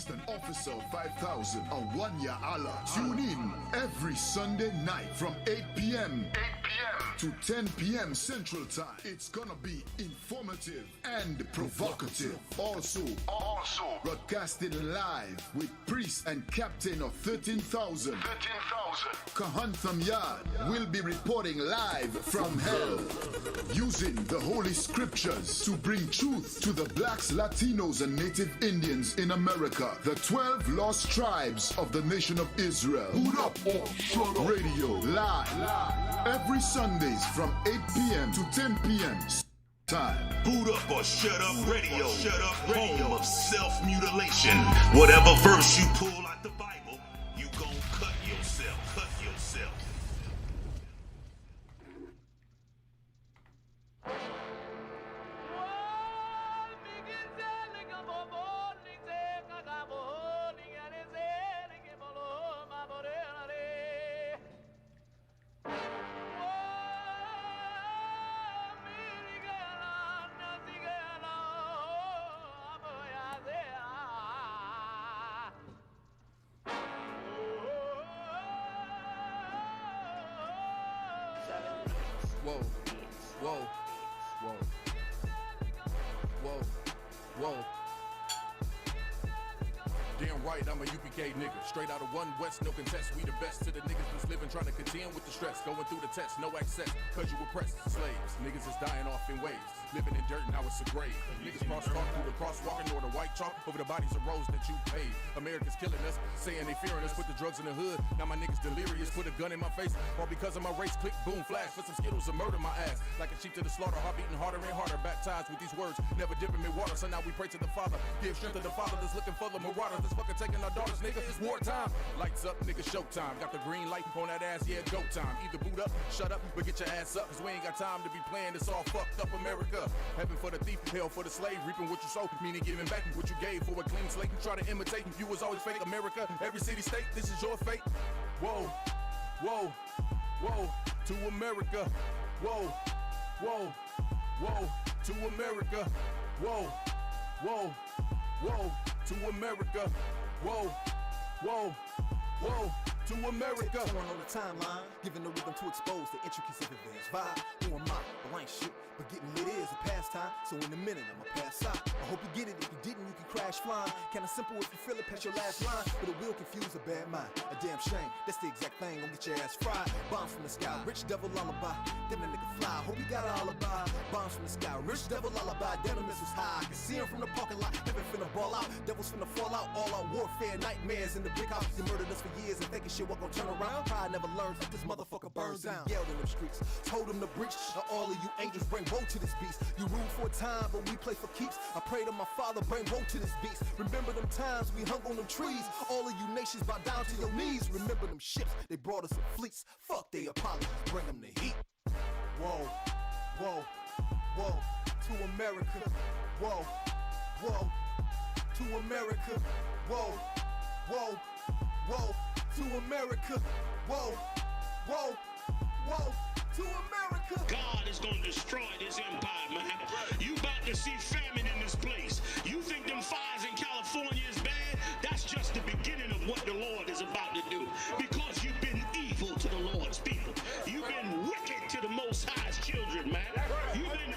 Priest and Officer 5000 on One Ya Allah. Tune in every Sunday night from 8 p.m. to 10 p.m. Central Time. It's gonna be informative and provocative. Also broadcasted live with Priest and Captain of 13,000. Kahantham Yard will be reporting live from hell, using the Holy Scriptures to bring truth to the blacks, Latinos, and Native Indians in America. The 12 lost tribes of the nation of Israel. Boot up or shut up. Radio live every Sundays from 8 p.m. to 10 p.m. time. Boot up or shut up radio. Home of self-mutilation. Whatever verse you pull out the Bible, you gon' cut yourself. Whoa. Damn right, I'm a UPK nigga. Straight out of One West, no contest. We the best to the niggas that's living, trying to contend with the stress. Going through the test, no access, cause you oppressed. Slaves, niggas is dying off in waves. Living in dirt, now it's a grave. Niggas cross-talk through the crosswalking or the white chalk over the bodies of roads that you paid. America's killing us, saying they fearing us. Put the drugs in the hood, now my niggas delirious. Put a gun in my face, all because of my race. Click, boom, flash, for some Skittles and murder my ass. Like a sheep to the slaughter, heart beating harder and harder. Baptized with these words, never dipping in water. So now we pray to the Father, give strength to the Father that's looking for the marauders that's fucking taking our daughters, nigga. It's wartime. Lights up, nigga, showtime. Got the green light on that ass, yeah, go time. Either boot up, shut up, but get your ass up, cause we ain't got time to be playing this all fucked up America. Heaven for the thief, hell for the slave, reaping what you sow, meaning giving back what you gave for a clean slate. You try to imitate, you was always fake. America, every city, state, this is your fate. Whoa, to America. Whoa, to America. Whoa, to America. Whoa, to America. Turn on the timeline, giving the rhythm to expose the intricacies of advanced vibe. Who am I? Well, I ain't shit, but getting lit is a pastime. So in a minute, I'ma pass out. I hope you get it. If you didn't, you can crash flying. Kinda simple if you feel it, past your last line. But it will confuse a bad mind. A damn shame. That's the exact thing. Gonna get your ass fried. Bombs from the sky, rich devil lullaby. Damn that nigga fly. Hope you got an alibi. Bombs from the sky, rich devil lullaby. Damn the missiles high. I can see him from the parking lot. Heaven finna ball out. Devils finna fall out. All out warfare, nightmares in the brick house. You murdered us for years and thinking shit was gonna turn around. Pride never learns. This motherfucker burns down. Yelled in them streets. Told them to breach. Now all of you angels bring woe to this beast. You rule for a time, but we play for keeps. I pray to my Father, bring woe to this beast. Remember them times we hung on them trees. All of you nations bow down to your knees. Remember them ships, they brought us in fleets. Fuck they apologies, bring them the heat. Whoa, to America. Whoa, to America. Whoa, to America. Whoa, to America. God is gonna destroy this empire, man. You about to see famine in this place. You think them fires in California is bad? That's just the beginning of what the Lord is about to do. Because you've been evil to the Lord's people. You've been wicked to the Most High's children, man. You've been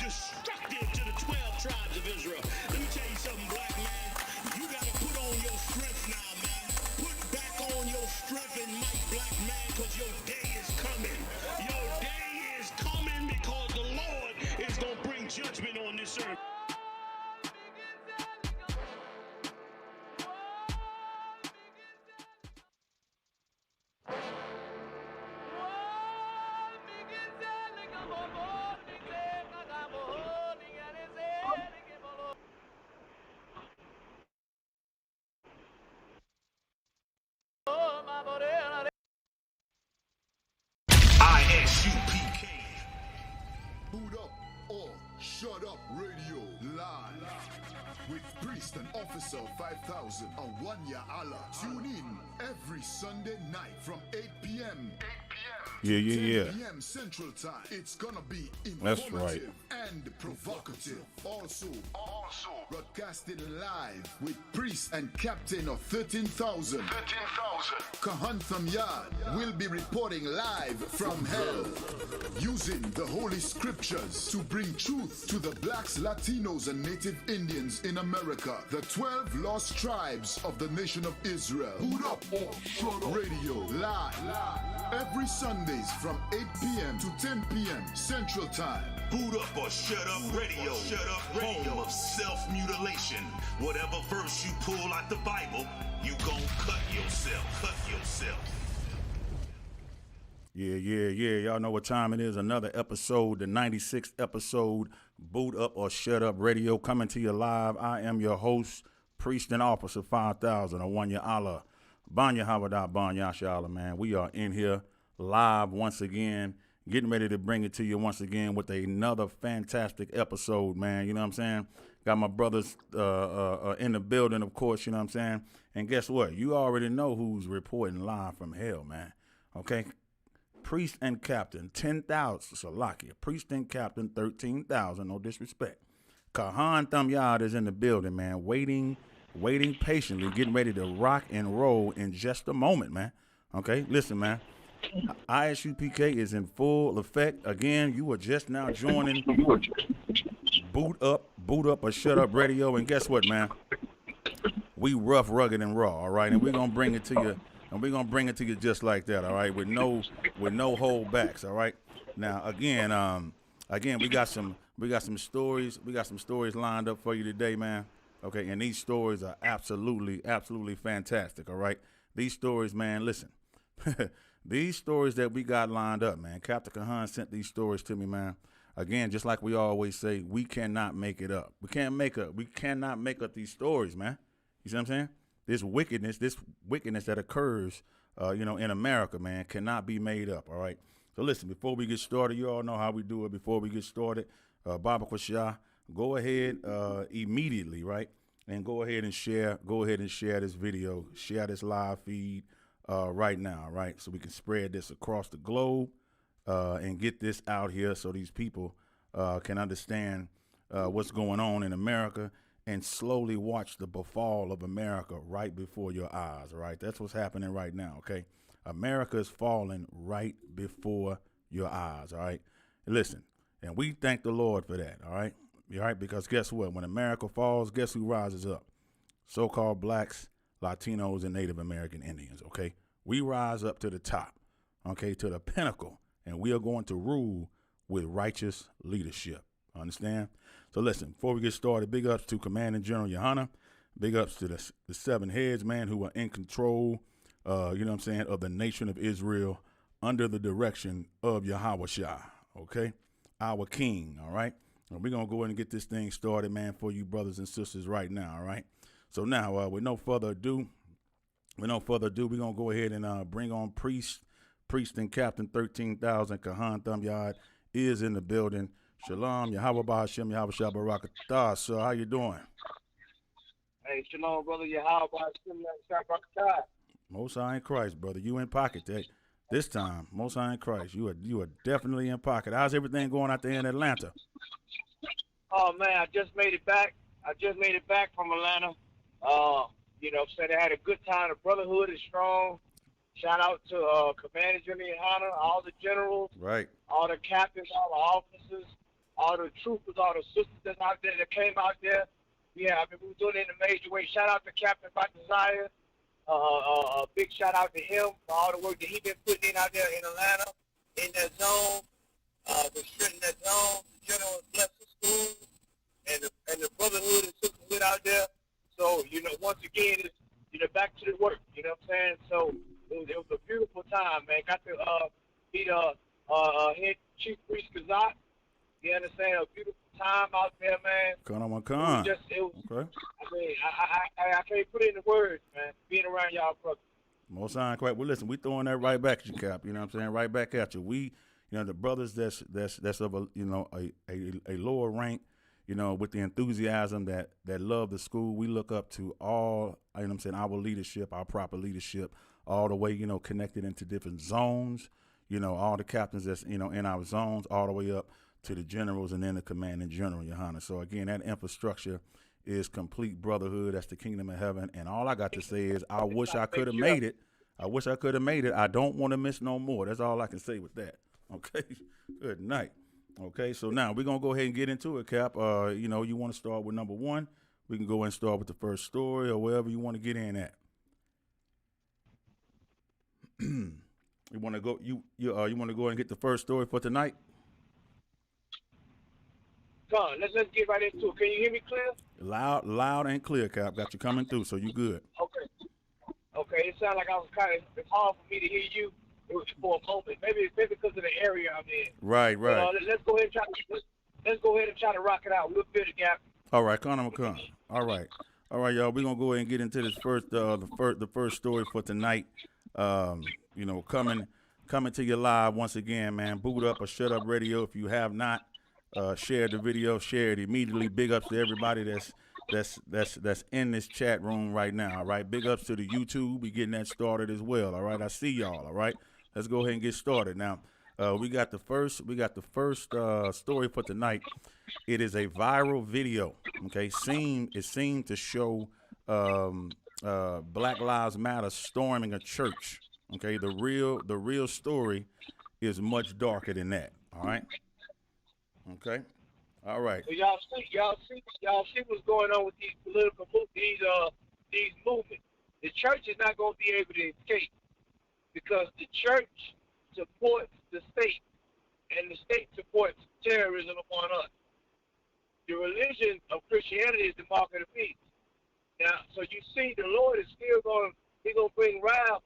destructive to the 12 tribes of Israel. Let me tell you something, black man. You gotta put on your strength now, man. Put back on your strength and might, black man, because your day is coming. Your day is coming because the Lord is going to bring judgment on this earth. ISUPK. Boot up or shut up radio live with Priest and Officer 5000 on One Ya Allah. Tune in every Sunday night from 8 p.m. to Yeah. 10 p.m. Central Time. It's gonna be That's informative right. and provocative. Also broadcasted live with priest and captain of 13,000. Kahantham Yard will be reporting live from hell, using the Holy Scriptures to bring truth to the blacks, Latinos, and Native Indians in America. The 12 lost tribes of the nation of Israel. Boot up or shut up. Radio live every Sundays from 8 p.m. to 10 p.m. Central Time. Boot up or shut up radio. Home of self-mutilation. Whatever verse you pull out the Bible, you gon' cut yourself. Yeah. Y'all know what time it is. Another episode, the 96th episode, Boot Up or Shut Up Radio, coming to you live. I am your host, Priest and Officer 5000, Awanya Allah. Banya Havada Banya Shala, man. We are in here live once again, getting ready to bring it to you once again with another fantastic episode, man. You know what I'm saying? Got my brothers in the building, of course, you know what I'm saying? And guess what? You already know who's reporting live from hell, man. Okay? Priest and Captain, 10,000, Salakia. Priest and Captain, 13,000, no disrespect. Kahan Thumyard is in the building, man, waiting patiently, getting ready to rock and roll in just a moment, man. Okay? Listen, man. ISUPK is in full effect. Again, you are just now joining Boot Up or Shut Up Radio. And guess what, man? We rough, rugged, and raw, all right? And we're going to bring it to you. And we're going to bring it to you just like that, all right? With no holdbacks, all right? Now, again, we got some stories. We got some stories lined up for you today, man. Okay, and these stories are absolutely fantastic, all right? These stories, man, listen. These stories that we got lined up, man. Captain Kahan sent these stories to me, man. Again, just like we always say, we cannot make it up. We cannot make up these stories, man. You see what I'm saying? This wickedness that occurs, in America, man, cannot be made up, all right? So listen, before we get started, you all know how we do it. Before we get started, Baba Kwashah, go ahead immediately, right? And go ahead and share this video, share this live feed right now, right? So we can spread this across the globe and get this out here so these people can understand what's going on in America and slowly watch the befall of America right before your eyes, all right? That's what's happening right now, okay? America is falling right before your eyes, all right? Listen, and we thank the Lord for that, all right? All right, because guess what? When America falls, guess who rises up? So-called blacks, Latinos, and Native American Indians, okay? We rise up to the top, okay, to the pinnacle, and we are going to rule with righteous leadership. Understand? So listen, before we get started, big ups to Commanding General Yohana. Big ups to the 7 heads, man, who are in control, of the nation of Israel under the direction of Yahweh Shah, okay? Our king, all right? And we're going to go ahead and get this thing started, man, for you brothers and sisters right now, all right? So now, with no further ado, we're going to go ahead and bring on Priest and Captain 13,000. Kahan Thumyard is in the building. Shalom, Yahweh Ba'ashem, Yahweh Shah Barakatah. So how you doing? Hey, shalom, brother. Yahweh Ba'ashem, Yahweh Shah Barakatah. Most High in Christ, brother. You in pocket this time. Most High in Christ. You are definitely in pocket. How's everything going out there in Atlanta? Oh, man, I just made it back from Atlanta. Said I had a good time. The brotherhood is strong. Shout out to Commander General Yohana, all the generals, right, all the captains, all the officers, all the troopers, all the sisters that's out there that came out there. Yeah, I mean, we were doing it in a major way. Shout out to Captain Batazaya. A big shout out to him for all the work that he been putting in out there in Atlanta, in that zone, to strengthen that zone. The general bless the school and the brotherhood and sisterhood out there. So, once again, it's, back to the work, you know what I'm saying? So, it was a beautiful time, man. Got to meet head Chief Priest Kazak. You understand? A beautiful time out there, man. Okay. I mean, I can't put it into words, man. Being around y'all, brother. Most High, quite. Well, listen, we throwing that right back at you, Cap. You know what I'm saying? Right back at you. We, the brothers that's of a lower rank, with the enthusiasm that love the school. We look up to all, you know what I'm saying, our leadership, our proper leadership, all the way, connected into different zones. all the captains that's, in our zones, all the way up to the generals and then the commanding general, Your Honor. So, again, that infrastructure is complete brotherhood. That's the kingdom of heaven. And all I got to say is I wish I could have made it. I wish I could have made it. I don't want to miss no more. That's all I can say with that. Okay? Good night. Okay, so now we're going to go ahead and get into it, Cap. You want to start with number one. We can go and start with the first story or wherever you want to get in at. You want to go want to go and get the first story for tonight? Come on, let's get right into it. Can you hear me clear? Loud and clear, Cap. Got you coming through, so you good. Okay. It sounded like it's hard for me to hear you for a moment. Maybe because of the area I'm in. Right. Let's go ahead and try to rock it out. We'll fill the gap. All right, Connor McCon. All right, y'all. We're gonna go ahead and get into this the first story for tonight. Coming to you live once again, man. Boot Up or Shut Up Radio. If you have not shared the video, share it immediately. Big ups to everybody that's in this chat room right now. All right, big ups to the YouTube. We getting that started as well. All right, I see y'all. All right, let's go ahead and get started now. We got the first story for tonight. It is a viral video. Okay, it seemed to show Black Lives Matter storming a church. Okay, the real story is much darker than that. All right. Okay. All right. So y'all see what's going on with these political these movements. The church is not going to be able to escape because the church supports the state, and the state supports terrorism upon us. The religion of Christianity is the mark of the beast. Now, so you see, the Lord is still going to bring wrath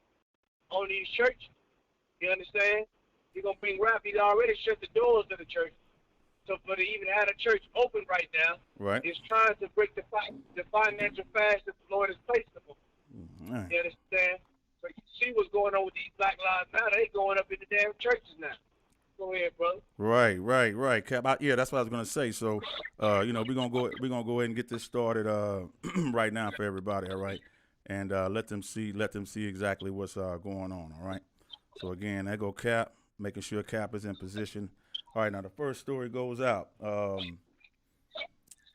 on these churches. You understand? He's going to bring wrath. He's already shut the doors of the church. So for to even have a church open right now, is trying to break the financial fast that the Lord has placed upon. You understand? So you see what's going on with these Black Lives Matter. They going up in the damn churches now. Go ahead, brother. Right, Cap. That's what I was gonna say. So, we're gonna go ahead and get this started right now for everybody. All right, and let them see exactly what's going on. All right. So again, there go Cap, making sure Cap is in position. All right, now the first story goes out.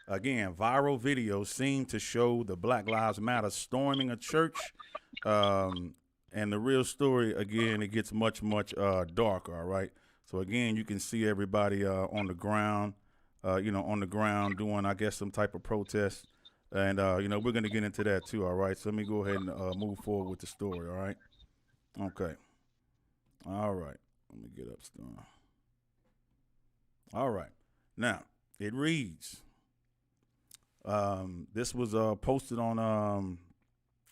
Again, viral videos seem to show the Black Lives Matter storming a church. And the real story, again, it gets much darker, all right? So, again, you can see everybody on the ground, doing, I guess, some type of protest. And, we're going to get into that, too, all right? So let me go ahead and move forward with the story, all right? Okay. All right. Let me get up. All right. Now, it reads, this was posted on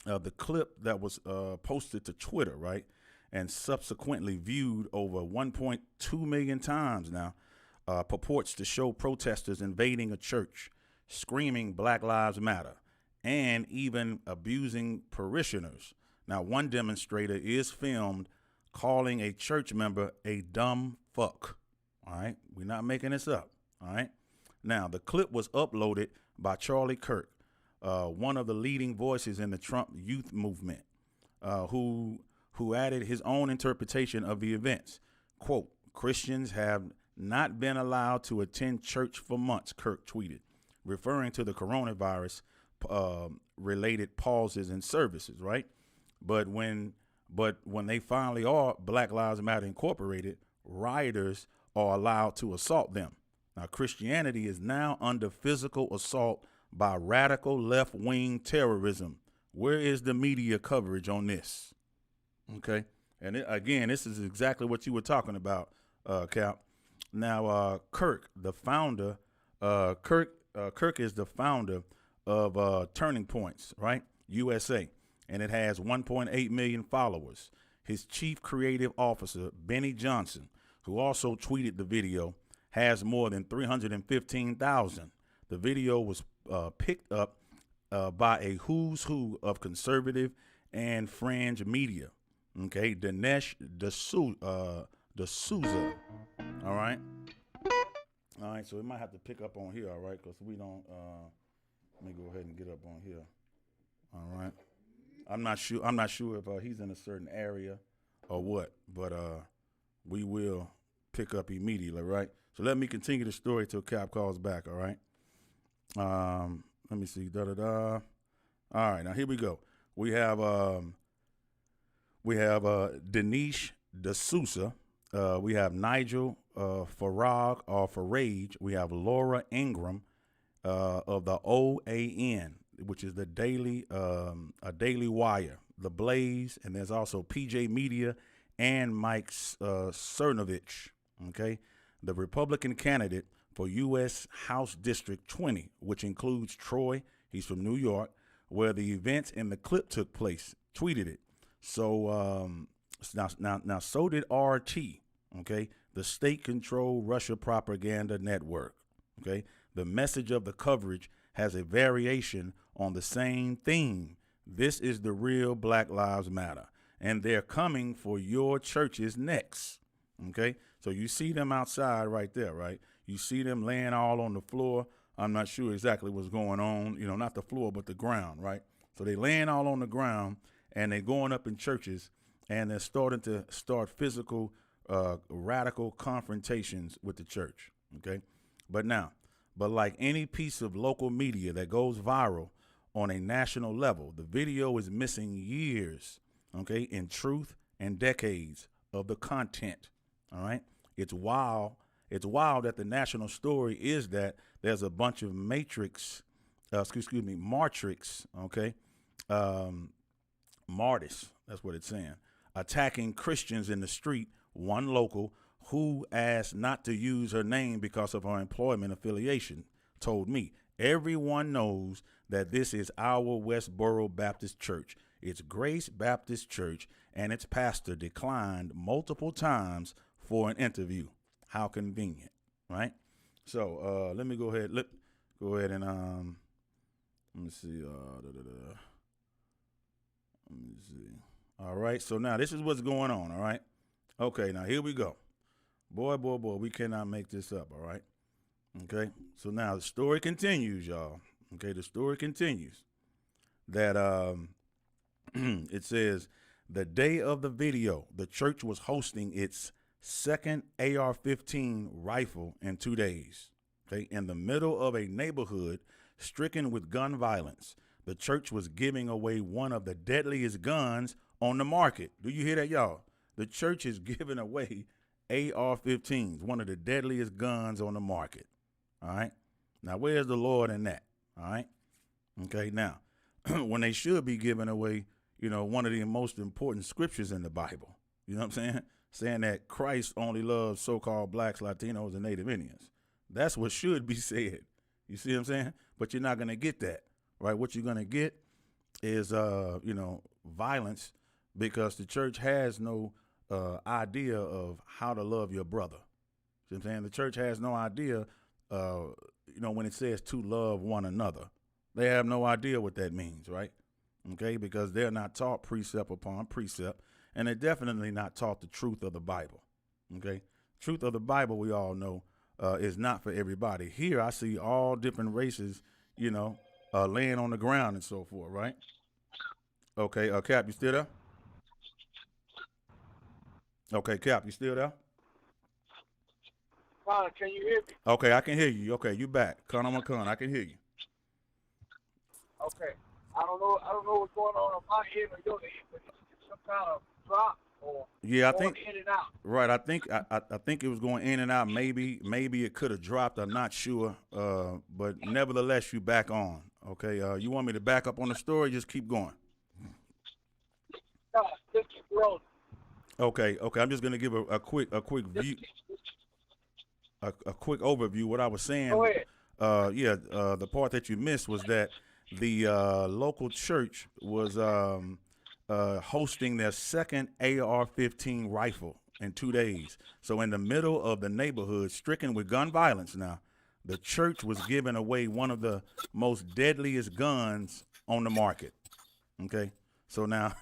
the clip that was posted to Twitter, right, and subsequently viewed over 1.2 million times now, purports to show protesters invading a church, screaming Black Lives Matter, and even abusing parishioners. Now, one demonstrator is filmed calling a church member a dumb fuck. All right, we're not making this up. All right. Now, the clip was uploaded by Charlie Kirk, one of the leading voices in the Trump youth movement, who added his own interpretation of the events. Quote, Christians have not been allowed to attend church for months, Kirk tweeted, referring to the coronavirus related pauses in services, right? But when they finally are Black Lives Matter Incorporated, rioters are allowed to assault them. Now, Christianity is now under physical assault by radical left-wing terrorism. Where is the media coverage on this? Okay. And again, this is exactly what you were talking about, Cap. Now, Kirk, the founder, Kirk is the founder of Turning Points, right? USA. And it has 1.8 million followers. His chief creative officer, Benny Johnson, who also tweeted the video, has more than 315,000. The video was picked up by a who's who of conservative and fringe media. Okay, Dinesh D'Souza. All right. So we might have to pick up on here, all right, because we don't. Let me go ahead and get up on here. All right. I'm not sure if he's in a certain area or what, but we will pick up immediately, right? So let me continue the story till Cap calls back, all right? Let me see. All right, now here we go. We have Denise D'Souza. We have Nigel Farage. We have Laura Ingram of the OAN, which is the Daily Wire, The Blaze, and there's also PJ Media and Mike Cernovich. Okay, the Republican candidate for U.S. House District 20, which includes Troy. He's from New York, where the events in the clip took place. Tweeted it. So now, so did RT. Okay, the state-controlled Russia propaganda network. Okay, the message of the coverage has a variation on the same theme. This is the real Black Lives Matter, and they're coming for your churches next. Okay, so you see them outside right there, right? You see them laying all on the floor. I'm not sure exactly what's going on, not the floor, but the ground, right? So they laying all on the ground, and they're going up in churches, and they're starting to physical, radical confrontations with the church, okay? But like any piece of local media that goes viral on a national level, the video is missing years, okay, in truth and decades of the content, all right? It's wild that the national story is that there's a bunch of Matrix, okay, Martis, that's what it's saying, attacking Christians in the street, one local who asked not to use her name because of her employment affiliation, told me, everyone knows that this is our Westboro Baptist Church. It's Grace Baptist Church, and its pastor declined multiple times for an interview. How convenient, right? So let me go ahead. Go ahead and let me see. Let me see. All right. So now this is what's going on. All right. Okay. Now here we go. Boy, we cannot make this up. All right. Okay. So now the story continues, y'all. Okay. The story continues that it says the day of the video, the church was hosting its second AR-15 rifle in 2 days. Okay, in the middle of a neighborhood stricken with gun violence, the church was giving away one of the deadliest guns on the market. Do you hear that, y'all? The church is giving away AR-15s, one of the deadliest guns on the market. All right. Now, where's the Lord in that? All right. Okay. Now, when they should be giving away, one of the most important scriptures in the Bible. You know what I'm saying? Saying that Christ only loves so-called blacks, Latinos, and Native Indians. That's what should be said. You see what I'm saying? But you're not going to get that, right? What you're going to get is, violence, because the church has no idea of how to love your brother. See what I'm saying? The church has no idea, when it says to love one another. They have no idea what that means, right? Okay, because they're not taught precept upon precept. And they're definitely not taught the truth of the Bible, okay? Truth of the Bible, we all know, is not for everybody. Here I see all different races, laying on the ground and so forth, right? Okay, Cap, you still there? Okay, Cap, you still there? Can you hear me? Okay, I can hear you. Okay, you back. Con, I can hear you. Okay. I don't know what's going on my end or your end, but it's some kind of drop or I think in and out. Right. I think it was going in and out. Maybe it could have dropped. I'm not sure. But nevertheless, you back on. Okay. You want me to back up on the story? Just keep going. No, just keep rolling. Okay. I'm just gonna give a quick view, a quick overview. What I was saying. Go ahead. The part that you missed was that the local church was hosting their second AR-15 rifle in 2 days. So in the middle of the neighborhood stricken with gun violence now, the church was giving away one of the most deadliest guns on the market. Okay. So now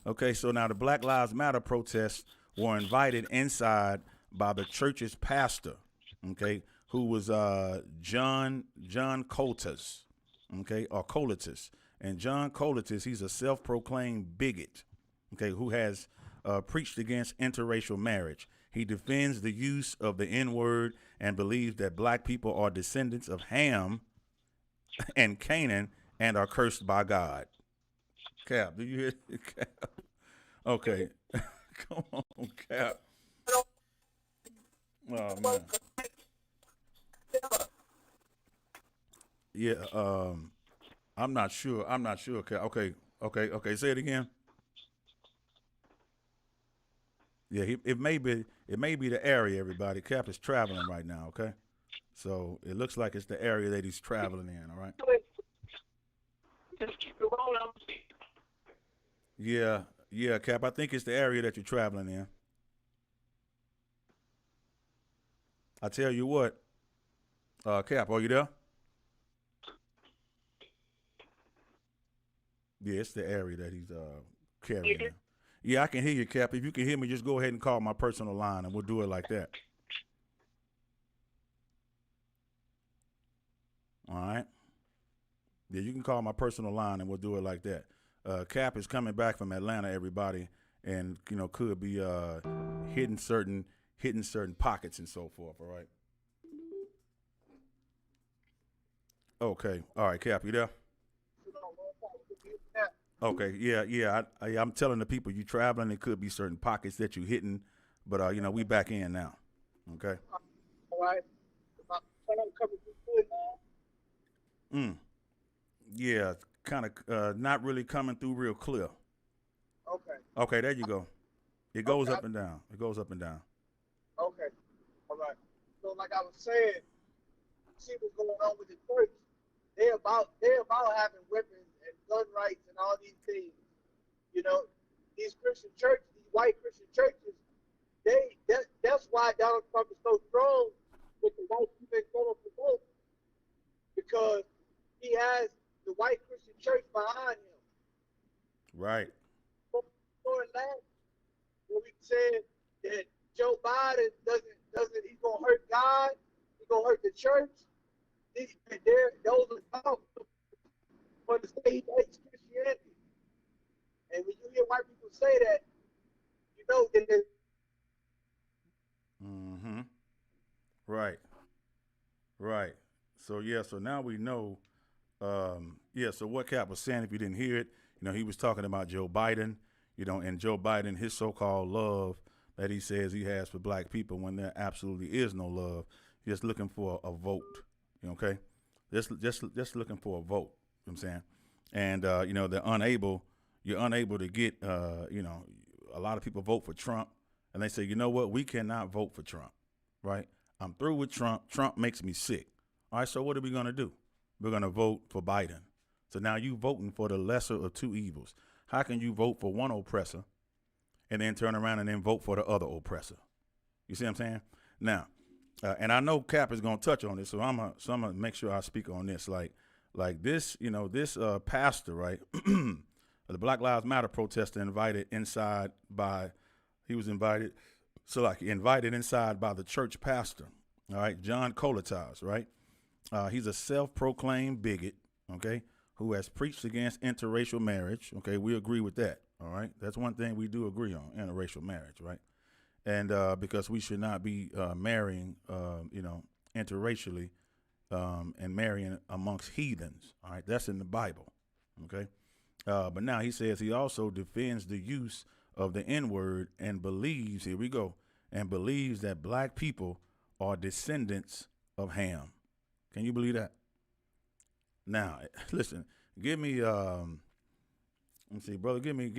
the Black Lives Matter protests were invited inside by the church's pastor, okay, who was John Coletus, okay, or Coletus. And John Coletus, he's a self-proclaimed bigot, okay, who has preached against interracial marriage. He defends the use of the N-word and believes that black people are descendants of Ham and Canaan and are cursed by God. Cap, do you hear Cap? Okay. Come on, Cap. Oh, man. Yeah, I'm not sure. Cap. Okay. Say it again. Yeah, it may be the area, everybody. Cap is traveling right now, okay? So it looks like it's the area that he's traveling in, all right? Just keep it rolling. Yeah, Cap, I think it's the area that you're traveling in. I tell you what, Cap, are you there? Yeah, it's the area that he's carrying. Yeah, I can hear you, Cap. If you can hear me, just go ahead and call my personal line, and we'll do it like that. All right? Yeah, you can call my personal line, and we'll do it like that. Cap is coming back from Atlanta, everybody, and could be hitting certain pockets and so forth. All right. Okay. All right, Cap, you there? Okay. Yeah. I'm telling the people you traveling. It could be certain pockets that you hitting, but we back in now. Okay. All right. Yeah, kind of not really coming through real clear. Okay. Okay, there you go. It goes up and down. It goes up and down. Okay. All right. So like I was saying, see what's going on with the church. They're about having weapons and gun rights and all these things. These Christian churches, these white Christian churches, that's why Donald Trump is so strong with the white people in front of the vote. Because he has the white Christian church behind him. Right. Before last, when we said that Joe Biden doesn't he's gonna hurt God, he's gonna hurt the church. Those are dogs for the state hates Christianity. And when you hear white people say that, that they're Right. So now we know. So what Cap was saying, if you didn't hear it, he was talking about Joe Biden, and Joe Biden, his so-called love that he says he has for black people when there absolutely is no love. He's just looking for a vote. Okay. Just looking for a vote. You know what I'm saying? And, they're you're unable to get, a lot of people vote for Trump and they say, you know what? We cannot vote for Trump. Right. I'm through with Trump. Trump makes me sick. All right. So what are we going to do? We're going to vote for Biden. So now you voting for the lesser of two evils. How can you vote for one oppressor and then turn around and then vote for the other oppressor? You see what I'm saying? Now, and I know Cap is going to touch on this, so I'm gonna make sure I speak on this. Like this, this pastor, right? The Black Lives Matter protester invited inside by the church pastor. All right, John Colatas, right? He's a self-proclaimed bigot, okay, who has preached against interracial marriage. Okay, we agree with that. All right, that's one thing we do agree on: interracial marriage, right? And because we should not be marrying, interracially, and marrying amongst heathens. All right, that's in the Bible. Okay, but now he says he also defends the use of the N-word and believes, here we go, and believes that black people are descendants of Ham. Can you believe that? Now, listen, give me, let me see, brother, give me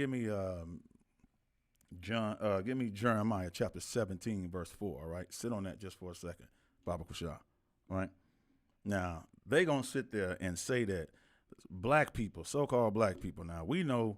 Jeremiah chapter 17, verse 4, all right? Sit on that just for a second, Baba Kushah, all right? Now, they going to sit there and say that black people, so-called black people, now, we know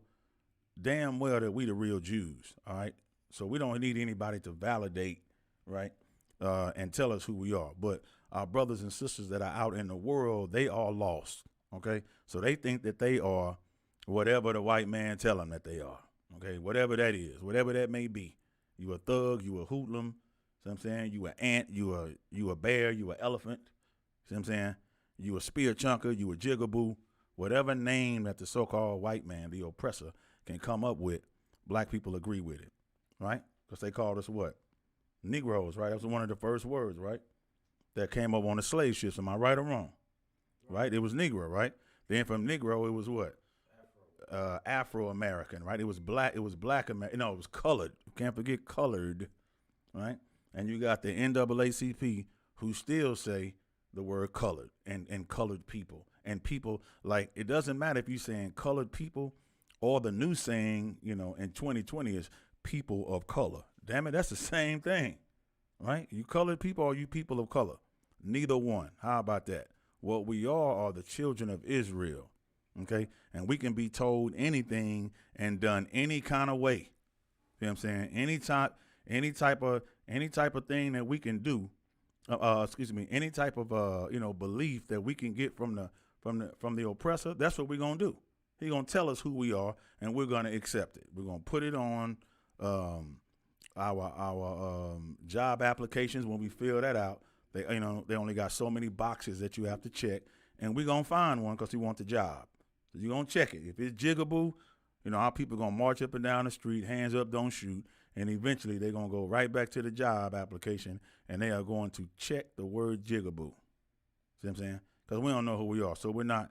damn well that we the real Jews, all right? So we don't need anybody to validate, right, and tell us who we are. But our brothers and sisters that are out in the world, they are lost, okay? So they think that they are whatever the white man tell them that they are, okay? Whatever that is, whatever that may be. You a thug, you a hoodlum, see what I'm saying? You an ant, you a bear, you a elephant, see what I'm saying? You a spear chunker, you a jigaboo, whatever name that the so-called white man, the oppressor, can come up with, black people agree with it, right? Because they called us what? Negroes, right? That was one of the first words, right? That came up on the slave ships. Am I right or wrong? Right? It was Negro, right? Then from Negro, it was what? Afro-American, right? It was black. It was black American. No, it was colored. You can't forget colored, right? And you got the NAACP who still say the word colored and colored people. And people, like, it doesn't matter if you're saying colored people or the new saying, in 2020 is people of color. Damn it, that's the same thing, right? You colored people or you people of color? Neither one. How about that? What we are the children of Israel, okay? And we can be told anything and done any kind of way. You know what I'm saying? Any type of thing that we can do, any type of belief that we can get from the oppressor, that's what we're gonna do. He's gonna tell us who we are, and we're gonna accept it. We're gonna put it on our job applications. When we fill that out, they only got so many boxes that you have to check, and we're gonna find one because we want the job. So you're gonna check it. If it's jigaboo, our people gonna march up and down the street, hands up, don't shoot, and eventually they're gonna go right back to the job application, and they are going to check the word jigaboo. See what I'm saying? Because we don't know who we are, so we're not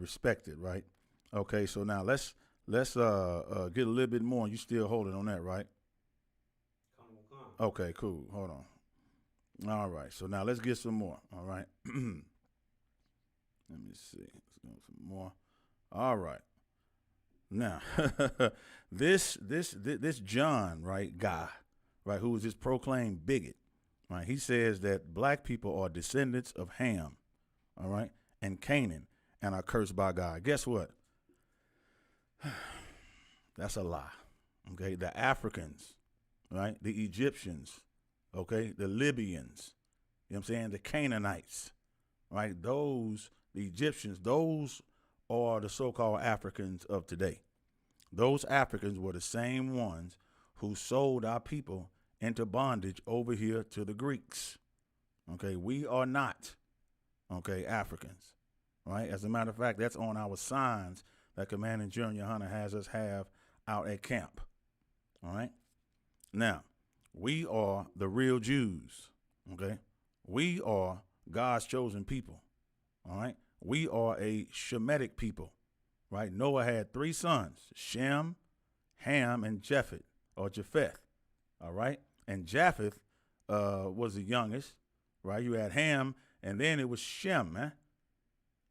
respected, right? Okay, so now let's get a little bit more. You still holding on that, right? Okay, cool. Hold on. All right, so now let's get some more. All right. Let me see. Let's go some more. All right. Now, this John, right, guy, right, who is this proclaimed bigot, right? He says that black people are descendants of Ham, all right, and Canaan, and are cursed by God. Guess what? That's a lie. Okay, the Africans, right, the Egyptians, okay, the Libyans, you know what I'm saying, the Canaanites, right, the Egyptians, those are the so-called Africans of today. Those Africans were the same ones who sold our people into bondage over here to the Greeks. Okay, we are not, okay, Africans, right? As a matter of fact, that's on our signs that Commandant Junior Hunter has us have out at camp. All right. Now, we are the real Jews. Okay. We are God's chosen people. All right. We are a Shemitic people. Right. Noah had 3 sons, Shem, Ham, and Japheth. All right. And Japheth was the youngest. Right. You had Ham, and then it was Shem, man.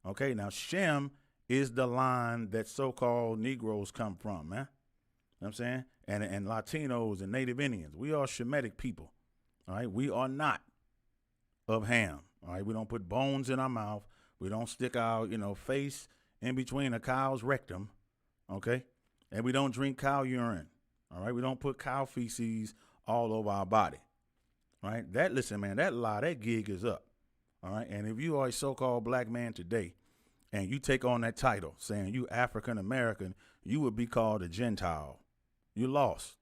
Okay. Now, Shem is the line that so-called Negroes come from, man. You know what I'm saying? And Latinos and Native Indians. We are Shemitic people. All right. We are not of Ham. All right. We don't put bones in our mouth. We don't stick our, face in between a cow's rectum. Okay. And we don't drink cow urine. All right. We don't put cow feces all over our body. All right. Listen, man, that lie, that gig is up. All right. And if you are a so-called black man today, and you take on that title saying you African American, you would be called a Gentile. You lost.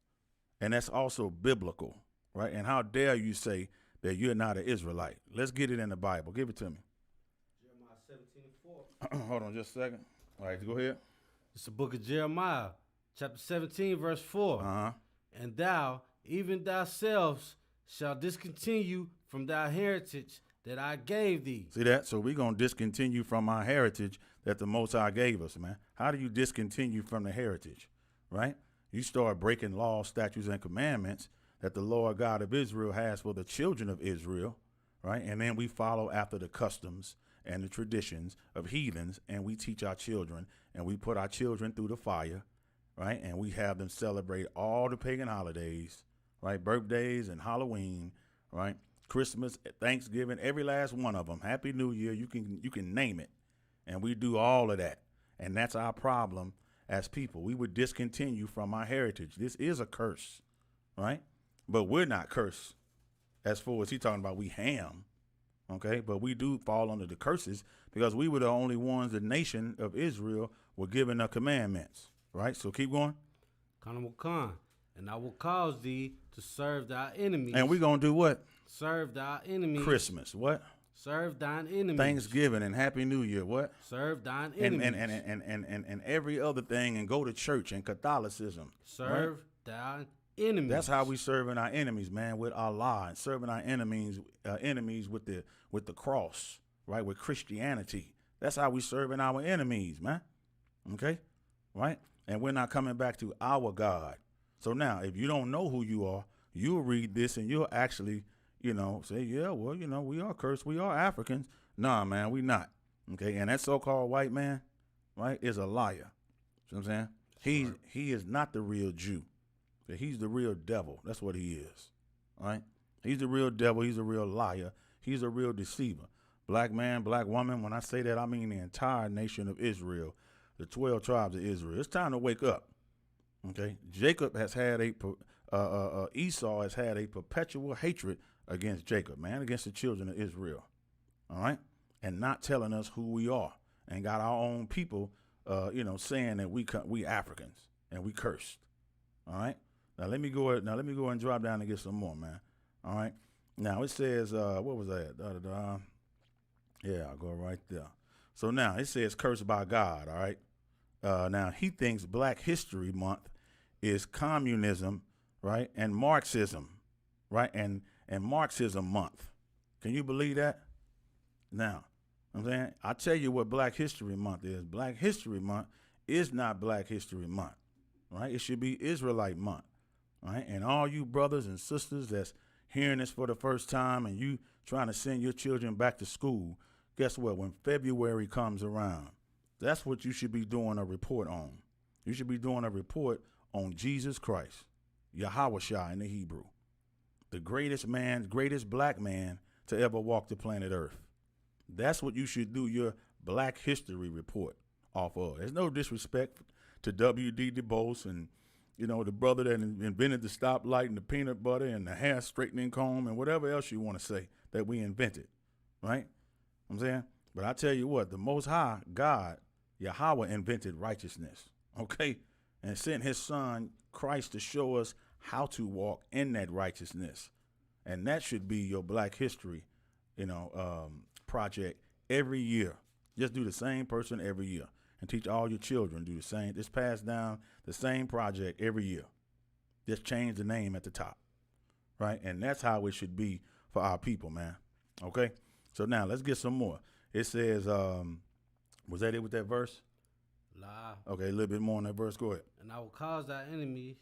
And that's also biblical, right? And how dare you say that you're not an Israelite? Let's get it in the Bible. Give it to me. Jeremiah 17:4. Hold on just a second. All right, go ahead. It's the book of Jeremiah, chapter 17, verse 4. Uh-huh. And thou, even thyself, shall discontinue from thy heritage that I gave thee. See that? So we're going to discontinue from our heritage that the Most High gave us, man. How do you discontinue from the heritage, right? You start breaking laws, statutes, and commandments that the Lord God of Israel has for the children of Israel, right? And then we follow after the customs and the traditions of heathens, and we teach our children, and we put our children through the fire, right? And we have them celebrate all the pagan holidays, right? Birthdays and Halloween, right? Christmas, Thanksgiving, every last one of them. Happy New Year, you can name it. And we do all of that. And that's our problem as people. We would discontinue from our heritage. This is a curse, right? But we're not cursed as far as he's talking about we Ham, okay? But we do fall under the curses because we were the only ones, the nation of Israel, were given the commandments, right? So keep going. Khan, and I will cause thee to serve thy enemies. And we're going to do what? Serve thy enemies. Christmas, what? Serve thine enemies. Thanksgiving and Happy New Year, what? Serve thine enemies. And every other thing, and go to church and Catholicism. Serve thine enemies. That's how we serving our enemies, man, with Allah, and serving our enemies with the cross, right, with Christianity. That's how we serving our enemies, man. Okay, right? And we're not coming back to our God. So now, if you don't know who you are, you'll read this and you'll actually, say, yeah, well, we are cursed. We are Africans. Nah, man, we not. Okay, and that so-called white man, right, is a liar. See what I'm saying? He is not the real Jew. He's the real devil. That's what he is. All right? He's the real devil. He's a real liar. He's a real deceiver. Black man, black woman, when I say that, I mean the entire nation of Israel, the 12 tribes of Israel. It's time to wake up. Okay? Jacob has had Esau has had a perpetual hatred against Jacob, man, against the children of Israel. All right? And not telling us who we are, and got our own people, saying that we Africans and we cursed. All right. Now let me go and drop down and get some more, man. All right. Now it says, what was that? Yeah, I'll go right there. So now it says cursed by God. All right. Now he thinks Black History Month is communism, right, and Marxism, right, and Marxism month. Can you believe that? Now, I'm saying, I tell you what Black History Month is. Black History Month is not Black History Month, right? It should be Israelite Month, right? And all you brothers and sisters that's hearing this for the first time and you trying to send your children back to school, guess what? When February comes around, that's what you should be doing a report on. You should be doing a report on Jesus Christ, Yahweh in the Hebrew, the greatest black man to ever walk the planet Earth. That's what you should do your Black History report off of. There's no disrespect to W.D. Du Bois and, the brother that invented the stoplight and the peanut butter and the hair straightening comb and whatever else you want to say that we invented, right? I'm saying? But I tell you what, the Most High God, Yahweh, invented righteousness, okay? And sent his son, Christ, to show us how to walk in that righteousness. And that should be your Black History, project every year. Just do the same person every year and teach all your children do the same. Just pass down the same project every year. Just change the name at the top, right? And that's how it should be for our people, man. Okay? So now let's get some more. It says, was that it with that verse? La. Okay, a little bit more on that verse. Go ahead. And I will cause thy enemies,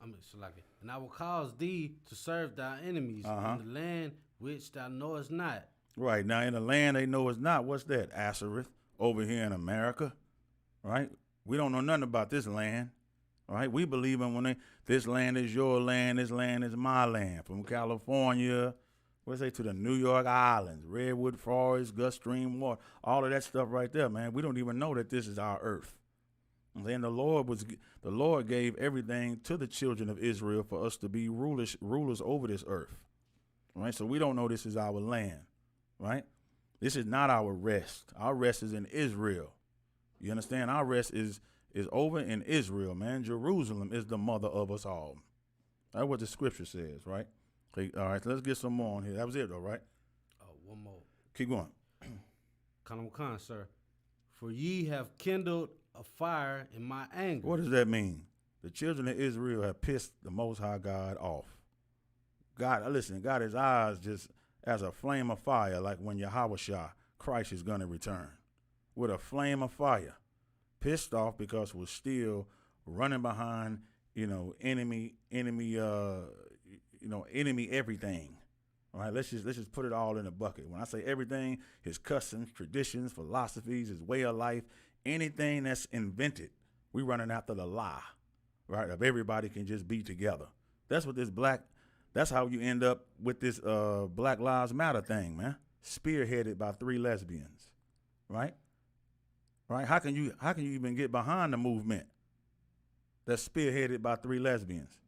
and I will cause thee to serve thy enemies in the land which thou knowest not. Right. Now, in the land they know it's not. What's that? Ashereth over here in America, right? We don't know nothing about this land, right? We believe in this land is your land, this land is my land. From California, to the New York Islands, Redwood Forest, Gulf Stream water, all of that stuff right there, man. We don't even know that this is our earth. And then the Lord gave everything to the children of Israel for us to be rulers over this earth, right? So we don't know this is our land. Right? This is not our rest. Our rest is in Israel. You understand? Our rest is over in Israel, man. Jerusalem is the mother of us all. That's what the scripture says, right? Okay, all right, so let's get some more on here. That was it, though, right? One more. Keep going. Khan, sir. For ye have kindled a fire in my anger. What does that mean? The children of Israel have pissed the Most High God off. God, listen, got his eyes just as a flame of fire, like when Yahweh Christ is going to return, with a flame of fire, pissed off because we're still running behind, enemy everything. All right, let's just put it all in a bucket. When I say everything, his customs, traditions, philosophies, his way of life, anything that's invented, we running after the lie, right? Of everybody can just be together. That's what that's how you end up with this Black Lives Matter thing, man. Spearheaded by 3 lesbians, right? Right? How can you even get behind the movement that's spearheaded by 3 lesbians,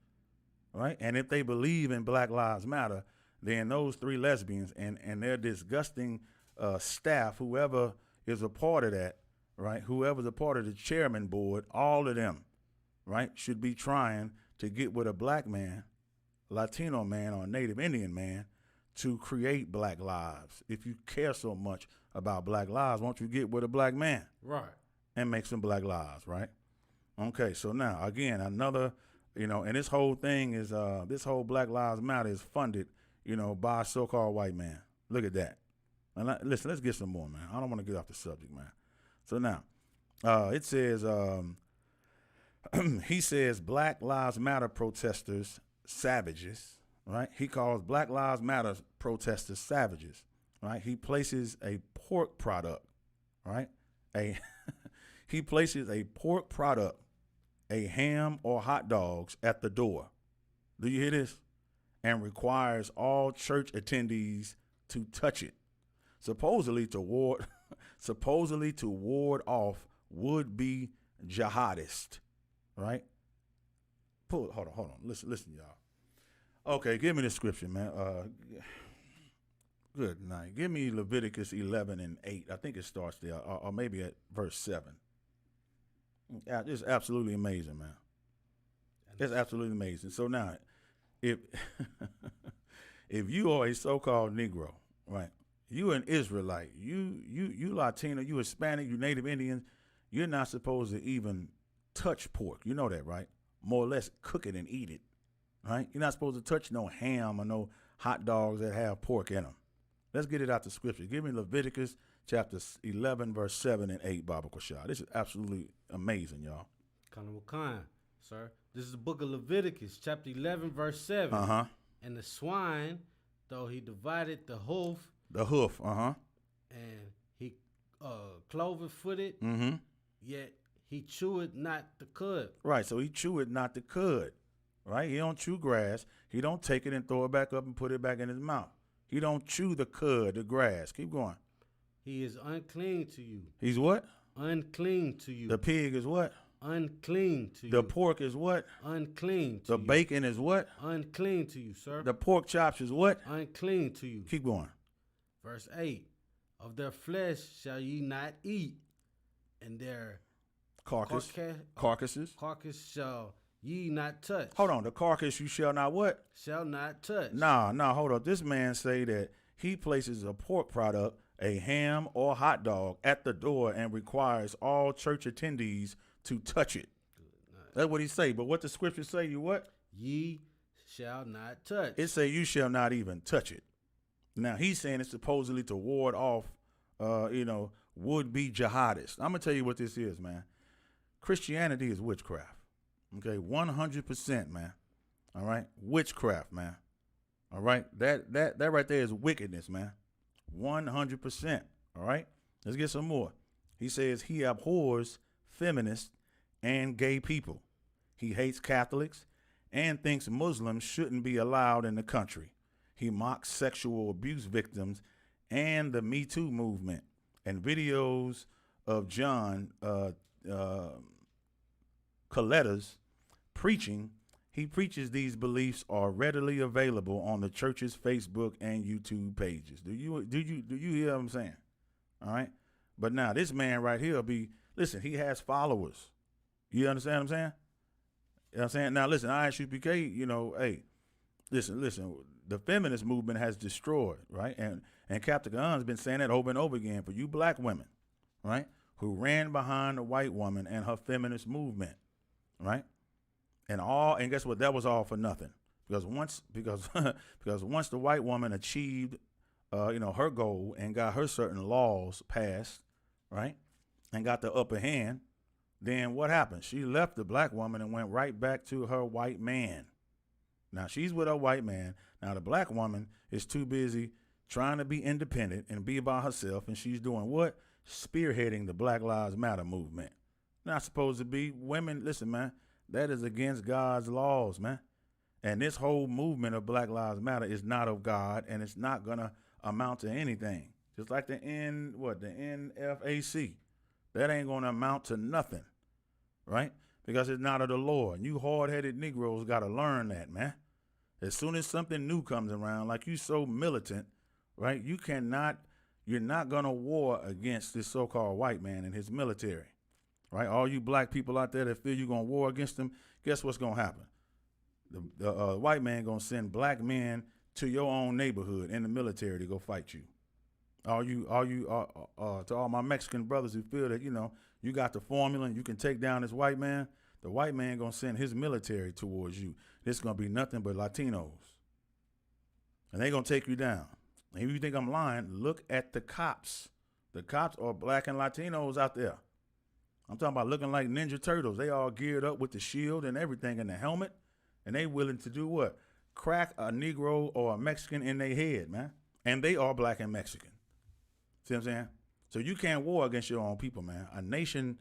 right? And if they believe in Black Lives Matter, then those 3 lesbians and their disgusting staff, whoever is a part of that, right? Whoever's a part of the chairman board, all of them, right, should be trying to get with a black man, Latino man, or Native Indian man to create black lives. If you care so much about black lives, won't you get with a black man? Right. And make some black lives, right? Okay, so now, again, another You know, and this whole thing is this whole Black Lives Matter is funded, you know, by a so-called white man. Look at that. And listen, let's get some more, man. I don't want to get off the subject, man. So now, it says, he says Black Lives Matter protesters savages, right? He calls Black Lives Matter protesters savages, right? He places a pork product, right? He places a pork product, a ham or hot dogs at the door. Do you hear this? And requires all church attendees to touch it, supposedly to ward off would-be jihadists, right? Hold on. Listen, y'all. Okay, give me the scripture, man. Good night. Give me Leviticus 11:8. I think it starts there, or maybe at verse 7. Yeah, it's absolutely amazing, man. It's absolutely amazing. So now, if you are a so-called Negro, right? You an Israelite, you Latino, you Hispanic, you Native Indian, you're not supposed to even touch pork. You know that, right? More or less cook it and eat it, right? You're not supposed to touch no ham or no hot dogs that have pork in them. Let's get it out the scripture. Give me Leviticus chapter 11, verse 7 and 8, Baba Kashad. This is absolutely amazing, y'all. Kind, sir. This is the book of Leviticus, chapter 11, verse 7. Uh-huh. And the swine, though he divided the hoof. The hoof, uh-huh. And he cloven-footed, yet he chewed not the cud. Right, so he chewed not the cud, right? He don't chew grass. He don't take it and throw it back up and put it back in his mouth. He don't chew the cud, the grass. Keep going. He is unclean to you. He's what? Unclean to you. The pig is what? Unclean to you. The pork is what? Unclean to you. The bacon is what? Unclean to you, sir. The pork chops is what? Unclean to you. Keep going. Verse 8. Of their flesh shall ye not eat, and their carcasses shall ye not touch. Hold on. The carcass you shall not what? Shall not touch. Nah, hold up. This man say that he places a pork product, a ham or hot dog, at the door and requires all church attendees to touch it. That's what he say. But what the scripture say, you what? Ye shall not touch. It say you shall not even touch it. Now he's saying it's supposedly to ward off, would-be jihadists. I'm gonna tell you what this is, man. Christianity is witchcraft. Okay, 100%, man. All right, witchcraft, man. All right, that right there is wickedness, man. 100%. All right, let's get some more. He says he abhors feminists and gay people. He hates Catholics and thinks Muslims shouldn't be allowed in the country. He mocks sexual abuse victims and the Me Too movement, and videos of John Coletta's preaching. He preaches these beliefs are readily available on the church's Facebook and YouTube pages. Do you hear what I'm saying? All right. But now this man right here listen, he has followers. You understand what I'm saying? You know what I'm saying? Now listen, ISUPK, hey, listen, the feminist movement has destroyed, right? And Captain Gunn's been saying that over and over again for you black women, right? Who ran behind a white woman and her feminist movement, right? And guess what? That was all for nothing. Because once the white woman achieved her goal and got her certain laws passed, right? And got the upper hand, then what happened? She left the black woman and went right back to her white man. Now she's with her white man. Now the black woman is too busy trying to be independent and be by herself, and she's doing what? Spearheading the Black Lives Matter movement. Not supposed to be. Women, listen, man, that is against God's laws, man. And this whole movement of Black Lives Matter is not of God, and it's not gonna amount to anything. Just like the NFAC, that ain't gonna amount to nothing, right? Because it's not of the Lord. And you hard-headed Negroes got to learn that, man. As soon as something new comes around, like you so militant, right, you're not going to war against this so-called white man and his military, right? All you black people out there that feel you're going to war against them, guess what's going to happen? The white man going to send black men to your own neighborhood in the military to go fight you. To all my Mexican brothers who feel that, you got the formula and you can take down this white man, the white man gonna send his military towards you. It's gonna be nothing but Latinos, and they gonna take you down. And if you think I'm lying, look at the cops. The cops are black and Latinos out there. I'm talking about looking like Ninja Turtles. They all geared up with the shield and everything and the helmet, and they willing to do what? Crack a Negro or a Mexican in their head, man. And they are black and Mexican. See what I'm saying? So you can't war against your own people, man. A nation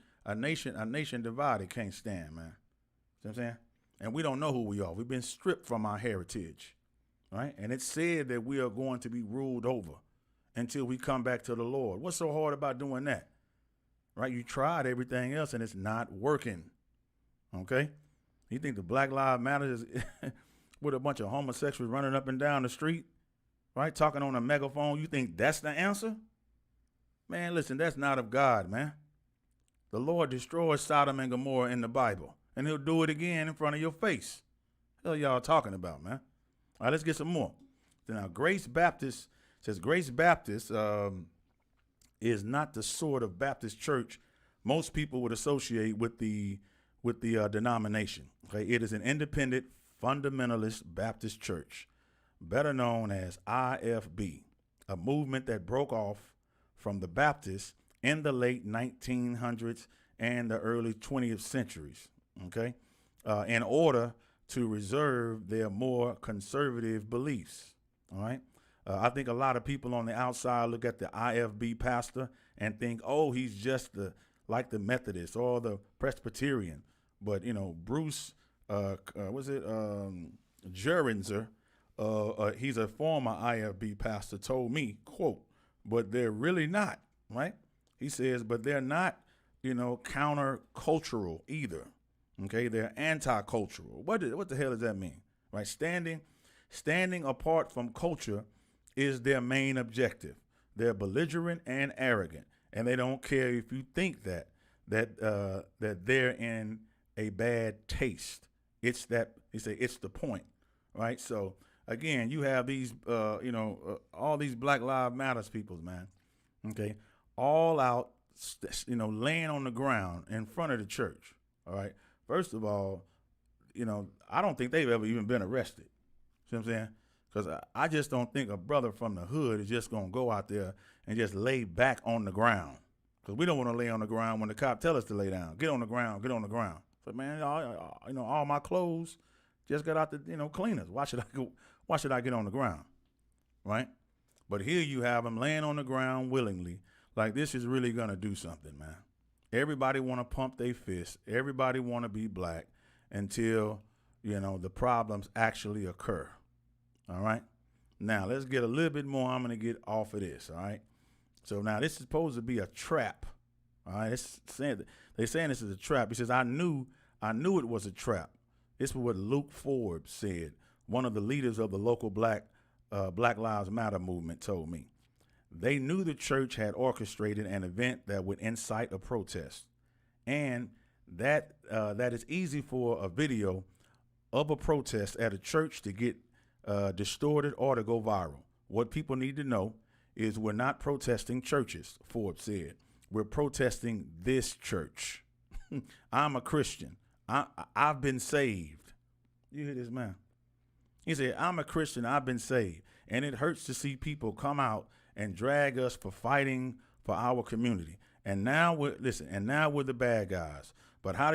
divided can't stand, man. See what I'm saying? And we don't know who we are. We've been stripped from our heritage, right? And it's said that we are going to be ruled over until we come back to the Lord. What's so hard about doing that? Right? You tried everything else and it's not working. Okay? You think the Black Lives Matter is with a bunch of homosexuals running up and down the street, right? Talking on a megaphone. You think that's the answer? Man, listen, that's not of God, man. The Lord destroyed Sodom and Gomorrah in the Bible, and he'll do it again in front of your face. What the hell y'all talking about, man? All right, let's get some more. Now, Grace Baptist says Grace Baptist is not the sort of Baptist church most people would associate with the denomination. Okay, it is an independent fundamentalist Baptist church, better known as IFB, a movement that broke off from the Baptists in the late 1900s and the early 20th centuries. Okay, in order to reserve their more conservative beliefs. All right. I think a lot of people on the outside look at the IFB pastor and think, oh, he's just like the Methodist or the Presbyterian. But, you know, Bruce, Jerinzer, he's a former IFB pastor, told me, quote, but they're really not, right? He says, but they're not, you know, countercultural either. Okay, they're anti-cultural. What the hell does that mean? Right? Standing apart from culture is their main objective. They're belligerent and arrogant, and they don't care if you think that they're in a bad taste. It's that he say it's the point, right? So again, you have these all these Black Lives Matters peoples, man. Okay, all out, laying on the ground in front of the church. All right. First of all, I don't think they've ever even been arrested. See what I'm saying? Because I just don't think a brother from the hood is just going to go out there and just lay back on the ground. Because we don't want to lay on the ground when the cop tell us to lay down. Get on the ground, get on the ground. But man, all my clothes just got out the, cleaners. Why should I get on the ground? Right? But here you have them laying on the ground willingly. Like this is really going to do something, man. Everybody want to pump their fist. Everybody want to be black until, the problems actually occur. All right. Now let's get a little bit more. I'm going to get off of this. All right. So now this is supposed to be a trap. All right. They're saying this is a trap. He says, I knew it was a trap. This is what Luke Forbes said. One of the leaders of the local Black Lives Matter movement told me. They knew the church had orchestrated an event that would incite a protest, and that is easy for a video of a protest at a church to get distorted or to go viral. What people need to know is we're not protesting churches, Forbes said. We're protesting this church. I'm a Christian. I've been saved. You hear this, man? He said, I'm a Christian. I've been saved. And it hurts to see people come out and drag us for fighting for our community. And now we're the bad guys. But how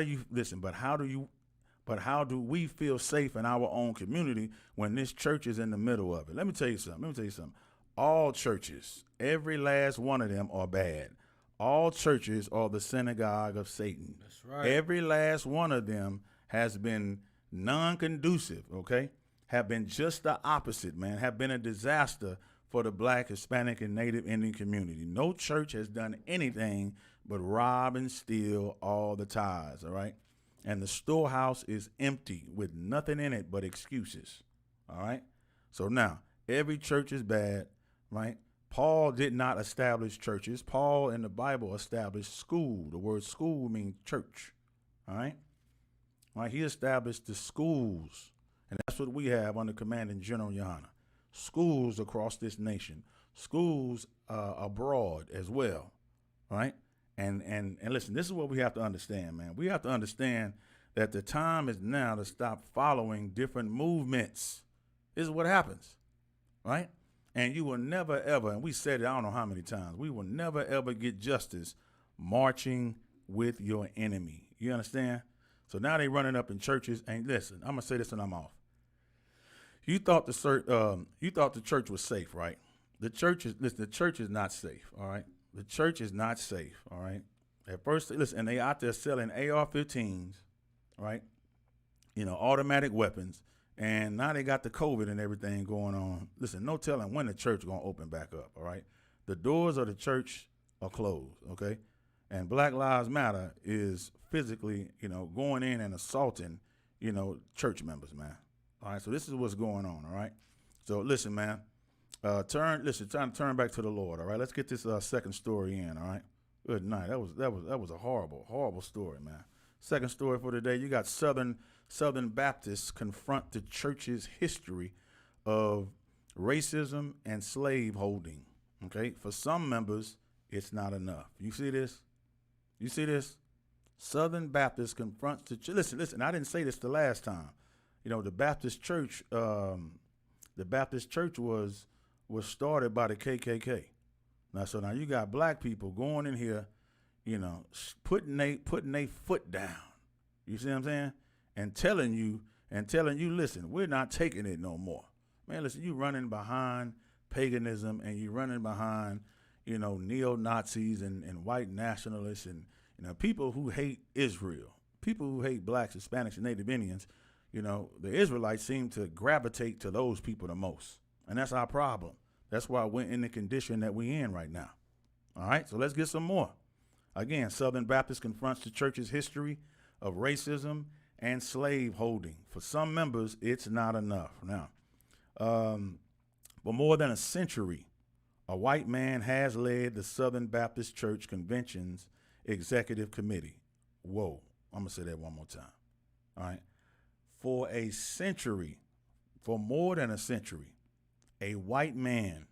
do we feel safe in our own community when this church is in the middle of it? Let me tell you something. All churches, every last one of them are bad. All churches are the synagogue of Satan. That's right. Every last one of them has been non-conducive, okay? Have been just the opposite, man. Have been a disaster for the Black, Hispanic, and Native Indian community. No church has done anything but rob and steal all the tithes, all right? And the storehouse is empty with nothing in it but excuses, all right? So now, every church is bad, right? Paul did not establish churches. Paul in the Bible established school. The word school means church, all right? Right? He established the schools, and that's what we have under Commanding General Yohana. Schools across this nation, schools abroad as well, right? And listen, this is what we have to understand, man. We have to understand that the time is now to stop following different movements. This is what happens, right? And you will never, ever, and we said it I don't know how many times, we will never, ever get justice marching with your enemy. You understand? So now they running up in churches, and listen, I'm going to say this and I'm off. You thought the church was safe, right? The church is not safe, all right? The church is not safe, all right? At first, listen, and they out there selling AR-15s, right? Automatic weapons, and now they got the COVID and everything going on. Listen, no telling when the church is going to open back up, all right? The doors of the church are closed, okay? And Black Lives Matter is physically, going in and assaulting, church members, man. All right, so this is what's going on, all right? So listen, man, time to turn back to the Lord, all right? Let's get this second story in, all right? Good night. That was a horrible, horrible story, man. Second story for today, you got Southern Baptists confront the church's history of racism and slave holding, okay? For some members, it's not enough. You see this? You see this? Southern Baptists confront the church. Listen, I didn't say this the last time. The Baptist church was started by the KKK. Now you got black people going in here, putting they foot down. You see what I'm saying? And telling you, listen, we're not taking it no more. Man, listen, you running behind paganism and you running behind, neo-Nazis and white nationalists and, people who hate Israel, people who hate blacks, Hispanics, and Native Indians. The Israelites seem to gravitate to those people the most. And that's our problem. That's why we're in the condition that we're in right now. All right, so let's get some more. Again, Southern Baptist confronts the church's history of racism and slave holding. For some members, it's not enough. Now, for more than a century, a white man has led the Southern Baptist Church Convention's executive committee. Whoa, I'm going to say that one more time. All right. For more than a century, a white man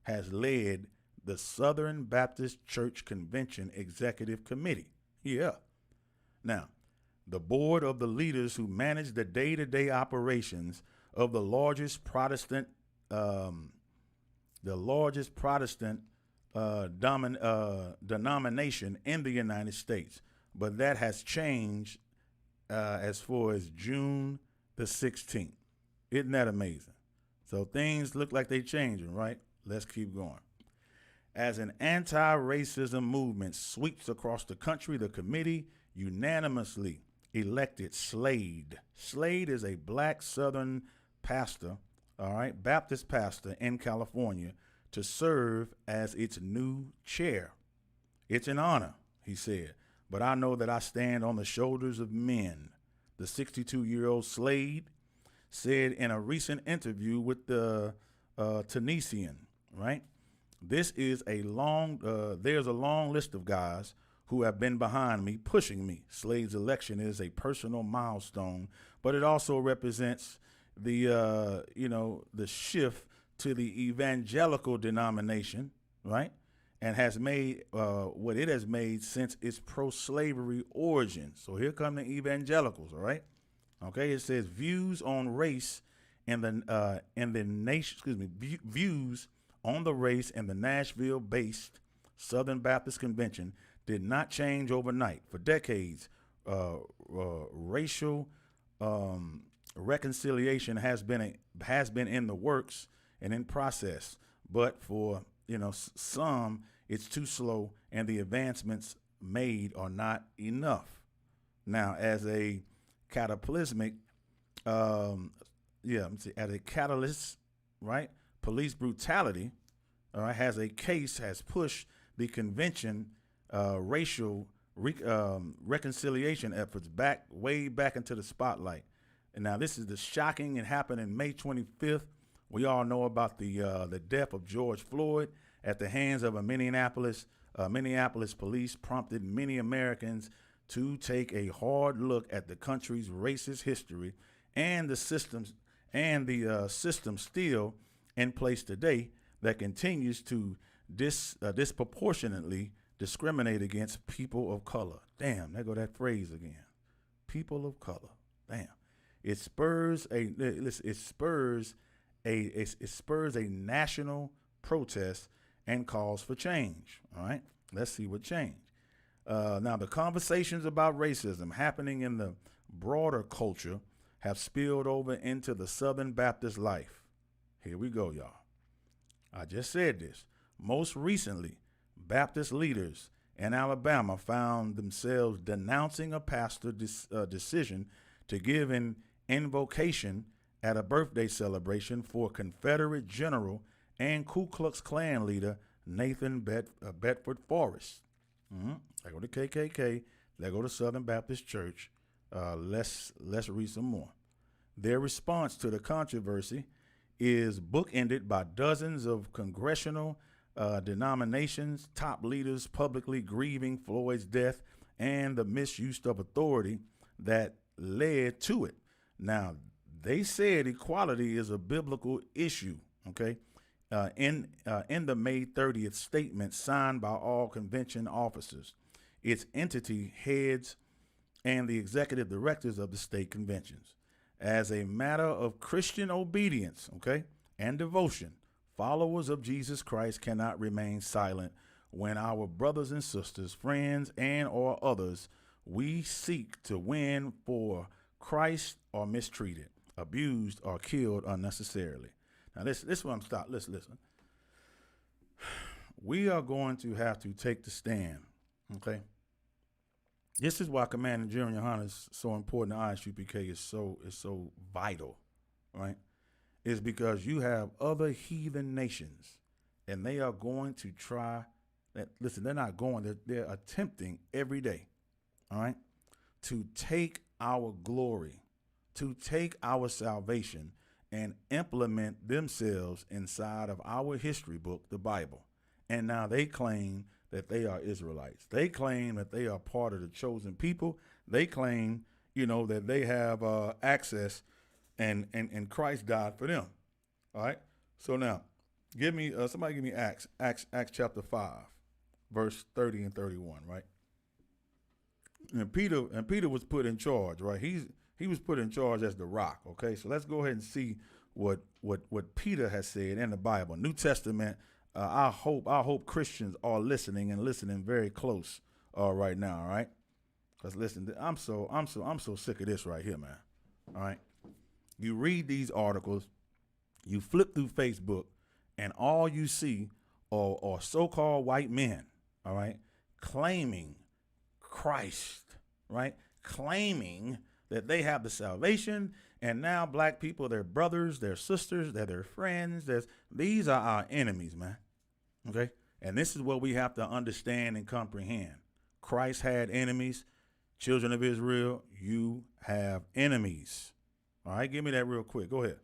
has led the Southern Baptist Church Convention Executive Committee. Yeah. Now, the board of the leaders who manage the day-to-day operations of the largest Protestant denomination in the United States. But that has changed as far as June the 16th. Isn't that amazing? So things look like they're changing, right? Let's keep going. As an anti-racism movement sweeps across the country, the committee unanimously elected Slade. Slade is a black Southern pastor, all right, Baptist pastor in California, to serve as its new chair. It's an honor, he said, but I know that I stand on the shoulders of men. The 62-year-old Slade said in a recent interview with the Tennessean, right? This is there's a long list of guys who have been behind me, pushing me. Slade's election is a personal milestone, but it also represents the shift to the evangelical denomination, right? And has made what it has made since its pro-slavery origin. So here come the evangelicals, all right? Okay, it says views on race and views on the race and the Nashville-based Southern Baptist Convention did not change overnight. For decades, racial reconciliation has been in the works and in process, but for some, it's too slow, and the advancements made are not enough. Now, as a cataclysmic, as a catalyst, right? Police brutality, has pushed the convention racial reconciliation efforts way back into the spotlight. And now this is the shocking. It happened in May 25th. We all know about the death of George Floyd at the hands of a Minneapolis police prompted many Americans to take a hard look at the country's racist history and the systems still in place today that continues to disproportionately discriminate against people of color. Damn, there go that phrase again. people of color. Damn. It spurs a national protest and calls for change. All right, let's see what change. Now, the conversations about racism happening in the broader culture have spilled over into the Southern Baptist life. Here we go, y'all. I just said this. Most recently, Baptist leaders in Alabama found themselves denouncing a pastor's decision to give an invocation at a birthday celebration for Confederate General and Ku Klux Klan leader Nathan Bedford Forrest. They go to KKK. They go to Southern Baptist Church. Let's read some more. Their response to the controversy is bookended by dozens of congressional denominations, top leaders publicly grieving Floyd's death and the misuse of authority that led to it. Now, they said equality is a biblical issue, okay? In the May 30th statement signed by all convention officers, its entity heads, and the executive directors of the state conventions. As a matter of Christian obedience, okay, and devotion, followers of Jesus Christ cannot remain silent when our brothers and sisters, friends, and or others we seek to win for Christ are mistreated, abused, or killed unnecessarily. Now, this is what I'm stopping. Listen. We are going to have to take the stand, okay? This is why Commander General Yohana is so important. The ISUPK is so vital, right? Is because you have other heathen nations, and they are going to try that. Listen, they're not going. They're attempting every day, all right, to take our glory, to take our salvation, and implement themselves inside of our history book, the Bible. And now they claim that they are Israelites. They claim that they are part of the chosen people. They claim, that they have access and Christ died for them. All right. So now somebody give me Acts chapter 5, verse 30 and 31, right? And Peter was put in charge, right? He was put in charge as the rock. Okay. So let's go ahead and see what Peter has said in the Bible, New Testament. I hope Christians are listening and listening very close right now, all right? Because listen, I'm so sick of this right here, man. All right. You read these articles, you flip through Facebook, and all you see are so-called white men, all right, claiming Christ, right? Claiming that they have the salvation, and now black people, they're brothers, they're sisters, they're their friends. These are our enemies, man. Okay? And this is what we have to understand and comprehend. Christ had enemies. Children of Israel, you have enemies. All right, give me that real quick. Go ahead.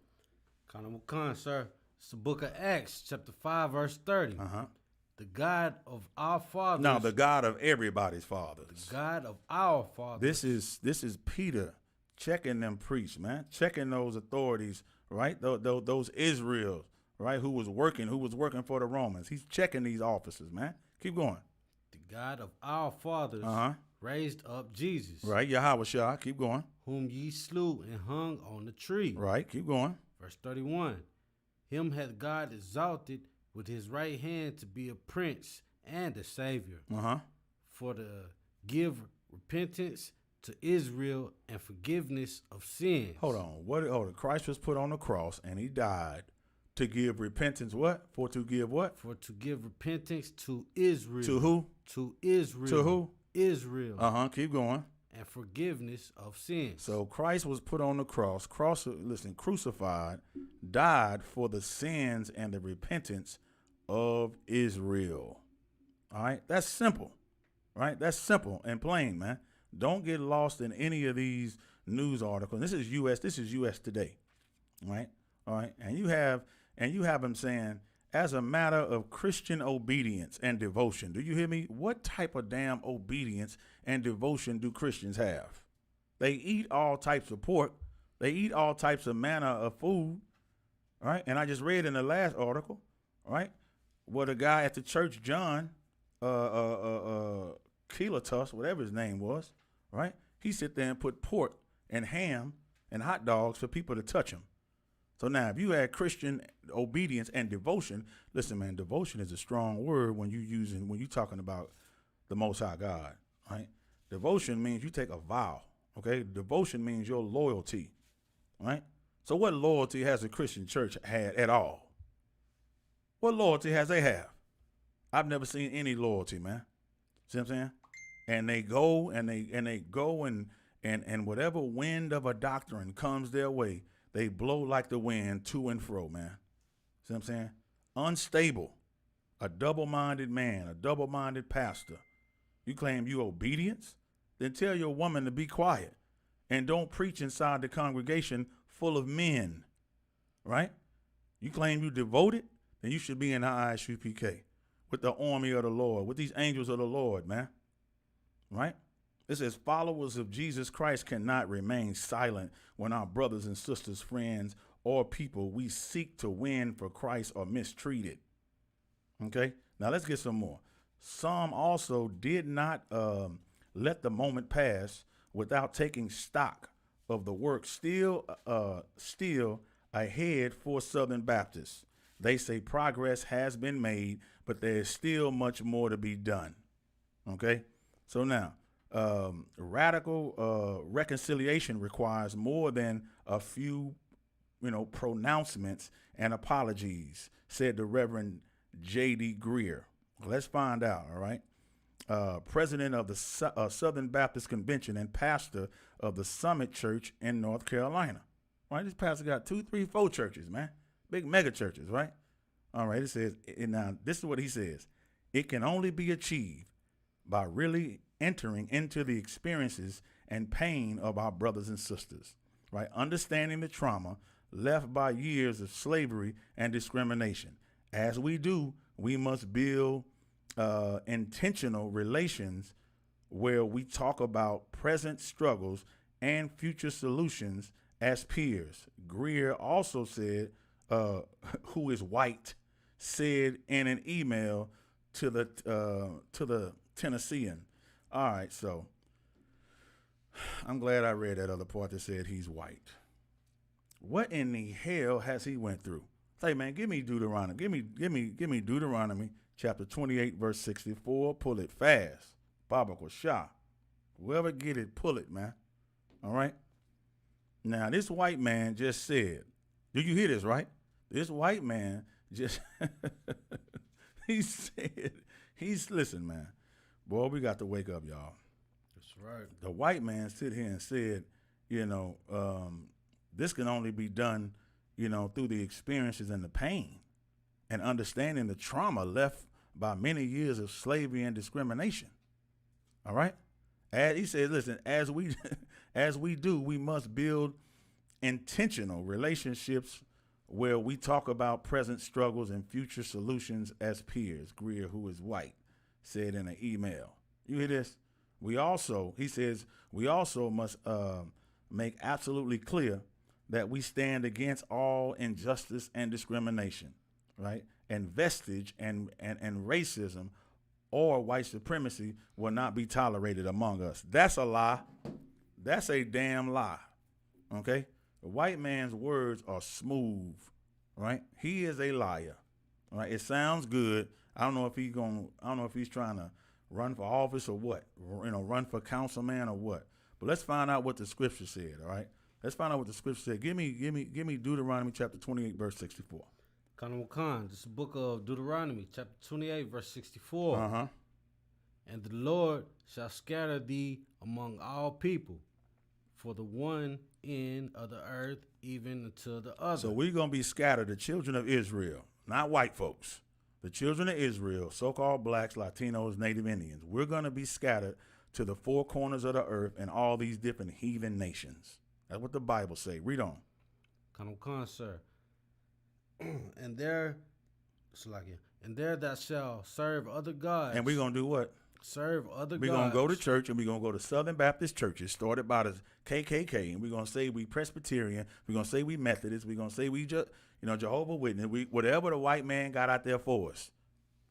Khan, sir. It's the book of Acts, chapter 5, verse 30. Uh-huh. The God of our fathers. No, the God of everybody's fathers. The God of our fathers. This is Peter checking them priests, man. Checking those authorities, right? Those Israels, right? Who was working for the Romans. He's checking these officers, man. Keep going. The God of our fathers raised up Jesus. Right, Yahweh Shah. Keep going. Whom ye slew and hung on the tree. Right, keep going. Verse 31. Him hath God exalted with his right hand to be a prince and a savior. For to give repentance to Israel and forgiveness of sins. Hold on. Christ was put on the cross and he died to give repentance. What? For to give what? For to give repentance to Israel. To who? To Israel. To who? Israel. Keep going. And forgiveness of sins. So Christ was put on the cross, crucified, died for the sins and the repentance of Israel. All right? That's simple. Right? That's simple and plain, man. Don't get lost in any of these news articles. This is US Today. Right? All right. And you have them saying, as a matter of Christian obedience and devotion. Do you hear me? What type of damn obedience and devotion do Christians have? They eat all types of pork. They eat all types of manner of food. Right? And I just read in the last article, right, where the guy at the church, John, Keelatus, whatever his name was, right? He sit there and put pork and ham and hot dogs for people to touch him. So now, if you add Christian obedience and devotion, listen, man, devotion is a strong word when you talking about the Most High God, right? Devotion means you take a vow, okay? Devotion means your loyalty, right? So what loyalty has the Christian church had at all? What loyalty has they have? I've never seen any loyalty, man. See what I'm saying? And they go and whatever wind of a doctrine comes their way, they blow like the wind to and fro, man. See what I'm saying? Unstable, a double-minded man, a double-minded pastor. You claim you obedience? Then tell your woman to be quiet and don't preach inside the congregation full of men, right? You claim you devoted? Then you should be in the ISUPK with the army of the Lord, with these angels of the Lord, man, right? It says followers of Jesus Christ cannot remain silent when our brothers and sisters, friends, or people we seek to win for Christ are mistreated. Okay, now let's get some more. Some also did not let the moment pass without taking stock of the work still ahead for Southern Baptists. They say progress has been made, but there is still much more to be done. Okay, so now radical reconciliation requires more than a few, pronouncements and apologies, said the Reverend J.D. Greer. Let's find out, all right? President of the Southern Baptist Convention and pastor of the Summit Church in North Carolina. Right? This pastor got 2, 3, 4 churches, man. Big mega churches, right? All right, it says, now this is what he says. It can only be achieved by really entering into the experiences and pain of our brothers and sisters, right? Understanding the trauma left by years of slavery and discrimination. As we do, we must build intentional relations where we talk about present struggles and future solutions as peers. Greer also said, who is white, said in an email to the Tennessean. All right, so I'm glad I read that other part that said he's white. What in the hell has he went through? Say, man, give me Deuteronomy. Give me Deuteronomy chapter 28, verse 64. Pull it fast. Baba Shah. Whoever get it, pull it, man. All right. Now, this white man just said, do you hear this, right? This white man just, listen, man. Boy, we got to wake up, y'all. That's right. The white man sit here and said, this can only be done, through the experiences and the pain and understanding the trauma left by many years of slavery and discrimination. All right. He said, listen, as we do, we must build intentional relationships where we talk about present struggles and future solutions as peers. Greer, who is white, said in an email. You hear this? He says, we also must make absolutely clear that we stand against all injustice and discrimination, right? And vestige and racism or white supremacy will not be tolerated among us. That's a lie. That's a damn lie. Okay? The white man's words are smooth, right? He is a liar. Right? It sounds good. I don't know if he's trying to run for office or what, run for councilman or what. But let's find out what the scripture said, all right? Let's find out what the scripture said. Give me Deuteronomy chapter 28, verse 64. Khan, this is the book of Deuteronomy, chapter 28, verse 64. Uh-huh. And the Lord shall scatter thee among all people, for the one end of the earth, even unto the other. So we're going to be scattered, the children of Israel, not white folks. The children of Israel, so-called blacks, Latinos, Native Indians. We're going to be scattered to the four corners of the earth and all these different heathen nations. That's what the Bible say. Read on. Khan, sir. And there thou shalt serve other gods. And we're going to do what? Serve other gods. We're going to go to church, and we're going to go to Southern Baptist churches started by the KKK, and we're going to say we Presbyterian. We're going to say we Methodist. We're going to say we Jehovah's Witness. Whatever the white man got out there for us,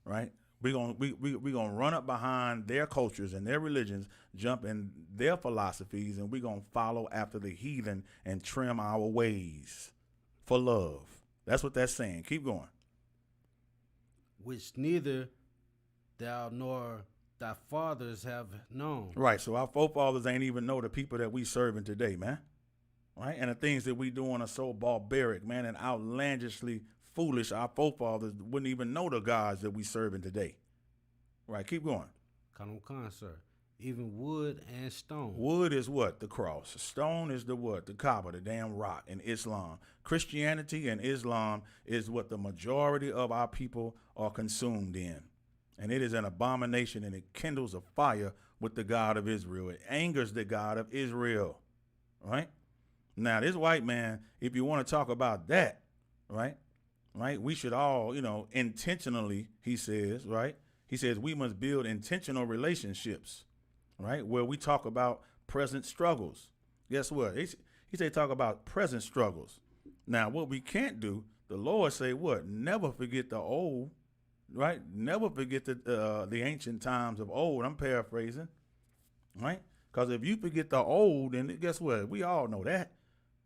right? we gonna run up behind their cultures and their religions, jump in their philosophies, and we gonna follow after the heathen and trim our ways for love. That's what that's saying. Keep going. Which neither thou nor thy fathers have known. Right. So our forefathers ain't even know the people that we serving today, man. Right. And the things that we doing are so barbaric, man, and outlandishly foolish. Our forefathers wouldn't even know the gods that we serving today. Right. Keep going. Come, sir. Even wood and stone. Wood is what? The cross. Stone is the what? The Kaaba, the damn rock in Islam. Christianity and Islam is what the majority of our people are consumed in. And it is an abomination, and it kindles a fire with the God of Israel. It angers the God of Israel, right? Now, this white man, if you want to talk about that, right, we should all, intentionally, he says, right? He says we must build intentional relationships, right, where we talk about present struggles. Guess what? He said talk about present struggles. Now, what we can't do, the Lord say what? Never forget the old. Right? Never forget the ancient times of old. I'm paraphrasing. Right? Because if you forget the old, then guess what? We all know that.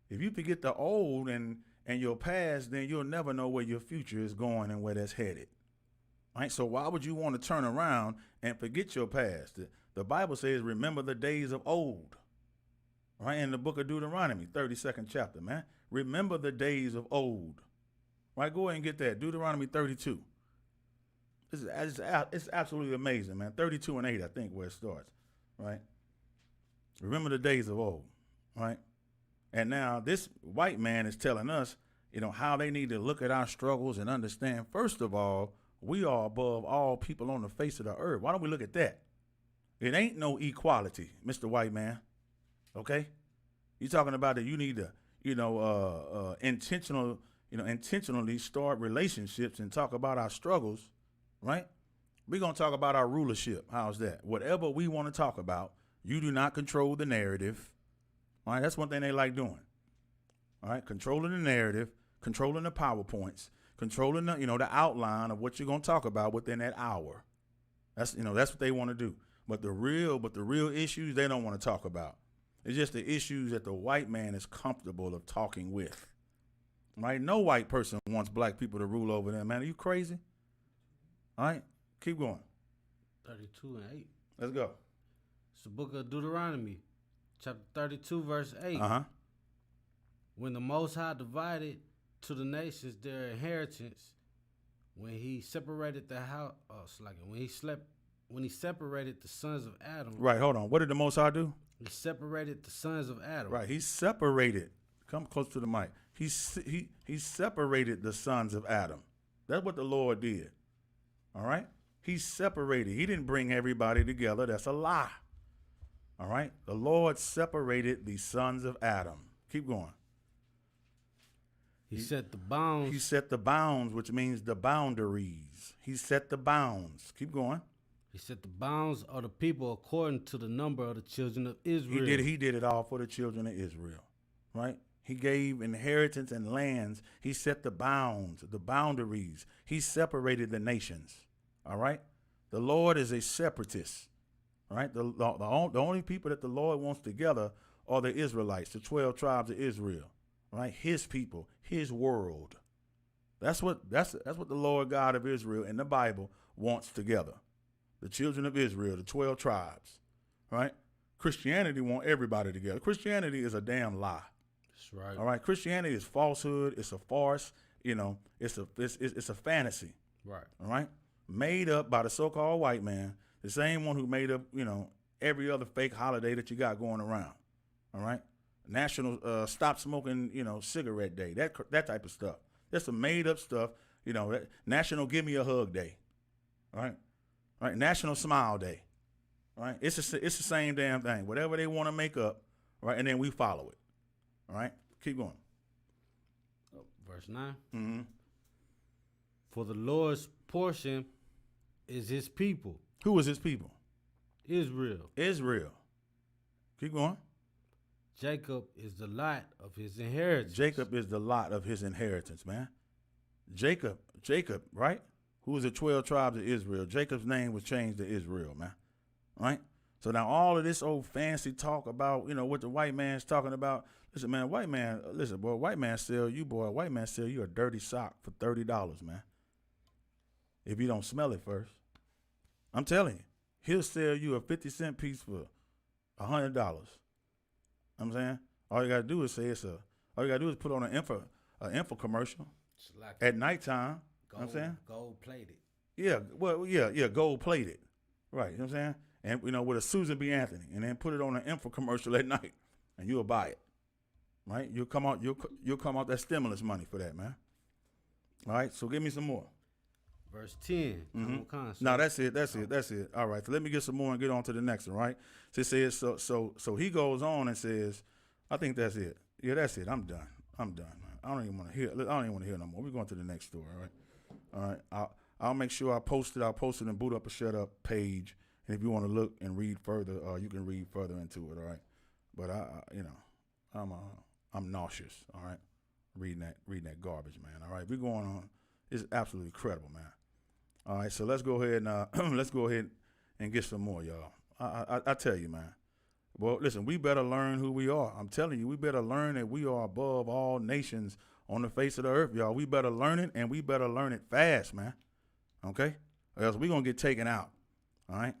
If you forget the old and your past, then you'll never know where your future is going and where that's headed. Right? So why would you want to turn around and forget your past? The Bible says, remember the days of old. Right? In the book of Deuteronomy, 32nd chapter, man. Remember the days of old. Right? Go ahead and get that. Deuteronomy 32. It's absolutely amazing, man. 32 and 8, I think, where it starts, right? Remember the days of old, right? And now this white man is telling us, how they need to look at our struggles and understand, first of all, we are above all people on the face of the earth. Why don't we look at that? It ain't no equality, Mr. White Man, okay? You're talking about that you need to, intentionally start relationships and talk about our struggles. Right? We're going to talk about our rulership. How's that? Whatever we want to talk about, you do not control the narrative. All right? That's one thing they like doing. All right? Controlling the narrative, controlling the PowerPoints, controlling the, the outline of what you're going to talk about within that hour. That's what they want to do. But the real issues they don't want to talk about. It's just the issues that the white man is comfortable of talking with. Right? No white person wants black people to rule over them, man. Are you crazy? All right, keep going. 32 and 8. Let's go. It's the book of Deuteronomy, chapter 32, verse 8. Uh-huh. When the Most High divided to the nations their inheritance, when he separated the house, when he separated the sons of Adam. Right, hold on. What did the Most High do? He separated the sons of Adam. Right, he separated. Come close to the mic. He separated the sons of Adam. That's what the Lord did. All right? He separated. He didn't bring everybody together. That's a lie. All right? The Lord separated the sons of Adam. Keep going. He set the bounds. He set the bounds, which means the boundaries. He set the bounds. Keep going. He set the bounds of the people according to the number of the children of Israel. He did it all for the children of Israel. Right? He gave inheritance and lands. He set the bounds, the boundaries. He separated the nations. All right? The Lord is a separatist. All right? The only people that the Lord wants together are the Israelites, the 12 tribes of Israel. All right? His people, his world. That's what the Lord God of Israel in the Bible wants together. The children of Israel, the 12 tribes. All right? Christianity wants everybody together. Christianity is a damn lie. Right. All right. Christianity is falsehood. It's a farce. It's a fantasy. Right. All right. Made up by the so-called white man, the same one who made up, every other fake holiday that you got going around. All right. National Stop Smoking, Cigarette Day. That type of stuff. That's some made up stuff. National Give Me a Hug Day. All right. All right. National Smile Day. All right. It's the same damn thing. Whatever they want to make up. Right. And then we follow it. All right, keep going. Verse 9. Mm-hmm. For the Lord's portion is his people. Who is his people? Israel. Israel. Keep going. Jacob is the lot of his inheritance. Jacob is the lot of his inheritance, man. Jacob, right? who was the 12 tribes of Israel. Jacob's name was changed to Israel, man. Right? So now all of this old fancy talk about, what the white man's talking about. Listen, man, white man sell you a dirty sock for $30, man. If you don't smell it first. I'm telling you, he'll sell you a 50-cent piece for $100. I'm saying all you gotta do is put on an info commercial like at nighttime. Gold plated. Yeah, gold plated. Right, you know what I'm saying? And with a Susan B. Anthony, and then put it on an info commercial at night, and you'll buy it. Right? You'll come out that stimulus money for that, man. All right, so give me some more. Verse 10. Mm-hmm. No, that's it. All right, so let me get some more and get on to the next one, right? So it says, so he goes on and says, I think that's it. Yeah, that's it. I'm done, man. I don't even want to hear no more. We're going to the next story, all right? All right, I'll make sure I'll post it in Boot Up or Shut Up page, and if you want to look and read further, you can read further into it, all right? But I'm nauseous, all right, reading that garbage, man. All right, we're going on. It's absolutely incredible, man. All right, so let's go ahead and get some more, y'all. I tell you, man. Well, listen, we better learn who we are. I'm telling you, we better learn that we are above all nations on the face of the earth, y'all. We better learn it, and we better learn it fast, man. Okay? Or else we're going to get taken out. All right?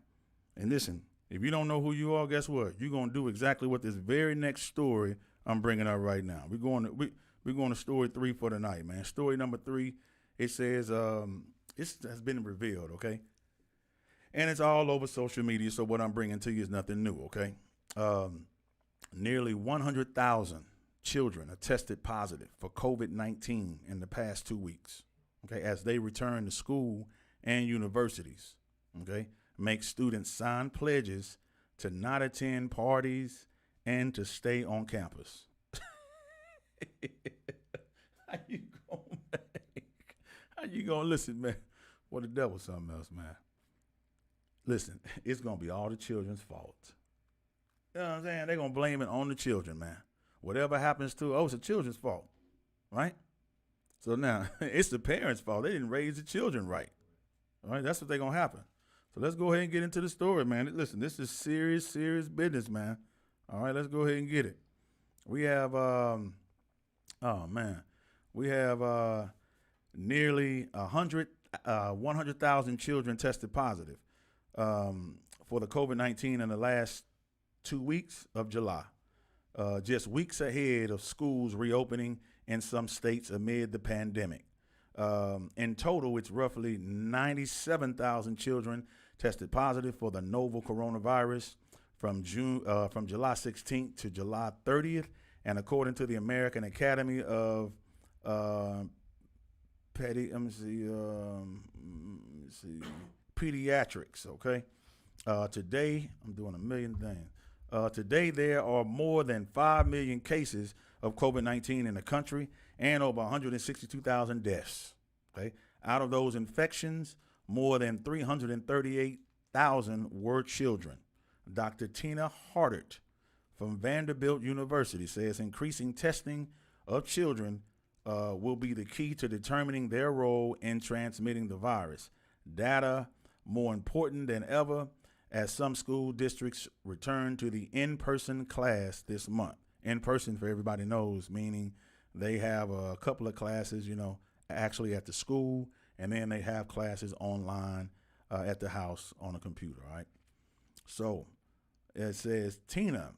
And listen, if you don't know who you are, guess what? You're going to do exactly what this very next story I'm bringing up right now. We're going to story 3 for tonight, man. Story number 3, it says it has been revealed, okay? And it's all over social media, so what I'm bringing to you is nothing new, okay? Nearly 100,000 children are tested positive for COVID-19 in the past 2 weeks, okay, as they return to school and universities, okay? Make students sign pledges to not attend parties and to stay on campus. How you gonna listen, man? Well, the devil's something else, man. Listen, it's gonna be all the children's fault. You know what I'm saying? They're gonna blame it on the children, man. Whatever happens to, it's the children's fault, right? So now it's the parents' fault. They didn't raise the children right. All right, that's what they're gonna happen. So let's go ahead and get into the story, man. Listen, this is serious business, man. All right, let's go ahead and get it. We have, nearly 100,000 children tested positive for the COVID-19 in the last 2 weeks of July, just weeks ahead of schools reopening in some states amid the pandemic. In total, it's roughly 97,000 children tested positive for the novel coronavirus from July 16th to July 30th. And according to the American Academy of Pediatrics, okay? Today, I'm doing a million things. Today, there are more than 5 million cases of COVID-19 in the country and over 162,000 deaths, okay? Out of those infections, more than 338,000 were children. Dr. Tina Hardert from Vanderbilt University says increasing testing of children will be the key to determining their role in transmitting the virus. Data more important than ever as some school districts return to the in-person class this month. In-person, for everybody knows, meaning they have a couple of classes, actually at the school, and then they have classes online at the house on a computer, all right? So it says Tina,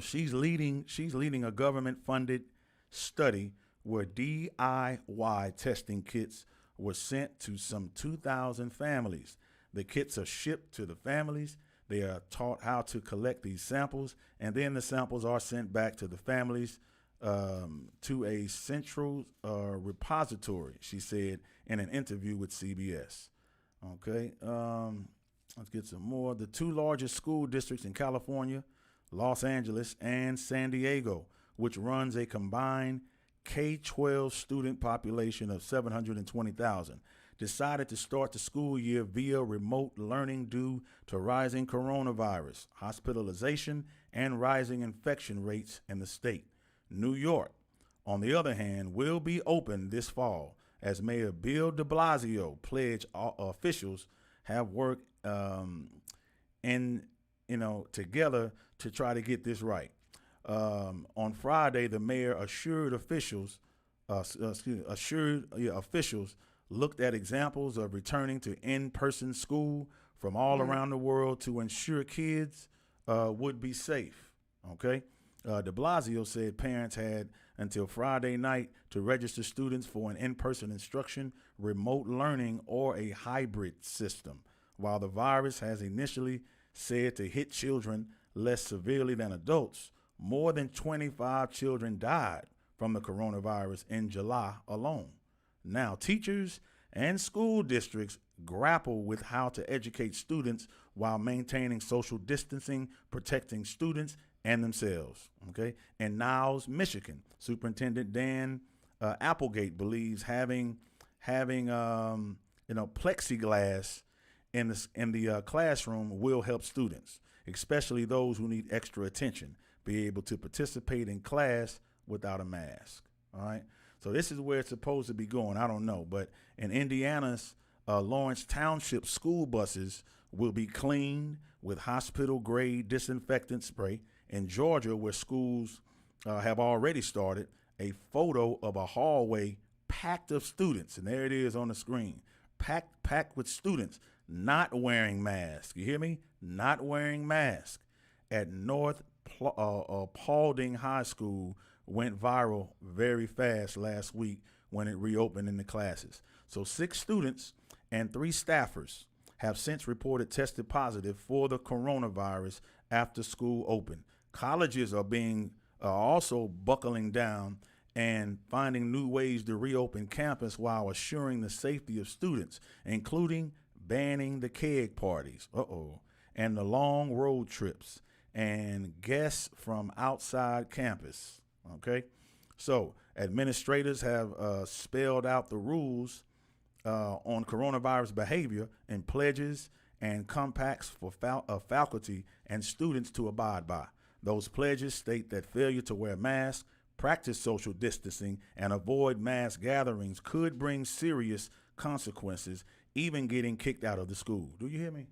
she's leading a government-funded study where DIY testing kits were sent to some 2,000 families. The kits are shipped to the families. They are taught how to collect these samples, and then the samples are sent back to the families to a central repository, she said in an interview with CBS. Okay, let's get some more. The 2 largest school districts in California, Los Angeles and San Diego, which runs a combined K-12 student population of 720,000, decided to start the school year via remote learning due to rising coronavirus, hospitalization, and rising infection rates in the state. New York, on the other hand, will be open this fall as Mayor Bill de Blasio pledged officials have worked together to try to get this right. On Friday, the mayor assured officials looked at examples of returning to in-person school from all around the world to ensure kids would be safe. Okay. De Blasio said parents had until Friday night to register students for an in-person instruction, remote learning, or a hybrid system. While the virus has initially said to hit children less severely than adults, more than 25 children died from the coronavirus in July alone. Now, teachers and school districts grapple with how to educate students while maintaining social distancing, protecting students and themselves. Okay. In Niles, Michigan, Superintendent Dan Applegate believes having plexiglass in the classroom will help students, especially those who need extra attention, be able to participate in class without a mask. All right. So this is where it's supposed to be going. I don't know. But in Indiana's Lawrence Township, school buses will be cleaned with hospital-grade disinfectant spray. In Georgia, where schools have already started, a photo of a hallway packed of students, and there it is on the screen, packed with students not wearing masks. You hear me? Not wearing masks at North Paulding High School went viral very fast last week when it reopened in the classes. So 6 students and 3 staffers have since reported tested positive for the coronavirus after school opened. Colleges are also buckling down and finding new ways to reopen campus while assuring the safety of students, including banning the keg parties, and the long road trips and guests from outside campus. Okay, so administrators have spelled out the rules on coronavirus behavior and pledges and compacts for faculty and students to abide by. Those pledges state that failure to wear masks, practice social distancing, and avoid mass gatherings could bring serious consequences, even getting kicked out of the school. Do you hear me?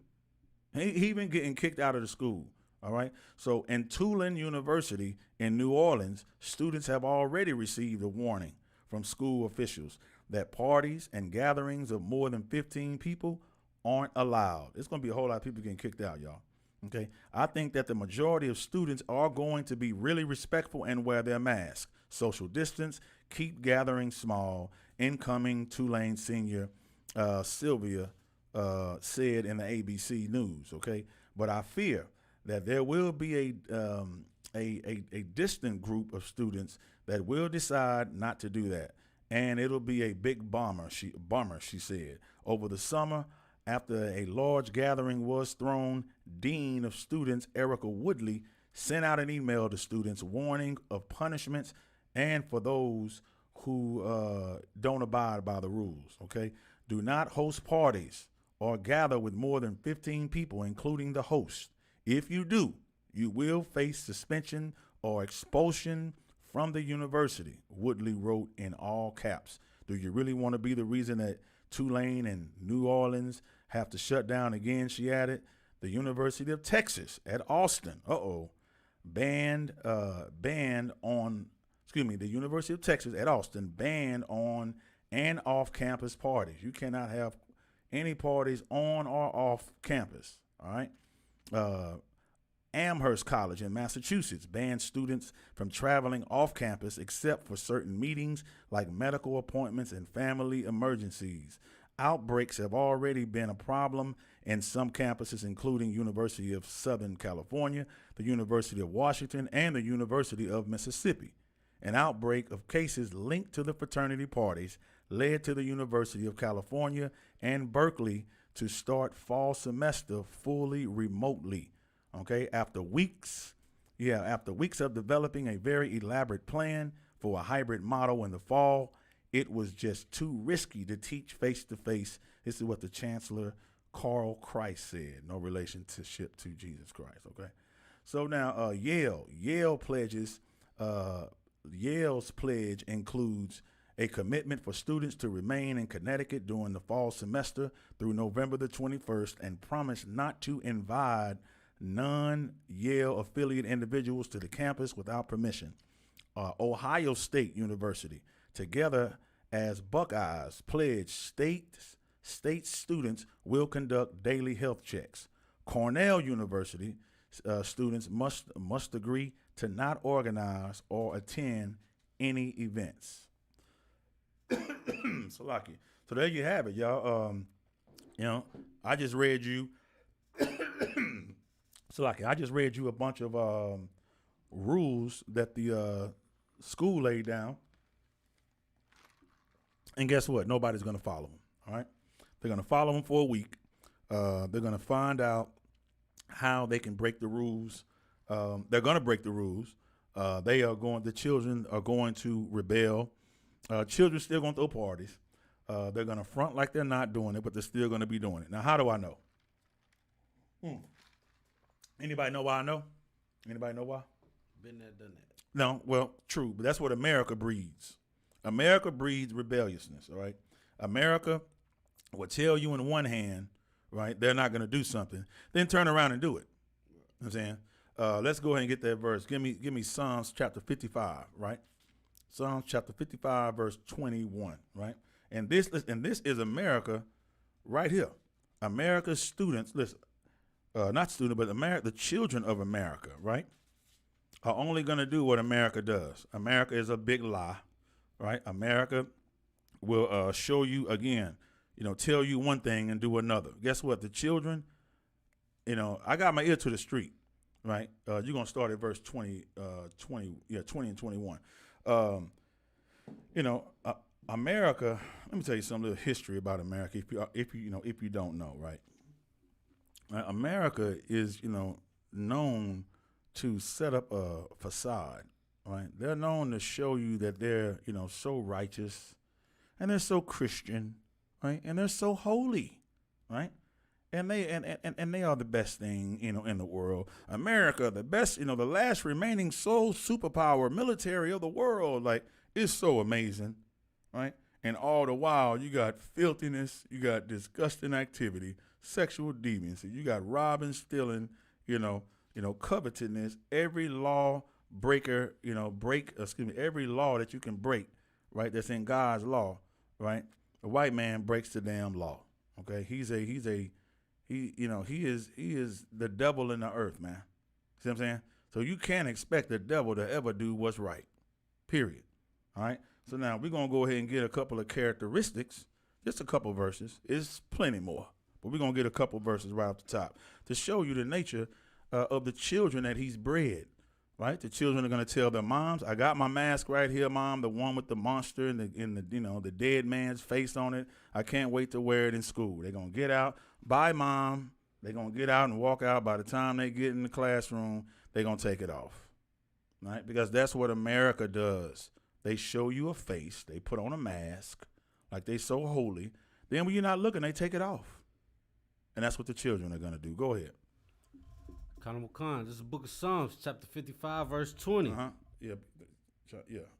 Even getting kicked out of the school. All right. So in Tulane University in New Orleans, students have already received a warning from school officials that parties and gatherings of more than 15 people aren't allowed. It's going to be a whole lot of people getting kicked out, y'all. Okay. I think that the majority of students are going to be really respectful and wear their masks, social distance, keep gatherings small. Incoming Tulane senior Sylvia said in the ABC News. Okay. But I fear that there will be a distant group of students that will decide not to do that. And it'll be a big bummer, she said. Over the summer, after a large gathering was thrown, Dean of Students Erica Woodley sent out an email to students warning of punishments and for those who don't abide by the rules, okay? Do not host parties or gather with more than 15 people, including the host. If you do, you will face suspension or expulsion from the university, Woodley wrote in all caps. Do you really want to be the reason that Tulane and New Orleans have to shut down again, she added. The University of Texas at Austin, the University of Texas at Austin banned on and off campus parties. You cannot have any parties on or off campus, all right? Amherst College in Massachusetts banned students from traveling off campus except for certain meetings like medical appointments and family emergencies. Outbreaks have already been a problem in some campuses, including University of Southern California, the University of Washington, and the University of Mississippi. An outbreak of cases linked to the fraternity parties led to the University of California and Berkeley to start fall semester fully remotely. Okay, after weeks of developing a very elaborate plan for a hybrid model in the fall, it was just too risky to teach face-to-face. This is what the Chancellor Carl Christ said, no relationship to Jesus Christ, okay? So now Yale's pledge includes a commitment for students to remain in Connecticut during the fall semester through November the 21st and promise not to invite non-Yale affiliate individuals to the campus without permission. Ohio State University, together as Buckeyes, pledge state students will conduct daily health checks. Cornell University students must agree to not organize or attend any events. So there you have it, y'all. I just read you. I just read you a bunch of rules that the school laid down, and guess what? Nobody's gonna follow them. All right, they're gonna follow them for a week. They're gonna find out how they can break the rules. They're gonna break the rules. The children are going to rebel. Children still gonna throw parties. They're gonna front like they're not doing it, but they're still gonna be doing it. Now, how do I know? Anybody know why I know? Anybody know why? Been there, done that. No, well, true, but that's what America breeds. America breeds rebelliousness, all right? America will tell you in one hand, right, they're not going to do something, then turn around and do it. You know what I'm saying? Let's go ahead and get that verse. Give me Psalms chapter 55, right? Psalms chapter 55, verse 21, right? And this is America right here. America's students, listen, not students, but the children of America, right, are only going to do what America does. America is a big lie, right? America will show you again, tell you one thing and do another. Guess what? The children, I got my ear to the street, right? You're going to start at verse 20 and 21. America, let me tell you some little history about America if you don't know, right? America is, known to set up a facade, right? They're known to show you that they're, so righteous, and they're so Christian, right? And they're so holy, right? And they are the best thing, in the world. America, the best, the last remaining sole superpower military of the world, like, it's so amazing, right? And all the while, you got filthiness, you got disgusting activity, sexual deviance, you got robbing, stealing, covetousness, every law breaker, every law that you can break, right? That's in God's law, right? The white man breaks the damn law. Okay, he is the devil in the earth, man. See what I'm saying? So you can't expect the devil to ever do what's right. Period. All right. So now we're gonna go ahead and get a couple of characteristics, just a couple verses. It's plenty more, but we're gonna get a couple verses right off the top to show you the nature of the children that he's bred. Right, the children are gonna tell their moms, "I got my mask right here, Mom, the one with the monster and the dead man's face on it. I can't wait to wear it in school." They're gonna get out. Bye, Mom. They're gonna get out and walk out. By the time they get in the classroom, they're gonna take it off. Right, because that's what America does. They show you a face. They put on a mask, like they so holy. Then when you're not looking, they take it off. And that's what the children are going to do. Go ahead. Khan Khan, this is the book of Psalms, chapter 55, verse 20. Yeah.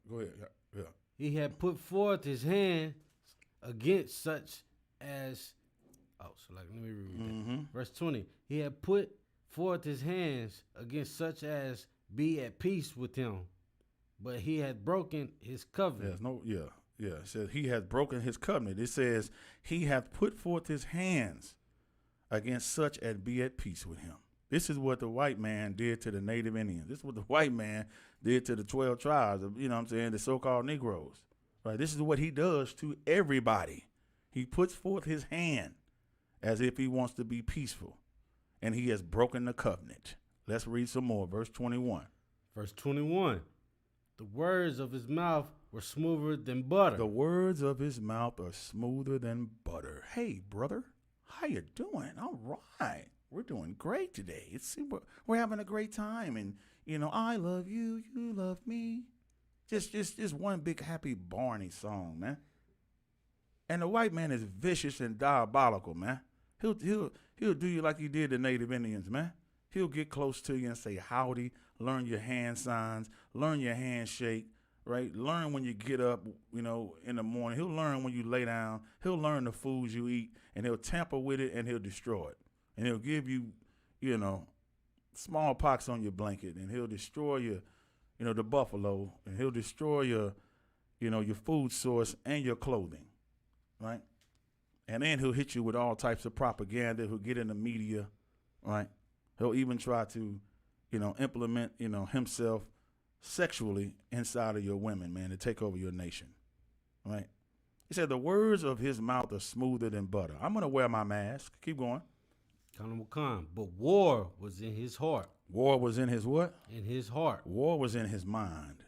Go ahead. Yeah. He had put forth his hand against such as, let me reread that. Verse 20. He had put forth his hands against such as be at peace with him, but he had broken his covenant. It says he has broken his covenant. It says he hath put forth his hands against such as be at peace with him. This is what the white man did to the Native Indians. This is what the white man did to the 12 tribes, the so-called Negroes. Right? This is what he does to everybody. He puts forth his hand as if he wants to be peaceful, and he has broken the covenant. Let's read some more. Verse 21. Verse 21. The words of his mouth were smoother than butter. The words of his mouth are smoother than butter. Hey, brother, how you doing? All right. We're doing great today. We're having a great time. And, I love you, you love me. Just one big happy Barney song, man. And the white man is vicious and diabolical, man. He'll do you like he did the Native Indians, man. He'll get close to you and say howdy, learn your hand signs, learn your handshake, right? Learn when you get up, in the morning. He'll learn when you lay down. He'll learn the foods you eat, and he'll tamper with it, and he'll destroy it. And he'll give you, smallpox on your blanket, and he'll destroy your, the buffalo, and he'll destroy your, your food source and your clothing, right? And then he'll hit you with all types of propaganda. He'll get in the media, right? He'll even try to, implement, himself sexually inside of your women, man, to take over your nation, right? He said the words of his mouth are smoother than butter. I'm going to wear my mask. Keep going. But war was in his heart. War was in his what? In his heart. War was in his mind,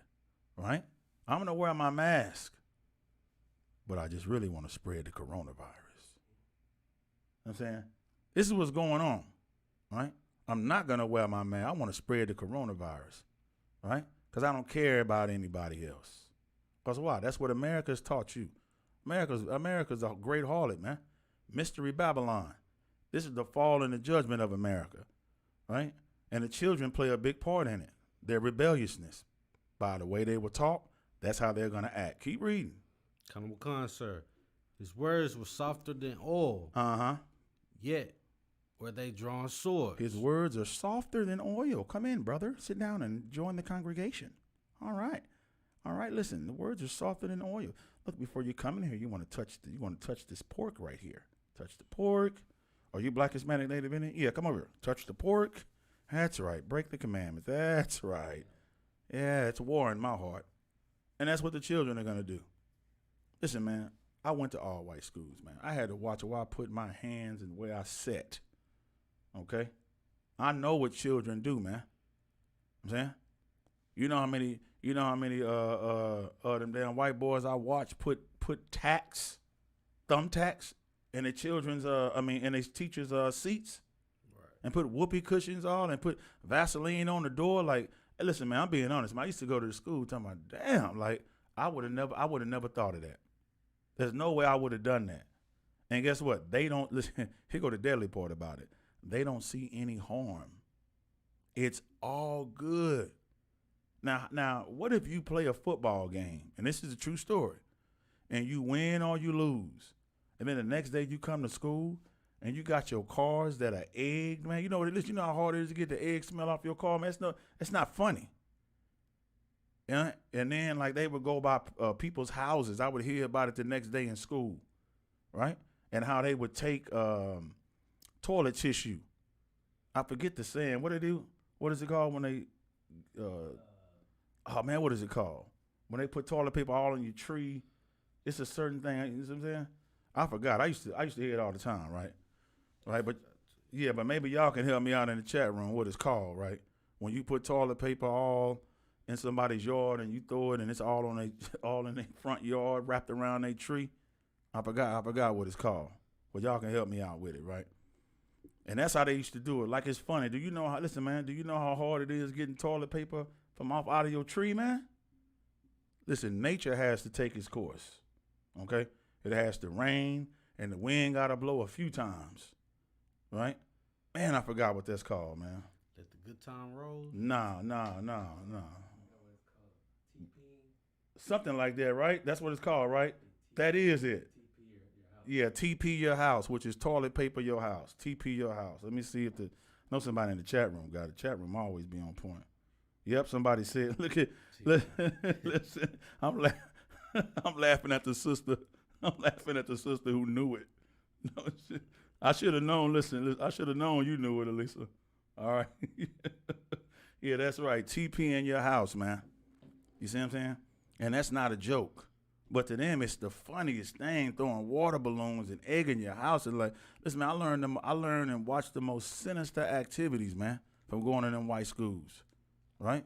right? I'm going to wear my mask, but I just really want to spread the coronavirus. You know what I'm saying? This is what's going on, right? I'm not going to wear my mask. I want to spread the coronavirus, right? Because I don't care about anybody else. Because why? That's what America's taught you. America's a great harlot, man. Mystery Babylon. This is the fall and the judgment of America, right? And the children play a big part in it. Their rebelliousness. By the way they were taught, that's how they're going to act. Keep reading. Khan, sir. His words were softer than oil. Uh-huh. Yet were they drawn swords. His words are softer than oil. Come in, brother. Sit down and join the congregation. All right. Listen, the words are softer than oil. Look, before you come in here, you want to touch this pork right here. Touch the pork. Are you Black Hispanic Native Indian? Yeah, come over here. Touch the pork. That's right. Break the commandments. That's right. Yeah, it's war in my heart. And that's what the children are going to do. Listen, man, I went to all white schools, man. I had to watch where I put my hands and where I sat. Okay? I know what children do, man. I'm saying? You know how many them damn white boys I watch put thumbtacks in the children's in their teachers' seats, right, and put whoopee cushions on and put Vaseline on the door. Like, hey, listen, man, I'm being honest, man. I used to go to the school talking about, damn, like I would have never thought of that. There's no way I would have done that. And guess what? They don't listen. Here go the deadly part about it. They don't see any harm. It's all good. Now, what if you play a football game, and this is a true story, and you win or you lose, and then the next day you come to school and you got your cars that are egged, man. You know what it is? You know how hard it is to get the egg smell off your car, man. It's not funny. Yeah? And then like they would go by people's houses. I would hear about it the next day in school, right? And how they would take toilet tissue. I forget the saying. What they do? What is it called when they? What is it called? When they put toilet paper all on your tree, it's a certain thing. You know what I'm saying? I forgot. I used to hear it all the time, right? Right, but yeah, but maybe y'all can help me out in the chat room what it's called, right? When you put toilet paper all in somebody's yard and you throw it and it's all in their front yard wrapped around their tree. I forgot what it's called. But y'all can help me out with it, right? And that's how they used to do it. Like, it's funny. Do you know how hard it is getting toilet paper from out of your tree, man? Listen, nature has to take its course, okay? It has to rain, and the wind got to blow a few times, right? Man, I forgot what that's called, man. Let the good time roll? No. Something like that, right? That's what it's called, right? That is it. Yeah, TP your house, which is toilet paper your house. TP your house. Let me see if somebody in the chat room got it. Chat room always be on point. Yep, somebody said, listen, I'm laughing at the sister. I'm laughing at the sister who knew it. No, I should have known. Listen, I should have known you knew it, Elisa. All right. Yeah, that's right. TP in your house, man. You see what I'm saying? And that's not a joke. But to them, it's the funniest thing, throwing water balloons and egg in your house. And like, listen, man, I learned and watched the most sinister activities, man, from going to them white schools, right?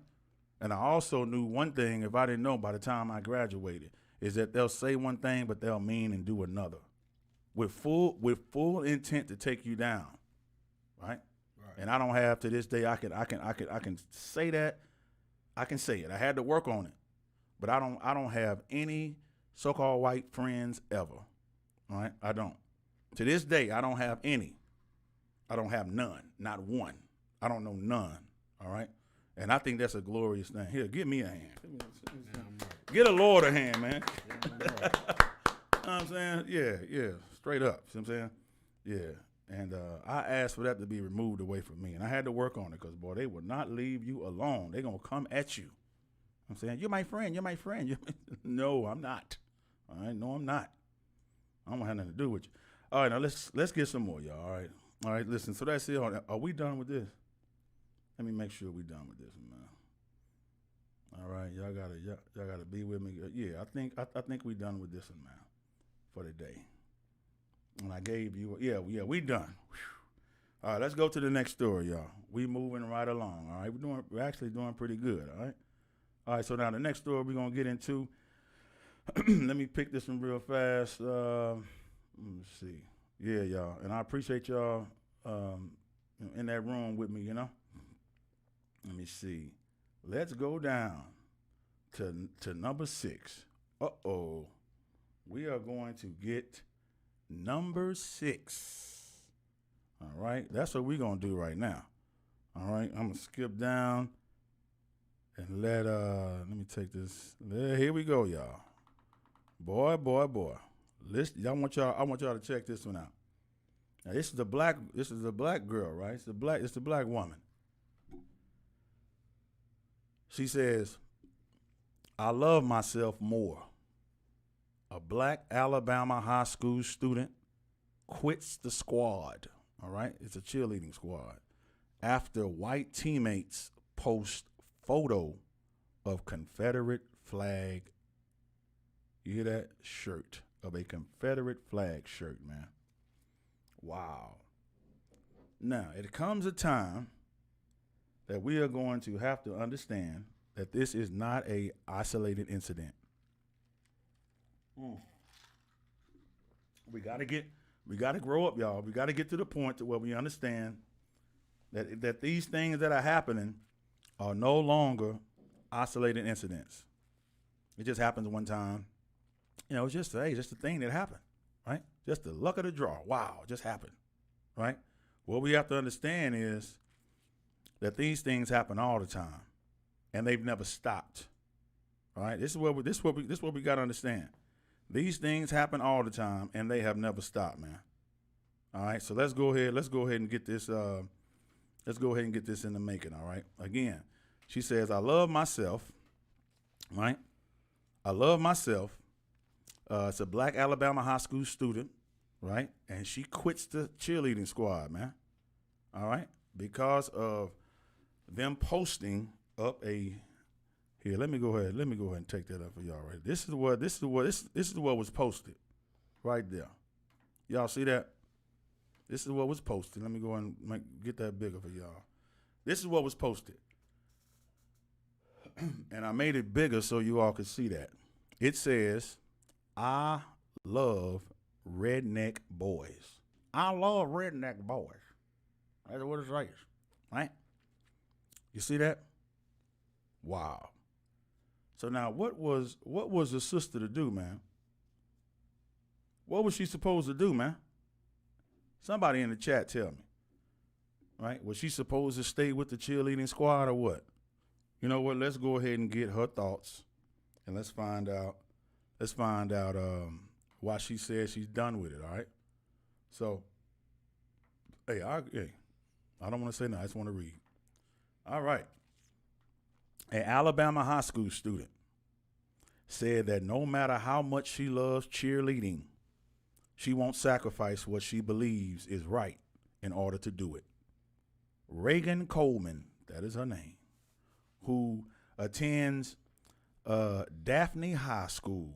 And I also knew one thing, if I didn't know by the time I graduated, is that they'll say one thing, but they'll mean and do another, with full intent to take you down, right? And I don't have to this day. I can say that. I can say it. I had to work on it, but I don't have any so-called white friends ever. All right, I don't. To this day, I don't have any. I don't have none, not one. I don't know none. All right, And I think that's a glorious thing. Here, give me a hand. Get a Lord a hand, man. You know what I'm saying? Yeah, straight up. See what I'm saying? Yeah. And I asked for that to be removed away from me. And I had to work on it because, boy, they will not leave you alone. They're going to come at you. I'm saying, you're my friend. No, I'm not. All right? No, I'm not. I don't have nothing to do with you. All right, now let's get some more, y'all. All right, listen. So that's it. Are we done with this? Let me make sure we're done with this, man. All right, y'all gotta be with me. Yeah, I think we done with this one, man, for today. And I gave you, we done. Whew. All right, let's go to the next story, y'all. We moving right along. All right, we're actually doing pretty good. All right. So now the next story we're gonna get into. Let me pick this one real fast. Let me see. Yeah, y'all, and I appreciate y'all in that room with me. You know. Let me see. Let's go down to number 6. Uh-oh. We are going to get number 6. All right. That's what we're going to do right now. All right. I'm going to skip down and let me take this. Here we go, y'all. Boy. Listen, I want y'all to check this one out. Now, this is the black girl, right? It's the black woman. She says, I love myself more. A black Alabama high school student quits the squad, all right? It's a cheerleading squad. After white teammates post photo of Confederate flag, you hear that? Shirt, of a Confederate flag shirt, man. Wow. Now, it comes a time that we are going to have to understand that this is not a isolated incident. We gotta grow up, y'all. We gotta get to the point to where we understand that these things that are happening are no longer isolated incidents. It just happens one time. You know, it's just a thing that happened, right? Just the luck of the draw. Wow, it just happened, right? What we have to understand is that these things happen all the time, and they've never stopped. All right, this is what we got to understand. These things happen all the time, and they have never stopped, man. All right, so let's go ahead and get this. Let's go ahead and get this in the making. All right. Again, she says, "I love myself." Right. I love myself. It's a black Alabama high school student, right, and she quits the cheerleading squad, man. All right, because of them posting up a here. Let me go ahead and take that up for y'all. Right. This is what was posted, right there. Y'all see that? This is what was posted. Let me go and get that bigger for y'all. This is what was posted, and I made it bigger so you all could see that. It says, "I love redneck boys." I love redneck boys. That's what it says, right? You see that? Wow. So now, what was the sister to do, man? What was she supposed to do, man? Somebody in the chat tell me. Right? Was she supposed to stay with the cheerleading squad or what? You know what? Let's go ahead and get her thoughts, and let's find out why she says she's done with it. All right. So, hey, I don't want to say no. I just want to read. All right. An Alabama high school student said that no matter how much she loves cheerleading, she won't sacrifice what she believes is right in order to do it. Reagan Coleman, that is her name, who attends Daphne High School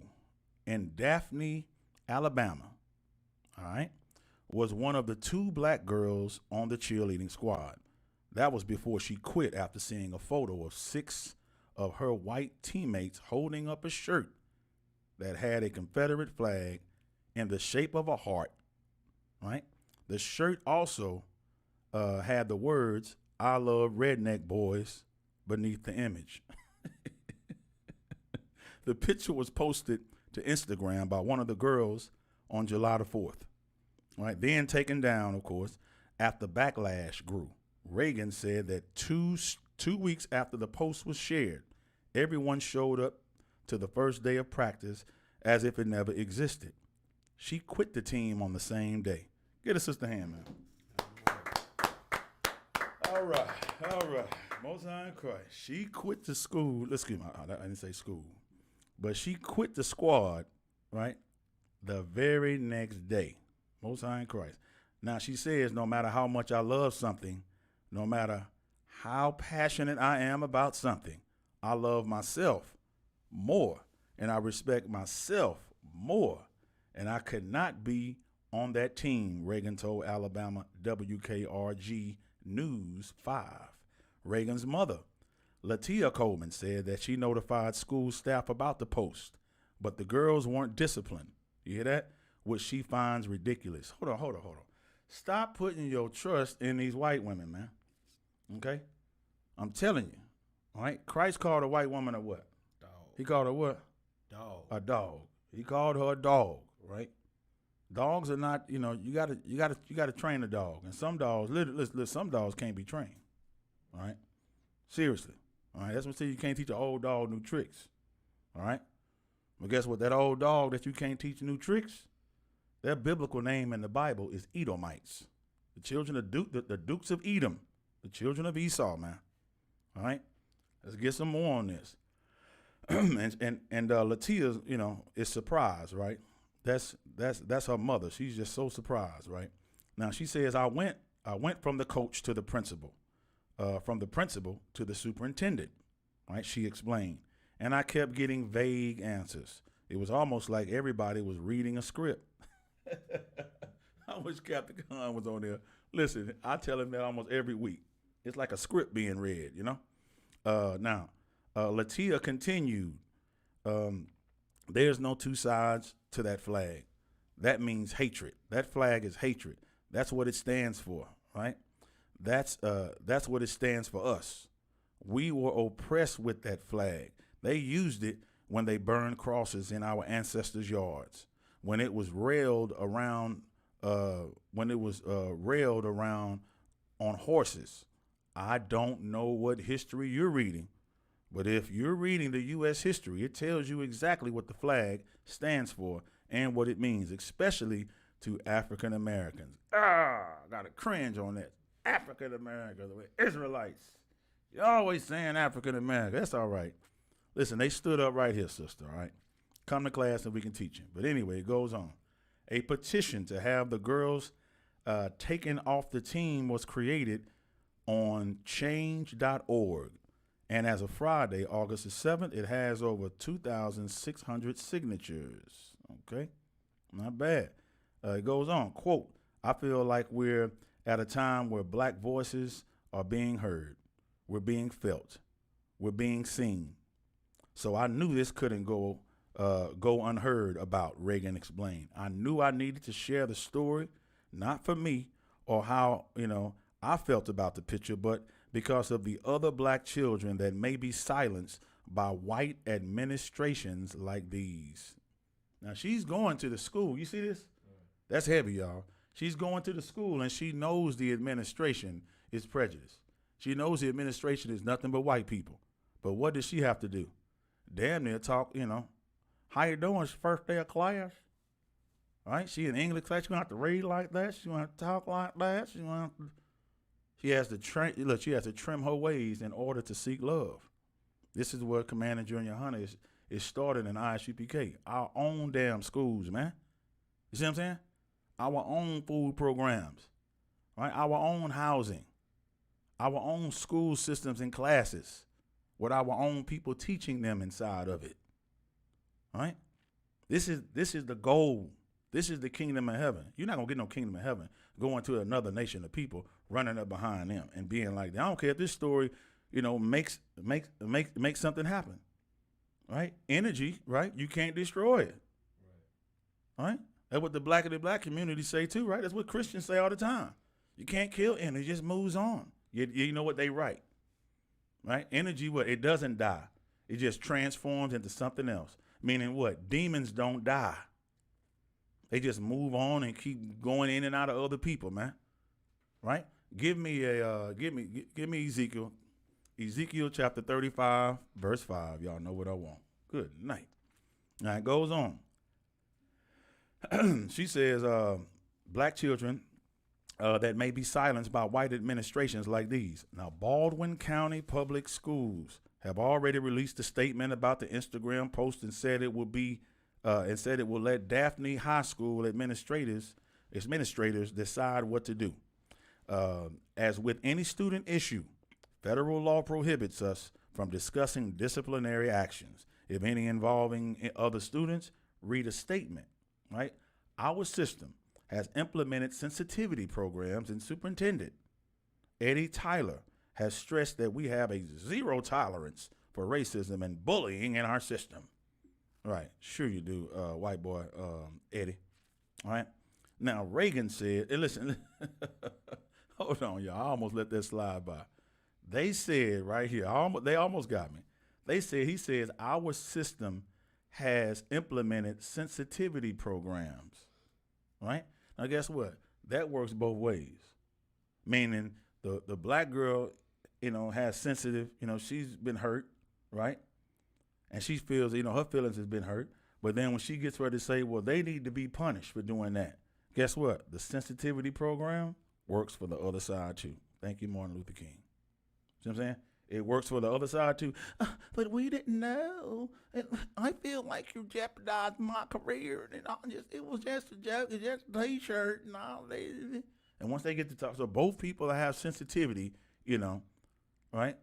in Daphne, Alabama, all right, was one of the 2 black girls on the cheerleading squad. That was before she quit after seeing a photo of 6 of her white teammates holding up a shirt that had a Confederate flag in the shape of a heart, right? The shirt also had the words, "I love redneck boys," beneath the image. The picture was posted to Instagram by one of the girls on July the 4th, right? Then taken down, of course, after backlash grew. Reagan said that two 2 weeks after the post was shared, everyone showed up to the first day of practice as if it never existed. She quit the team on the same day. Get a sister hand, man. All right. Most High in Christ. She quit the school. Excuse me, I didn't say school. But she quit the squad, right, the very next day. Most High in Christ. Now, she says, no matter how much I love something, no matter how passionate I am about something, I love myself more, and I respect myself more, and I could not be on that team, Reagan told Alabama WKRG News 5. Reagan's mother, Latia Coleman, said that she notified school staff about the post, but the girls weren't disciplined. You hear that? Which she finds ridiculous. Hold on. Stop putting your trust in these white women, man. Okay? I'm telling you. All right? Christ called a white woman a what? Dog. He called her what? Dog. A dog. He called her a dog, right? Dogs are not, you gotta train a dog. And some dogs, literally, some dogs can't be trained. All right? Seriously. All right? That's what you can't teach an old dog new tricks. All right? Well, guess what? That old dog that you can't teach new tricks, their biblical name in the Bible is Edomites. The children of the Dukes of Edom, the children of Esau, man. All right? Let's get some more on this. and Latia, is surprised, right? That's her mother. She's just so surprised, right? Now she says, I went from the coach to the principal, from the principal to the superintendent, right? She explained, and I kept getting vague answers. It was almost like everybody was reading a script. I wish Captain Khan was on there. Listen, I tell him that almost every week. It's like a script being read, Now, Latia continued, there's no two sides to that flag. That means hatred. That flag is hatred. That's what it stands for, right? That's what it stands for us. We were oppressed with that flag. They used it when they burned crosses in our ancestors' yards. When it was railed around, on horses. I don't know what history you're reading, but if you're reading the U.S. history, it tells you exactly what the flag stands for and what it means, especially to African Americans. I got to cringe on that. African Americans, Israelites. You're always saying African American. That's all right. Listen, they stood up right here, sister, all right? Come to class and we can teach you. But anyway, it goes on. A petition to have the girls taken off the team was created on change.org. And as of Friday, August the 7th, it has over 2,600 signatures. Okay? Not bad. It goes on, quote, I feel like we're at a time where black voices are being heard. We're being felt. We're being seen. So I knew this couldn't go unheard about, Reagan explained. I knew I needed to share the story, not for me or how, I felt about the picture, but because of the other black children that may be silenced by white administrations like these. Now, she's going to the school. You see this? That's heavy, y'all. She's going to the school, and she knows the administration is prejudiced. She knows the administration is nothing but white people. But what does she have to do? Damn near talk, how you doing? It's first day of class. Right? She in English class. She going to have to read like that. She going to have to talk like that. She has to trim her ways in order to seek love. This is where Commander Junior Hunter is started in ISUPK. Our own damn schools, man. You see what I'm saying? Our own food programs, right? Our own housing, our own school systems and classes with our own people teaching them inside of it, right? This is the goal. This is the kingdom of heaven. You're not going to get no kingdom of heaven going to another nation of people, running up behind them and being like, I don't care if this story, makes something happen, right? Energy, right? You can't destroy it, right? That's what the black community say too, right? That's what Christians say all the time. You can't kill energy, it just moves on. You know what they write, right? Energy, it doesn't die. It just transforms into something else. Meaning what? Demons don't die. They just move on and keep going in and out of other people, man. Right? Give me Ezekiel Ezekiel chapter 35, verse 5. Y'all know what I want. Good night. Now it goes on. She says, black children that may be silenced by white administrations like these. Now, Baldwin County Public Schools have already released a statement about the Instagram post and said it will let Daphne High School administrators decide what to do. As with any student issue, federal law prohibits us from discussing disciplinary actions. If any involving other students, read a statement, right? Our system has implemented sensitivity programs, and Superintendent Eddie Tyler has stressed that we have a zero tolerance for racism and bullying in our system. Right, sure you do, white boy Eddie. All right. Now, Reagan said, and listen, hold on, y'all. I almost let that slide by. They said right here, they almost got me. He says, our system has implemented sensitivity programs, right? Now, guess what? That works both ways, meaning the black girl, has sensitive, she's been hurt, right? And she feels, her feelings has been hurt. But then when she gets ready to say, well, they need to be punished for doing that, guess what? The sensitivity program works for the other side, too. Thank you, Martin Luther King. See what I'm saying? It works for the other side, too. But we didn't know. I feel like you jeopardized my career. And it was just a joke. It's just a T-shirt and all that. And once they get to talk, so both people that have sensitivity, right?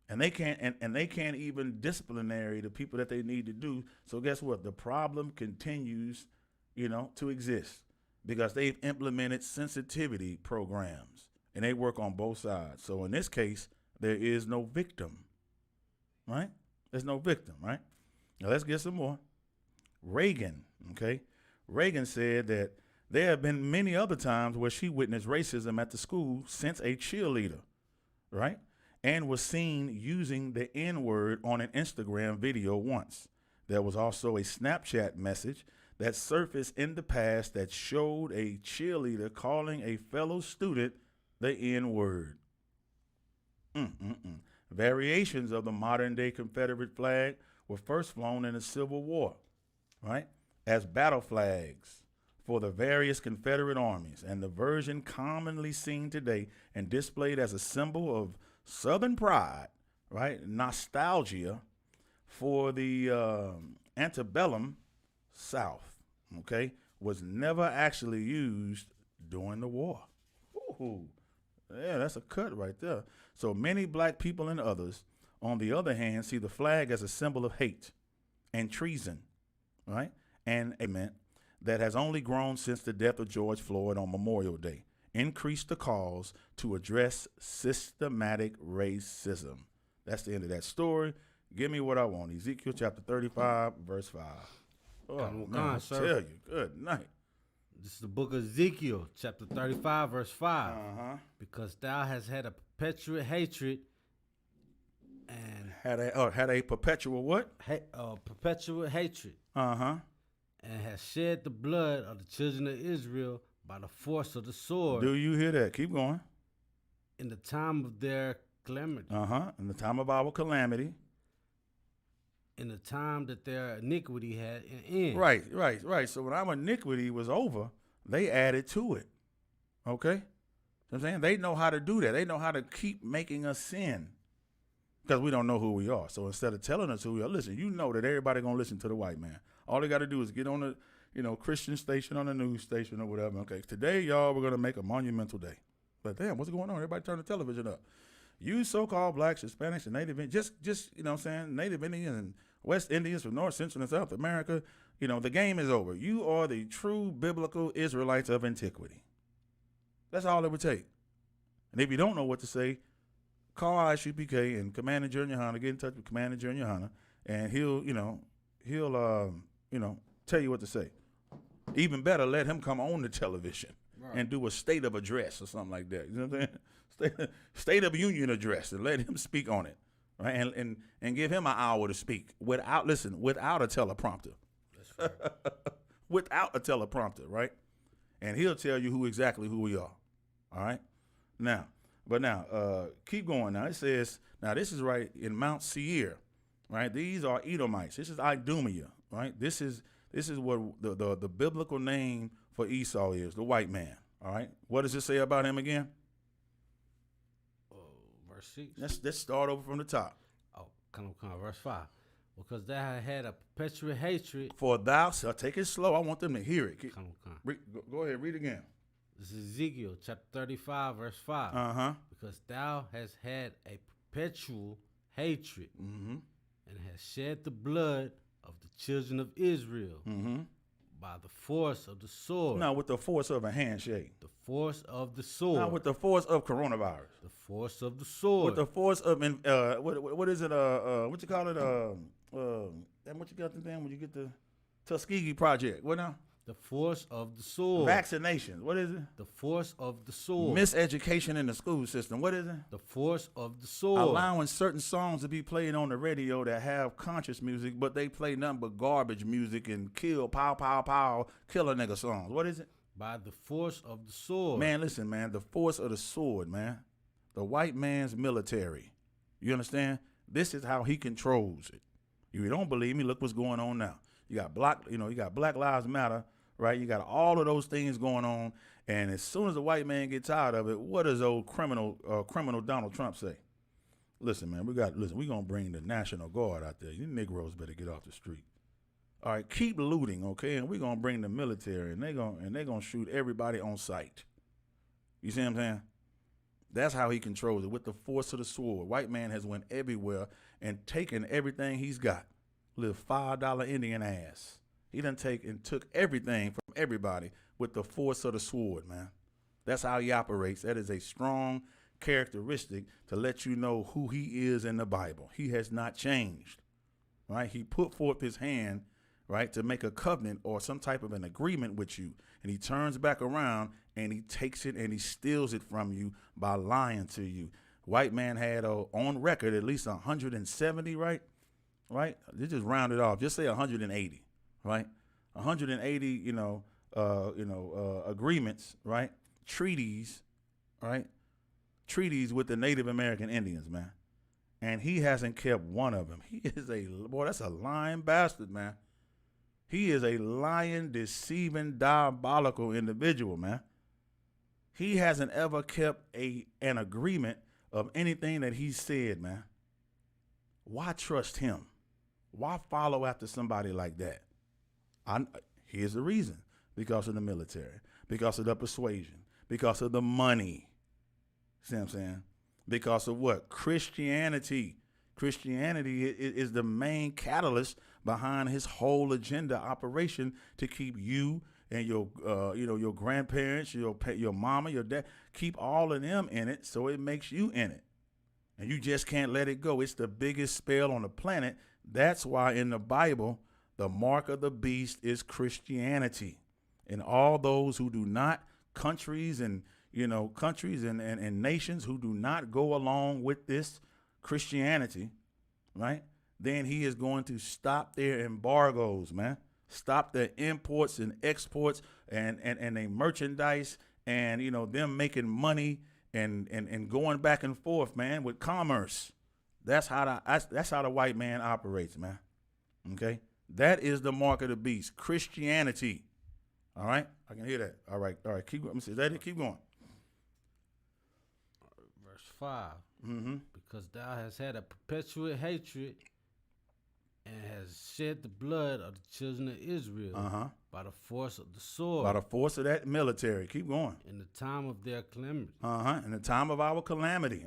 And they can't even disciplinary the people that they need to do. So guess what? The problem continues, to exist because they've implemented sensitivity programs and they work on both sides. So in this case, there is no victim, right? There's no victim, right? Now let's get some more. Reagan, okay? Reagan said that there have been many other times where she witnessed racism at the school since a cheerleader, right? And was seen using the N-word on an Instagram video once. There was also a Snapchat message that surfaced in the past that showed a cheerleader calling a fellow student the N-word. Variations of the modern-day Confederate flag were first flown in the Civil War, right, as battle flags for the various Confederate armies, and the version commonly seen today and displayed as a symbol of Southern pride, right, nostalgia for the antebellum South, okay, was never actually used during the war. Ooh. Yeah, that's a cut right there. So many black people and others, on the other hand, see the flag as a symbol of hate and treason, right? And a movement that has only grown since the death of George Floyd on Memorial Day, increased the calls to address systematic racism. That's the end of that story. Give me what I want. Ezekiel chapter 35, verse 5. Oh, man, I tell you, good night. This is the book of Ezekiel, chapter 35, verse 5. Because thou hast had a perpetual hatred and... Had a perpetual what? Perpetual hatred. And has shed the blood of the children of Israel by the force of the sword. Do you hear that? Keep going. In the time of their calamity. In the time of our calamity. In the time that their iniquity had an end. Right. So when our iniquity was over, they added to it. Okay? You know what I'm saying? They know how to do that. They know how to keep making us sin because we don't know who we are. So instead of telling us who we are, listen, you know that everybody going to listen to the white man. All they got to do is get on the Christian station on the news station or whatever. Okay, today, y'all, we're going to make a monumental day. But damn, what's going on? Everybody turn the television up. You so-called blacks, Hispanics, and Native Indians, just you know what I'm saying, Native Indians and West Indians from North, Central, and South America, the game is over. You are the true biblical Israelites of antiquity. That's all it would take. And if you don't know what to say, call ISUPK and Commander Junior Hunter, get in touch with Commander Junior Hunter, and he'll tell you what to say. Even better, let him come on the television and do a state of address or something like that. You know what I'm saying? State of Union address, and let him speak on it, right? And give him an hour to speak without a teleprompter. That's right. Without a teleprompter, right? And he'll tell you exactly who we are. All right. Now, But now, keep going. Now it says, now this is right in Mount Seir, right? These are Edomites. This is Idumea, right? This is what the biblical name for Esau is, the white man. All right. What does it say about him again? Verse 6. Let's start over from the top. Oh, come on, verse 5. Because thou had a perpetual hatred. For thou shalt, take it slow. I want them to hear it. Come. Go ahead, read again. This is Ezekiel chapter 35, verse 5. Uh-huh. Because thou hast had a perpetual hatred Mm-hmm. and hast shed the blood of the children of Israel by the force of the sword. Now with the force of a handshake. The force of the sword. Now with the force of coronavirus. The force of the sword. With the force of what is it? What you call it? And what you got the thing when you get the Tuskegee Project? What now? The force of the sword. Vaccinations. What is it? The force of the sword. Miseducation in the school system. What is it? The force of the sword. Allowing certain songs to be played on the radio that have conscious music, but they play nothing but garbage music and kill, pow, pow, pow, kill a nigga songs. What is it? By the force of the sword. Man, listen, man. The force of the sword, man. The white man's military. You understand? This is how he controls it. If you don't believe me, look what's going on now. You got Black Lives Matter, right? You got all of those things going on, and as soon as the white man gets tired of it, what does old criminal Donald Trump say? Listen, man, we're gonna bring the National Guard out there. You Negroes better get off the street. All right, keep looting, okay? And we're gonna bring the military, and they're gonna shoot everybody on sight. You see what I'm saying? That's how he controls it, with the force of the sword. White man has went everywhere and taken everything he's got. Little $5 Indian ass. He done took everything from everybody with the force of the sword, man. That's how he operates. That is a strong characteristic to let you know who he is in the Bible. He has not changed, right? He put forth his hand, right, to make a covenant or some type of an agreement with you. And he turns back around and he takes it and he steals it from you by lying to you. White man had on record at least 170, right? Right? They just round it off. Just say 180, right? 180, agreements, right? Treaties, right? Treaties with the Native American Indians, man. And he hasn't kept one of them. He is that's a lying bastard, man. He is a lying, deceiving, diabolical individual, man. He hasn't ever kept an agreement of anything that he said, man. Why trust him? Why follow after somebody like that? Here's the reason. Because of the military. Because of the persuasion. Because of the money. See what I'm saying? Because of what? Christianity. Christianity is the main catalyst behind his whole agenda operation to keep you and your grandparents, your mama, your dad, keep all of them in it so it makes you in it. And you just can't let it go. It's the biggest spell on the planet. That's why in the Bible, the mark of the beast is Christianity. And all those who do not, countries and nations who do not go along with this Christianity, right? Then he is going to stop their embargoes, man. Stop their imports and exports and their merchandise and, them making money and going back and forth, man, with commerce. That's how the white man operates, man. Okay? That is the mark of the beast. Christianity. All right? I can hear that. All right. Keep going. Is that it? Keep going. Verse 5. Mm-hmm. Because thou hast had a perpetual hatred and has shed the blood of the children of Israel by the force of the sword. By the force of that military. Keep going. In the time of their calamity. In the time of our calamity.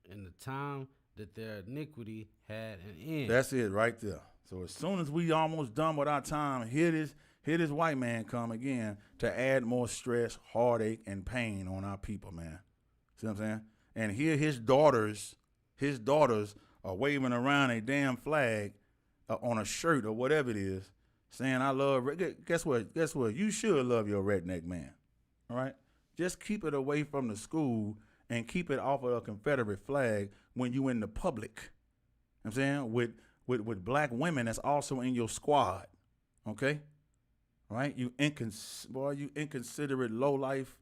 In the time that their iniquity had an end. That's it right there. So as soon as we almost done with our time, here this white man come again to add more stress, heartache, and pain on our people, man. See what I'm saying? And here his daughters are waving around a damn flag on a shirt or whatever it is, saying I love. Guess what? You should love your redneck man. All right. Just keep it away from the school and keep it off of a Confederate flag when you in the public. You know what I'm saying with black women that's also in your squad. Okay. Right. You inconsiderate low life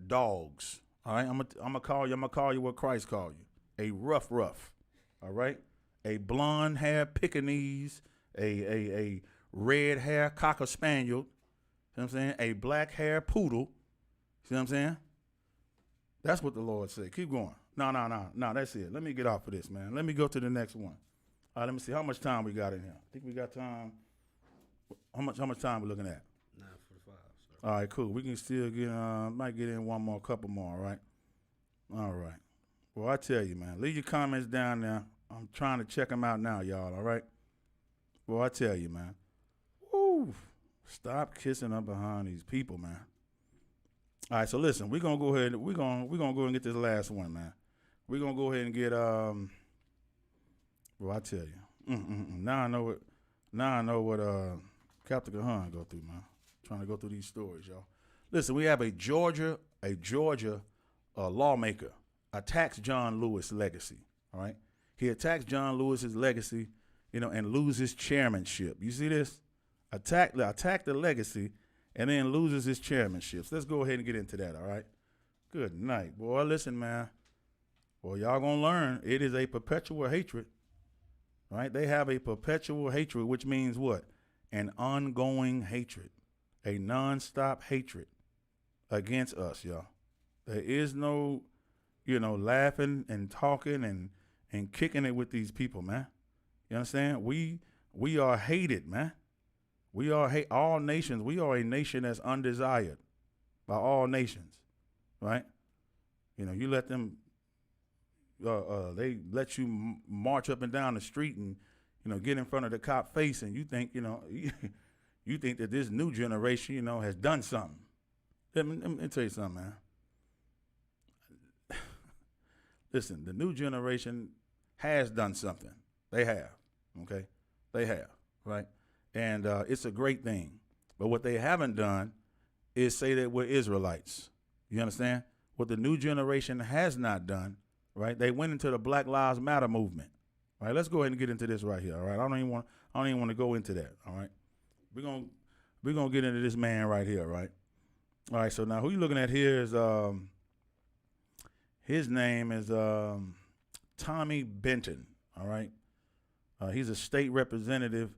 dogs. All right, I'm gonna call you what Christ called you. A rough. All right? A blonde hair Pekingese, a red hair Cocker Spaniel. See what I'm saying? A black hair poodle. See what I'm saying? That's what the Lord said. Keep going. No, that's it. Let me get off of this, man. Let me go to the next one. All right, let me see how much time we got in here. I think we got time. How much time we looking at? 9:45. All right, cool. We can still get might get in couple more, all right? All right. Well, I tell you, man, leave your comments down there. I'm trying to check them out now, y'all, all right? Well, I tell you, man. Woo. Stop kissing up behind these people, man. All right, so listen, we're gonna go ahead. We're gonna go and get this last one, man. We're gonna go ahead and get well, I tell you. Now I know what Captain Kahan go through, man. Trying to go through these stories, y'all. Listen, we have a Georgia lawmaker attacks John Lewis' legacy. All right, he attacks John Lewis's legacy, and loses chairmanship. You see this? Attack the legacy, and then loses his chairmanships. Let's go ahead and get into that. All right. Good night, boy. Listen, man. Well, y'all gonna learn. It is a perpetual hatred. Right? They have a perpetual hatred, which means what? An ongoing hatred, a nonstop hatred against us, y'all. There is no, laughing and talking and kicking it with these people, man. You understand? We are hated, man. We are all nations. We are a nation that's undesired by all nations, right? You let them. They let you march up and down the street and, get in front of the cop face, and you think, you think that this new generation, has done something. Let me tell you something, man. Listen, the new generation has done something. They have, okay? They have, right? And it's a great thing. But what they haven't done is say that we're Israelites. You understand? What the new generation has not done, right? They went into the Black Lives Matter movement. All right, let's go ahead and get into this right here. All right, I don't even want to go into that. All right, we're gonna get into this man right here. Right. All right. So now who you looking at here is his name is Tommy Benton. All right. He's a state representative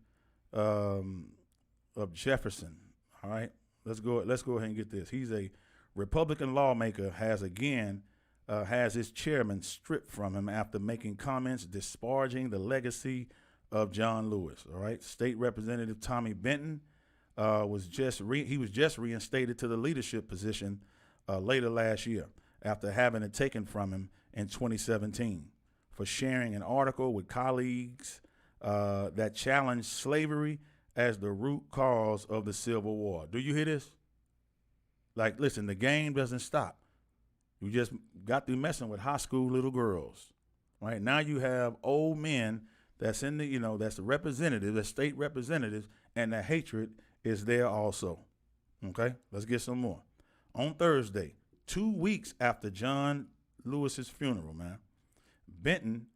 of Jefferson. All right. Let's go ahead and get this. He's a Republican lawmaker. Has his chairman stripped from him after making comments disparaging the legacy of John Lewis. All right, State Representative Tommy Benton was just reinstated to the leadership position later last year after having it taken from him in 2017 for sharing an article with colleagues that challenged slavery as the root cause of the Civil War. Do you hear this? Like, listen, the game doesn't stop. You just got through messing with high school little girls, right? Now you have old men that's in the, that's the representative, the state representatives, and the hatred is there also. Okay, let's get some more. On Thursday, 2 weeks after John Lewis's funeral, man, Benton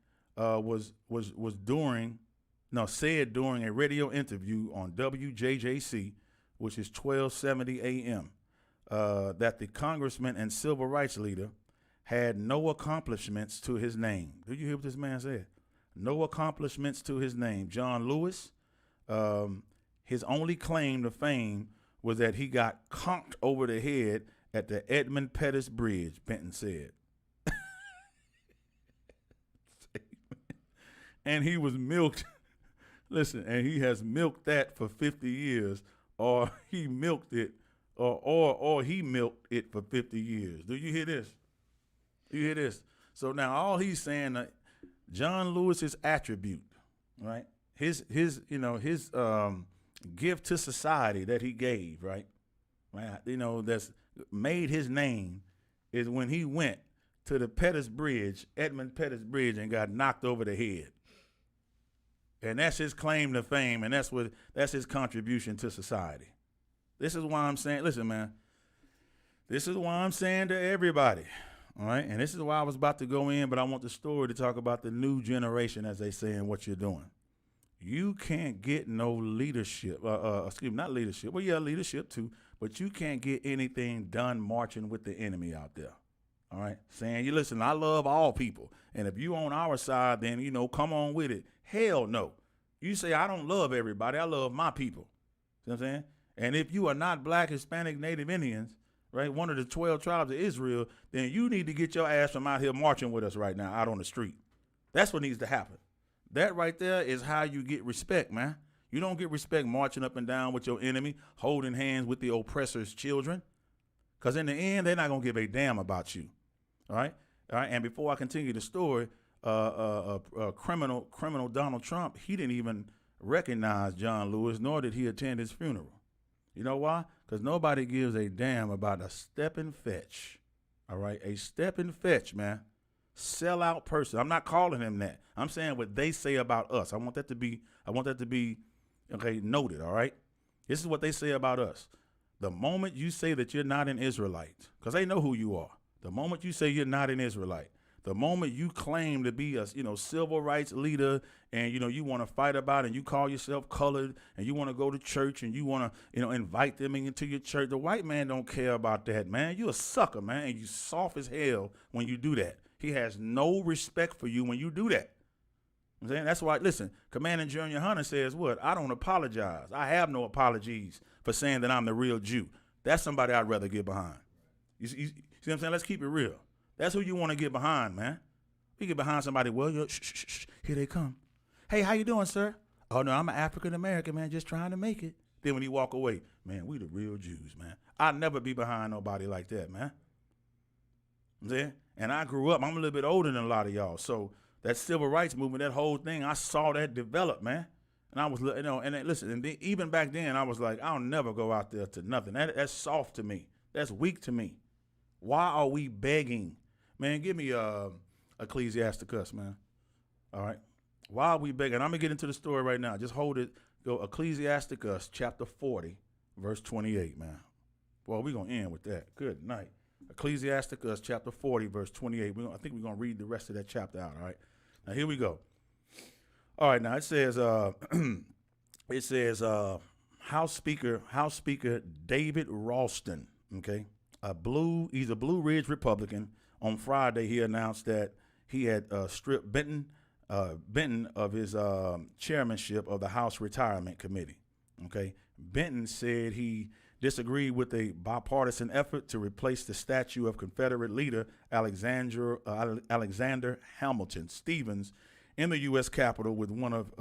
said during a radio interview on WJJC, which is 1270 AM. That the congressman and civil rights leader had no accomplishments to his name. Did you hear what this man said? No accomplishments to his name. John Lewis, his only claim to fame was that he got conked over the head at the Edmund Pettus Bridge, Benton said. And he was milked. Listen, and he has milked that for 50 years, or he milked it. Or he milked it for 50 years. Do you hear this? You hear this? So now all he's saying, John Lewis's attribute, right? His gift to society that he gave, right? That's made his name is when he went to the Pettus Bridge, Edmund Pettus Bridge, and got knocked over the head. And that's his claim to fame, and that's his contribution to society. This is why I'm saying, listen, man, this is why I'm saying to everybody, all right? And this is why I was about to go in, but I want the story to talk about the new generation, as they say, and what you're doing. You can't get no leadership, not leadership. Well, yeah, leadership too, but you can't get anything done marching with the enemy out there, all right, saying, you listen, I love all people. And if you on our side, then, you know, come on with it. Hell no. You say, I don't love everybody. I love my people. You know what I'm saying? And if you are not black, Hispanic, Native Indians, right, one of the 12 tribes of Israel, then you need to get your ass from out here marching with us right now out on the street. That's what needs to happen. That right there is how you get respect, man. You don't get respect marching up and down with your enemy, holding hands with the oppressor's children, because in the end, they're not going to give a damn about you. All right? All right. And before I continue the story, criminal Donald Trump, he didn't even recognize John Lewis, nor did he attend his funeral. You know why? Because nobody gives a damn about a step and fetch. All right? A step and fetch, man. Sellout person. I'm not calling him that. I'm saying what they say about us. I want that to be okay, noted, all right? This is what they say about us. The moment you say that you're not an Israelite, because they know who you are. The moment you say you're not an Israelite, the moment you claim to be a, civil rights leader and, you want to fight about it and you call yourself colored and you want to go to church and you want to, invite them into your church, the white man don't care about that, man. You a sucker, man, and you soft as hell when you do that. He has no respect for you when you do that. I'm saying that's why, listen, Commander Junior Hunter says what? I don't apologize. I have no apologies for saying that I'm the real Jew. That's somebody I'd rather get behind. You see what I'm saying? Let's keep it real. That's who you want to get behind, man. You get behind somebody, well, shh, here they come. Hey, how you doing, sir? Oh, no, I'm an African-American, man, just trying to make it. Then when he walk away, man, we the real Jews, man. I'd never be behind nobody like that, man. I'm saying? And I grew up, I'm a little bit older than a lot of y'all, so that civil rights movement, that whole thing, I saw that develop, man. And I was, listen, and even back then, I was like, I'll never go out there to nothing. That's soft to me. That's weak to me. Why are we begging? Man, give me Ecclesiasticus, man. All right. Why are we begging? I'm going to get into the story right now. Just hold it. Go Ecclesiasticus chapter 40, verse 28, man. Well, we're going to end with that. Good night. Ecclesiasticus chapter 40, verse 28. I think we're going to read the rest of that chapter out, all right? Now, here we go. All right, now it says, House Speaker David Ralston, okay? He's a Blue Ridge Republican. On Friday, he announced that he had stripped Benton of his chairmanship of the House Retirement Committee, okay? Benton said he disagreed with a bipartisan effort to replace the statue of Confederate leader Alexander Hamilton Stevens in the U.S. Capitol with one of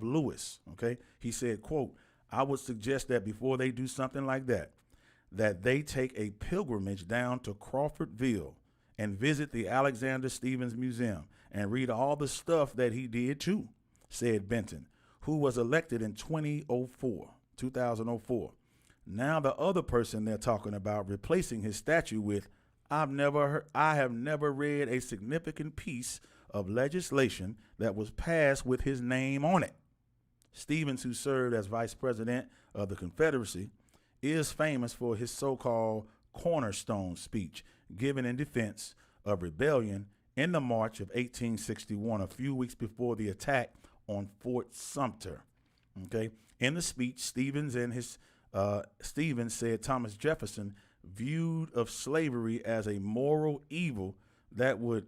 Lewis. Okay, he said, "quote I would suggest that before they do something like that they take a pilgrimage down to Crawfordville and visit the Alexander Stevens Museum and read all the stuff that he did too," said Benton, who was elected in 2004. Now the other person they're talking about replacing his statue with, I have never read a significant piece of legislation that was passed with his name on it. Stevens, who served as vice president of the Confederacy, is famous for his so-called cornerstone speech given in defense of rebellion in the March of 1861, a few weeks before the attack on Fort Sumter. Okay. In the speech, Stevens said Thomas Jefferson viewed of slavery as a moral evil that would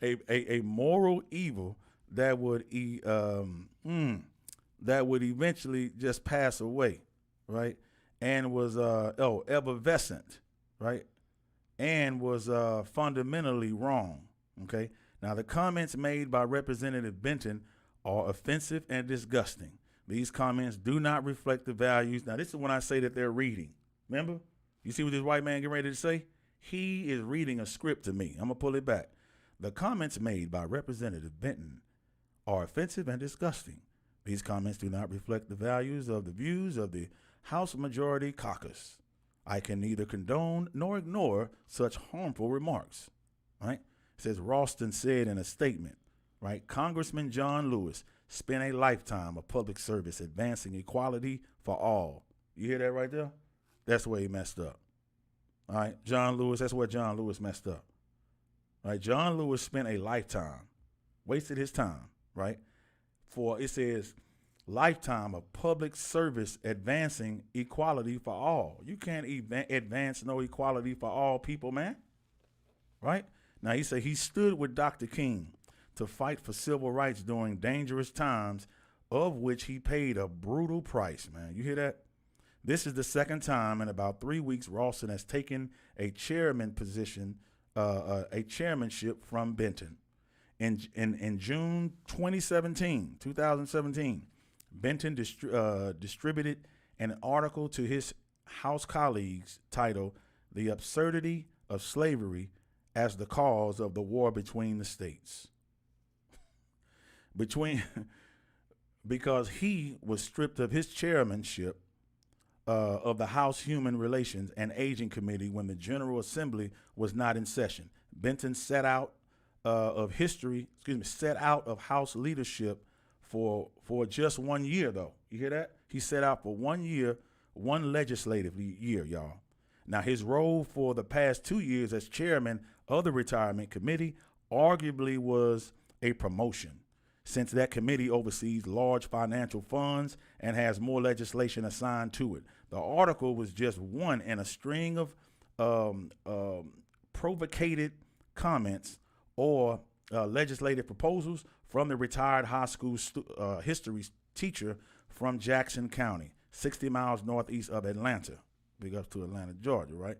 a moral evil that would eventually just pass away, right? And was effervescent, right? And was fundamentally wrong. Okay. Now, the comments made by Representative Benton are offensive and disgusting. These comments do not reflect the values. Now, this is when I say that they're reading. Remember? You see what this white man getting ready to say? He is reading a script to me. I'm going to pull it back. The comments made by Representative Benton are offensive and disgusting. These comments do not reflect the values of the views of the House Majority Caucus. I can neither condone nor ignore such harmful remarks, right? It says Ralston said in a statement, right? Congressman John Lewis spent a lifetime of public service advancing equality for all. You hear that right there? That's where he messed up. All right, John Lewis, that's where John Lewis messed up. All right, John Lewis spent a lifetime, wasted his time, right? For, it says, lifetime of public service advancing equality for all. You can't advance no equality for all people, man. Right? Now, he said he stood with Dr. King to fight for civil rights during dangerous times, of which he paid a brutal price, man. You hear that? This is the second time in about 3 weeks Ralston has taken a chairman position, a chairmanship from Benton. In June 2017, Benton distributed an article to his House colleagues titled "The Absurdity of Slavery as the Cause of the War Between the States." Because he was stripped of his chairmanship of the House Human Relations and Aging Committee when the General Assembly was not in session. Benton set out of House leadership for just 1 year, though. You hear that? He set out for 1 year, one legislative year, y'all. Now, his role for the past 2 years as chairman of the Retirement Committee arguably was a promotion, since that committee oversees large financial funds and has more legislation assigned to it. The article was just one in a string of provocated comments or legislative proposals from the retired high school history teacher from Jackson County, 60 miles northeast of Atlanta. Big up to Atlanta, Georgia, right?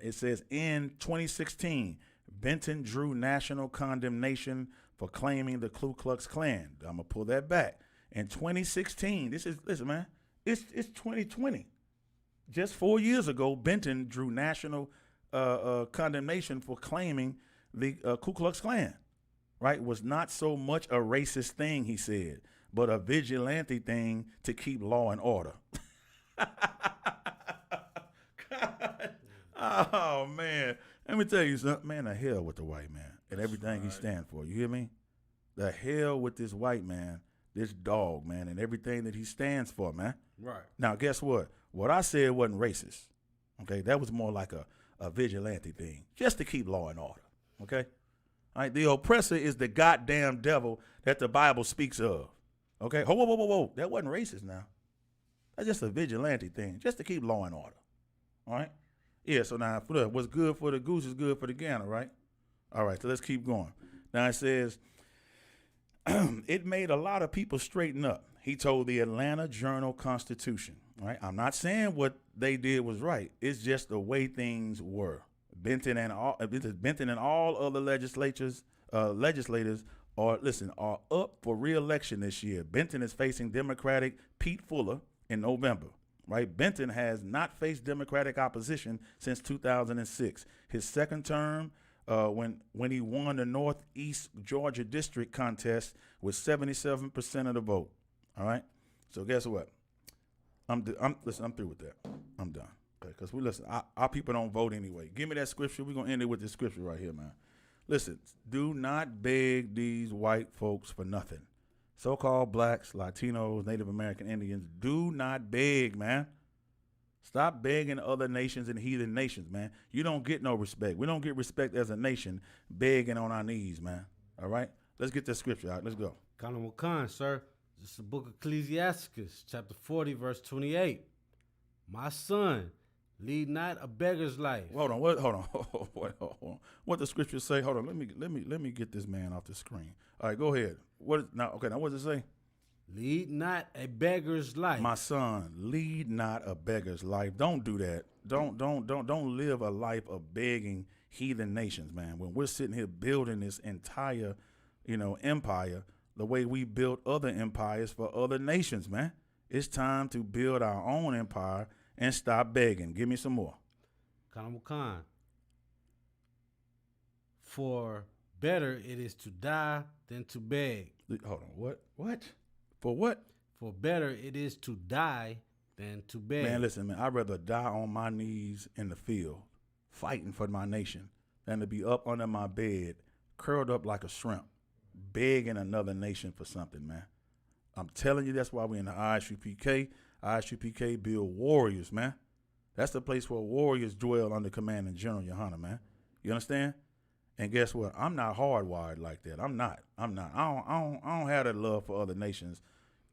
It says, in 2016, Benton drew national condemnation for claiming the Ku Klux Klan. I'm gonna pull that back. In 2016, listen, man, it's 2020. Just 4 years ago, Benton drew national condemnation for claiming the Ku Klux Klan, right? It was not so much a racist thing, he said, but a vigilante thing to keep law and order. God. Oh, man. Let me tell you something, man, the hell with the white man and everything he stands for. You hear me? The hell with this white man, this dog, man, and everything that he stands for, man. Right. Now, guess what? What I said wasn't racist. Okay, that was more like a vigilante thing, just to keep law and order. Okay? All right, the oppressor is the goddamn devil that the Bible speaks of. Okay? Whoa. That wasn't racist now. That's just a vigilante thing, just to keep law and order. All right? Yeah, so now what's good for the goose is good for the gander, right? All right, so let's keep going. Now it says, it made a lot of people straighten up, he told the Atlanta Journal-Constitution. Right? I'm not saying what they did was right. It's just the way things were. Benton and all other legislators are up for re-election this year. Benton is facing Democratic Pete Fuller in November. Right? Benton has not faced Democratic opposition since 2006. His second term, when he won the Northeast Georgia District contest with 77% of the vote. All right. So guess what? I'm through with that. I'm done. Because our people don't vote anyway. Give me that scripture. We're gonna end it with this scripture right here, man. Listen, do not beg these white folks for nothing. So-called blacks, Latinos, Native American Indians, do not beg, man. Stop begging other nations and heathen nations, man. You don't get no respect. We don't get respect as a nation begging on our knees, man. All right? Let's get this scripture out. Let's go. Khan Wakan, sir. This is the book of Ecclesiasticus, chapter 40, verse 28. My son, lead not a beggar's life. Hold on. Hold on. What the scripture say? Hold on. Let me get this man off the screen. All right, go ahead. Now what does it say? Lead not a beggar's life. My son, lead not a beggar's life. Don't do that. Don't live a life of begging heathen nations, man. When we're sitting here building this entire, empire, the way we built other empires for other nations, man. It's time to build our own empire and stop begging. Give me some more. Khan. For better it is to die than to beg. Hold on. What? For what? For better it is to die than to beg. Man, listen, man. I'd rather die on my knees in the field, fighting for my nation, than to be up under my bed, curled up like a shrimp, begging another nation for something, man. I'm telling you, that's why we're in the ISUPK. ISUPK build warriors, man. That's the place where warriors dwell under Commanding General Yohana, man. You understand? And guess what? I'm not hardwired like that. I'm not. I don't have that love for other nations,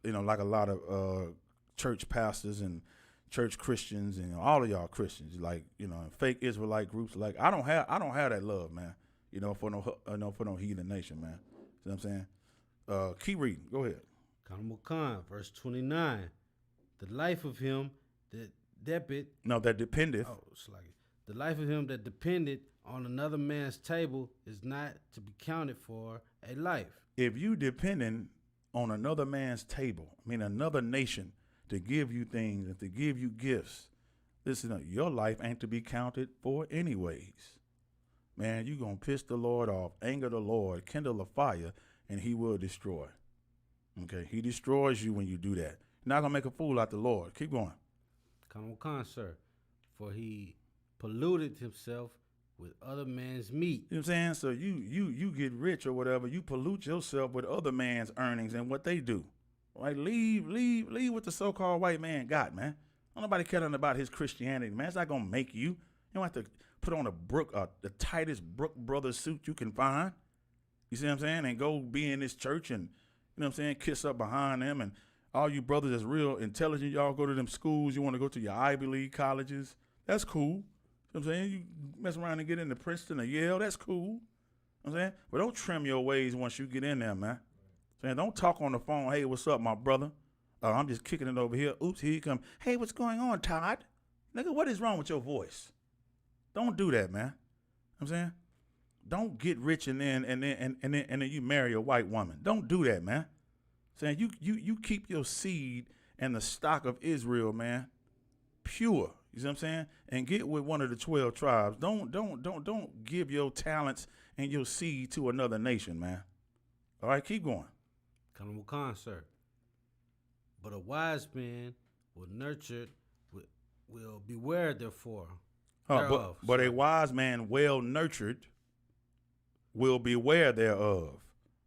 like a lot of church pastors and church Christians and all of y'all Christians, like, and fake Israelite groups, like I don't have that love, man. For no heathen nation, man. See what I'm saying? Keep reading. Go ahead. Khan Khan, verse 29. The life of him that dependeth. Oh, it's like the life of him that depended on another man's table is not to be counted for a life. If you depending on another man's table, I mean another nation, to give you things and to give you gifts, listen, your life ain't to be counted for anyways. Man, you going to piss the Lord off, anger the Lord, kindle a fire, and he will destroy. Okay, he destroys you when you do that. You're not going to make a fool out the Lord. Keep going. Come, sir. For he polluted himself with other man's meat. You know what I'm saying? So you get rich or whatever, you pollute yourself with other man's earnings and what they do. Right? Leave what the so-called white man got, man. Don't nobody care nothing about his Christianity, man. It's not gonna make you. You don't have to put on the tightest Brook Brothers suit you can find. You see what I'm saying? And go be in this church and, you know what I'm saying, kiss up behind them. And all you brothers that's real intelligent, y'all go to them schools. You want to go to your Ivy League colleges. That's cool. You know what I'm saying? You mess around and get into Princeton or Yale. That's cool. You know what I'm saying? But don't trim your ways once you get in there, man. So don't talk on the phone. Hey, what's up, my brother? I'm just kicking it over here. Oops, here you come. Hey, what's going on, Todd? Nigga, what is wrong with your voice? Don't do that, man. You know what I'm saying? Don't get rich and then you marry a white woman. Don't do that, man. Saying you keep your seed and the stock of Israel, man, pure. You see what I'm saying? And get with one of the 12 tribes. Don't give your talents and your seed to another nation, man. All right, keep going. Khan, sir. But a wise man will beware therefore. But a wise man well nurtured will beware thereof,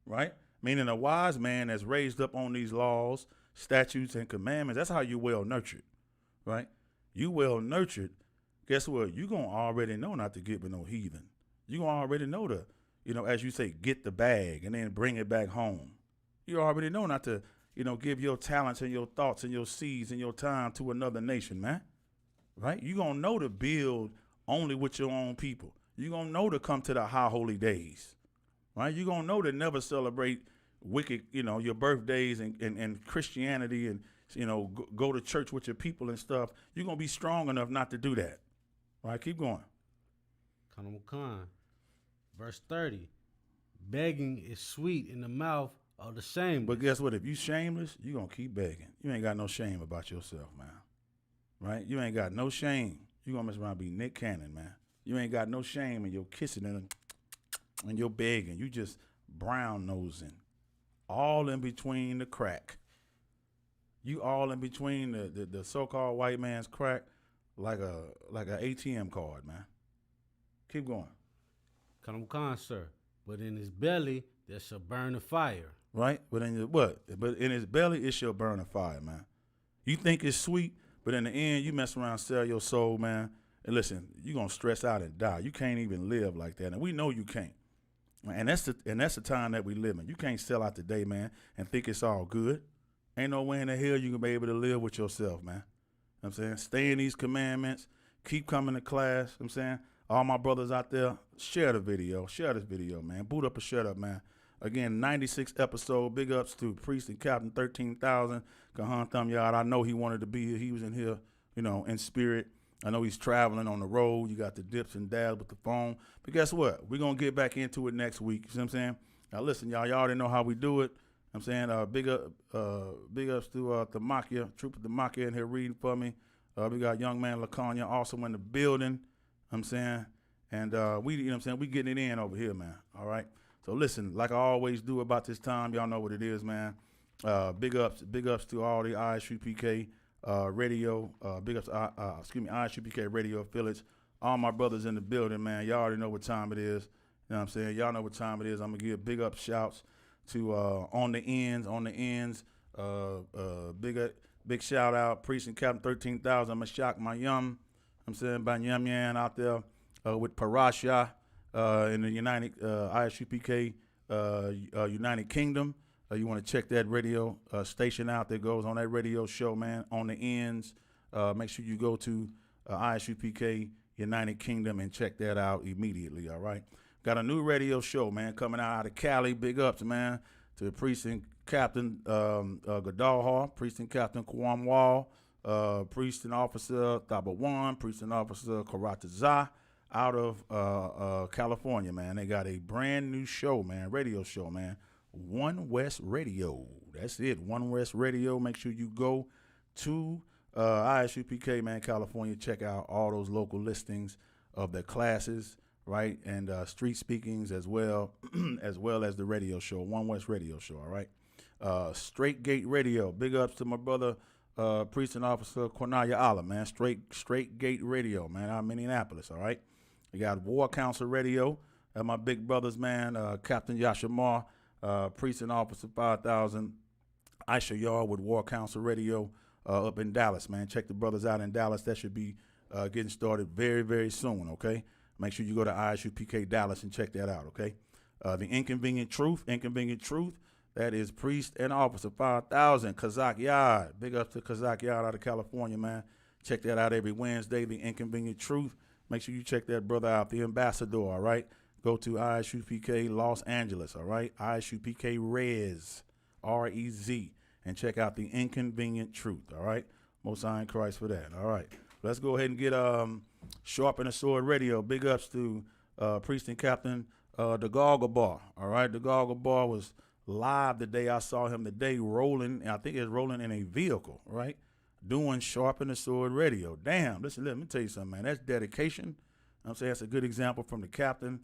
right? Meaning a wise man that's raised up on these laws, statutes, and commandments, that's how you well nurtured, right? You well nurtured, guess what? You're going to already know not to get with no heathen. You're going to already know to, as you say, get the bag and then bring it back home. You already know not to, give your talents and your thoughts and your seeds and your time to another nation, man, right? You're going to know to build only with your own people. You're going to know to come to the high holy days, right? You're going to know to never celebrate wicked, your birthdays and Christianity and, go to church with your people and stuff. You're going to be strong enough not to do that, right? Keep going. Khan. Verse 30, begging is sweet in the mouth of the shameless. But guess what? If you shameless, you're going to keep begging. You ain't got no shame about yourself, man, right? You ain't got no shame. You're going to mess around and be Nick Cannon, man. You ain't got no shame in your kissing and your begging. You just brown nosing, all in between the crack. You all in between the so-called white man's crack like an ATM card, man. Keep going. Khan, sir. But in his belly there shall burn a fire. Right? But in his belly it shall burn a fire, man. You think it's sweet, but in the end you mess around, sell your soul, man. And listen, you're gonna stress out and die. You can't even live like that. And we know you can't. And that's the time that we live in. You can't sell out today, man, and think it's all good. Ain't no way in the hell you can be able to live with yourself, man. You know what I'm saying? Stay in these commandments. Keep coming to class. You know what I'm saying? All my brothers out there, share the video. Share this video, man. Boot up or shut up, man. Again, 96th episode. Big ups to Priest and Captain 13,000. Kahan Thumb Yard. I know he wanted to be here. He was in here, in spirit. I know he's traveling on the road. You got the dips and dabs with the phone. But guess what? We're going to get back into it next week. You see what I'm saying? Now, listen, y'all already know how we do it. I'm saying big ups to Thamakia, Trooper Thamakia in here reading for me. We got young man LaConya also in the building. I'm saying, and we getting it in over here, man. All right. So listen, like I always do about this time, y'all know what it is, man. Big ups to all the ISUPK radio. Big ups, ISUPK radio affiliates. All my brothers in the building, man. Y'all already know what time it is. You know what I'm saying? Y'all know what time it is. I'm gonna give big up shouts to on the ends. Big shout out, Priest and Captain 13,000. Mashak Mayum. I'm saying by Yam Yan out there with Parasha in the United ISUPK United Kingdom. you want to check that radio station out that goes on that radio show, man, on the ends. Make sure you go to ISUPK United Kingdom and check that out immediately, all right? Got a new radio show, man, coming out of Cali. Big ups, man, to Precinct Captain Gadalha, Precinct Captain Kwam Wall, Precinct Officer Thabawan, Precinct Officer Karataza out of California, man. They got a brand new show, man, radio show, man. One West Radio. That's it, One West Radio. Make sure you go to ISUPK, man, California. Check out all those local listings of their classes, right, and street speakings as well, as the radio show, One West Radio Show, all right. Straight Gate Radio. Big ups to my brother, Precinct Officer Cornelia Allah, man. Straight Gate Radio, man, out of Minneapolis, all right. We got War Council Radio. My big brothers, man, Captain Yashamar, Precinct Officer 5000, Aisha Yard with War Council Radio up in Dallas, man. Check the brothers out in Dallas. That should be getting started very, very soon, okay? Make sure you go to ISUPK Dallas and check that out, okay? The Inconvenient Truth, that is Priest and Officer 5000, Kazakh Yard. Big up to Kazakh Yard out of California, man. Check that out every Wednesday, The Inconvenient Truth. Make sure you check that brother out, The Ambassador, all right? Go to ISUPK Los Angeles, all right? ISUPK Rez, R-E-Z, and check out The Inconvenient Truth, all right? Most High in Christ for that, all right? Let's go ahead and get Sharpen the Sword Radio. Big ups to Priest and Captain the Goggle Bar, all right? The Goggle Bar was live the day I saw him today rolling, I think it was rolling in a vehicle, right? Doing Sharpen the Sword Radio. Damn, listen, let me tell you something, man. That's dedication. I'm saying that's a good example from the captain.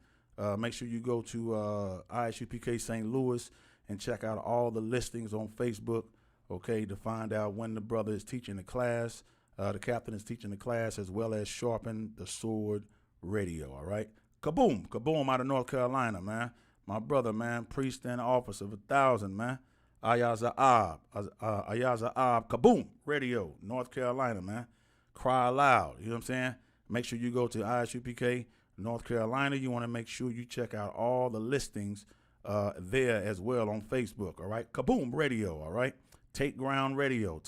Make sure you go to ISUPK St. Louis and check out all the listings on Facebook, okay, to find out when the brother is teaching the class. The captain is teaching the class as well as Sharpen the Sword Radio, all right? Kaboom, Kaboom out of North Carolina, man. My brother, man, Priest and Officer of 1000, man. Ayaza Ab, Kaboom Radio, North Carolina, man. Cry loud, you know what I'm saying? Make sure you go to ISUPK North Carolina. You want to make sure you check out all the listings there as well on Facebook, all right? Kaboom Radio, all right? Take Ground Radio.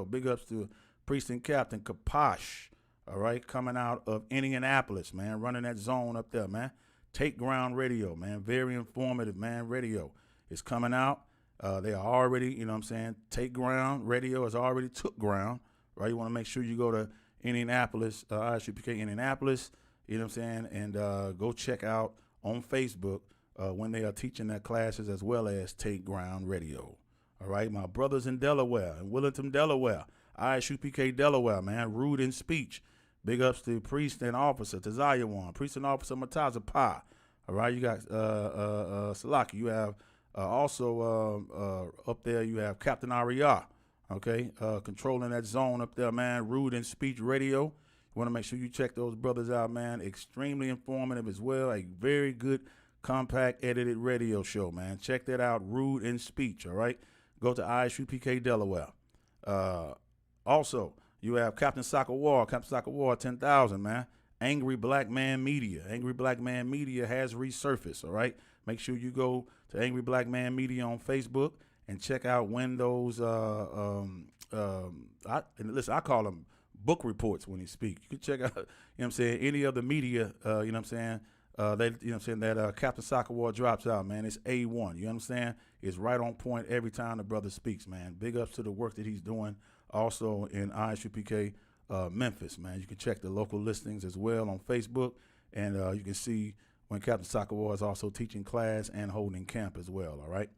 Big ups to Priest and Captain Kaposh, all right? Coming out of Indianapolis, man, running that zone up there, man. Take Ground Radio, man. Very informative, man. Radio is coming out. They are already, you know what I'm saying, Take Ground Radio has already took ground, right? You want to make sure you go to Indianapolis, ISUPK Indianapolis, you know what I'm saying, and go check out on Facebook when they are teaching their classes as well as Take Ground Radio. All right, my brothers in Delaware, in Willington, Delaware, ISUPK Delaware, man, Rude in Speech. Big ups to Priest and Officer Tazayawan, Priest and Officer Mataza Pa. All right, you got Salaki. You have also up there, you have Captain Aria, okay, controlling that zone up there, man. Rude in Speech Radio. You want to make sure you check those brothers out, man. Extremely informative as well. A very good, compact, edited radio show, man. Check that out, Rude in Speech, all right? Go to ISUPK Delaware. Also, you have Captain Soccer War 10,000, man. Angry Black Man Media. Angry Black Man Media has resurfaced, all right? Make sure you go to Angry Black Man Media on Facebook and check out when those, listen, I call them book reports when he speak. You can check out, you know what I'm saying, any of the media, you know what I'm saying, that Captain Soccer War drops out, man. It's A1, you understand? It's right on point every time the brother speaks, man. Big ups to the work that he's doing also in ISUPK Memphis, man. You can check the local listings as well on Facebook, and you can see when Captain Soccer War is also teaching class and holding camp as well, all right?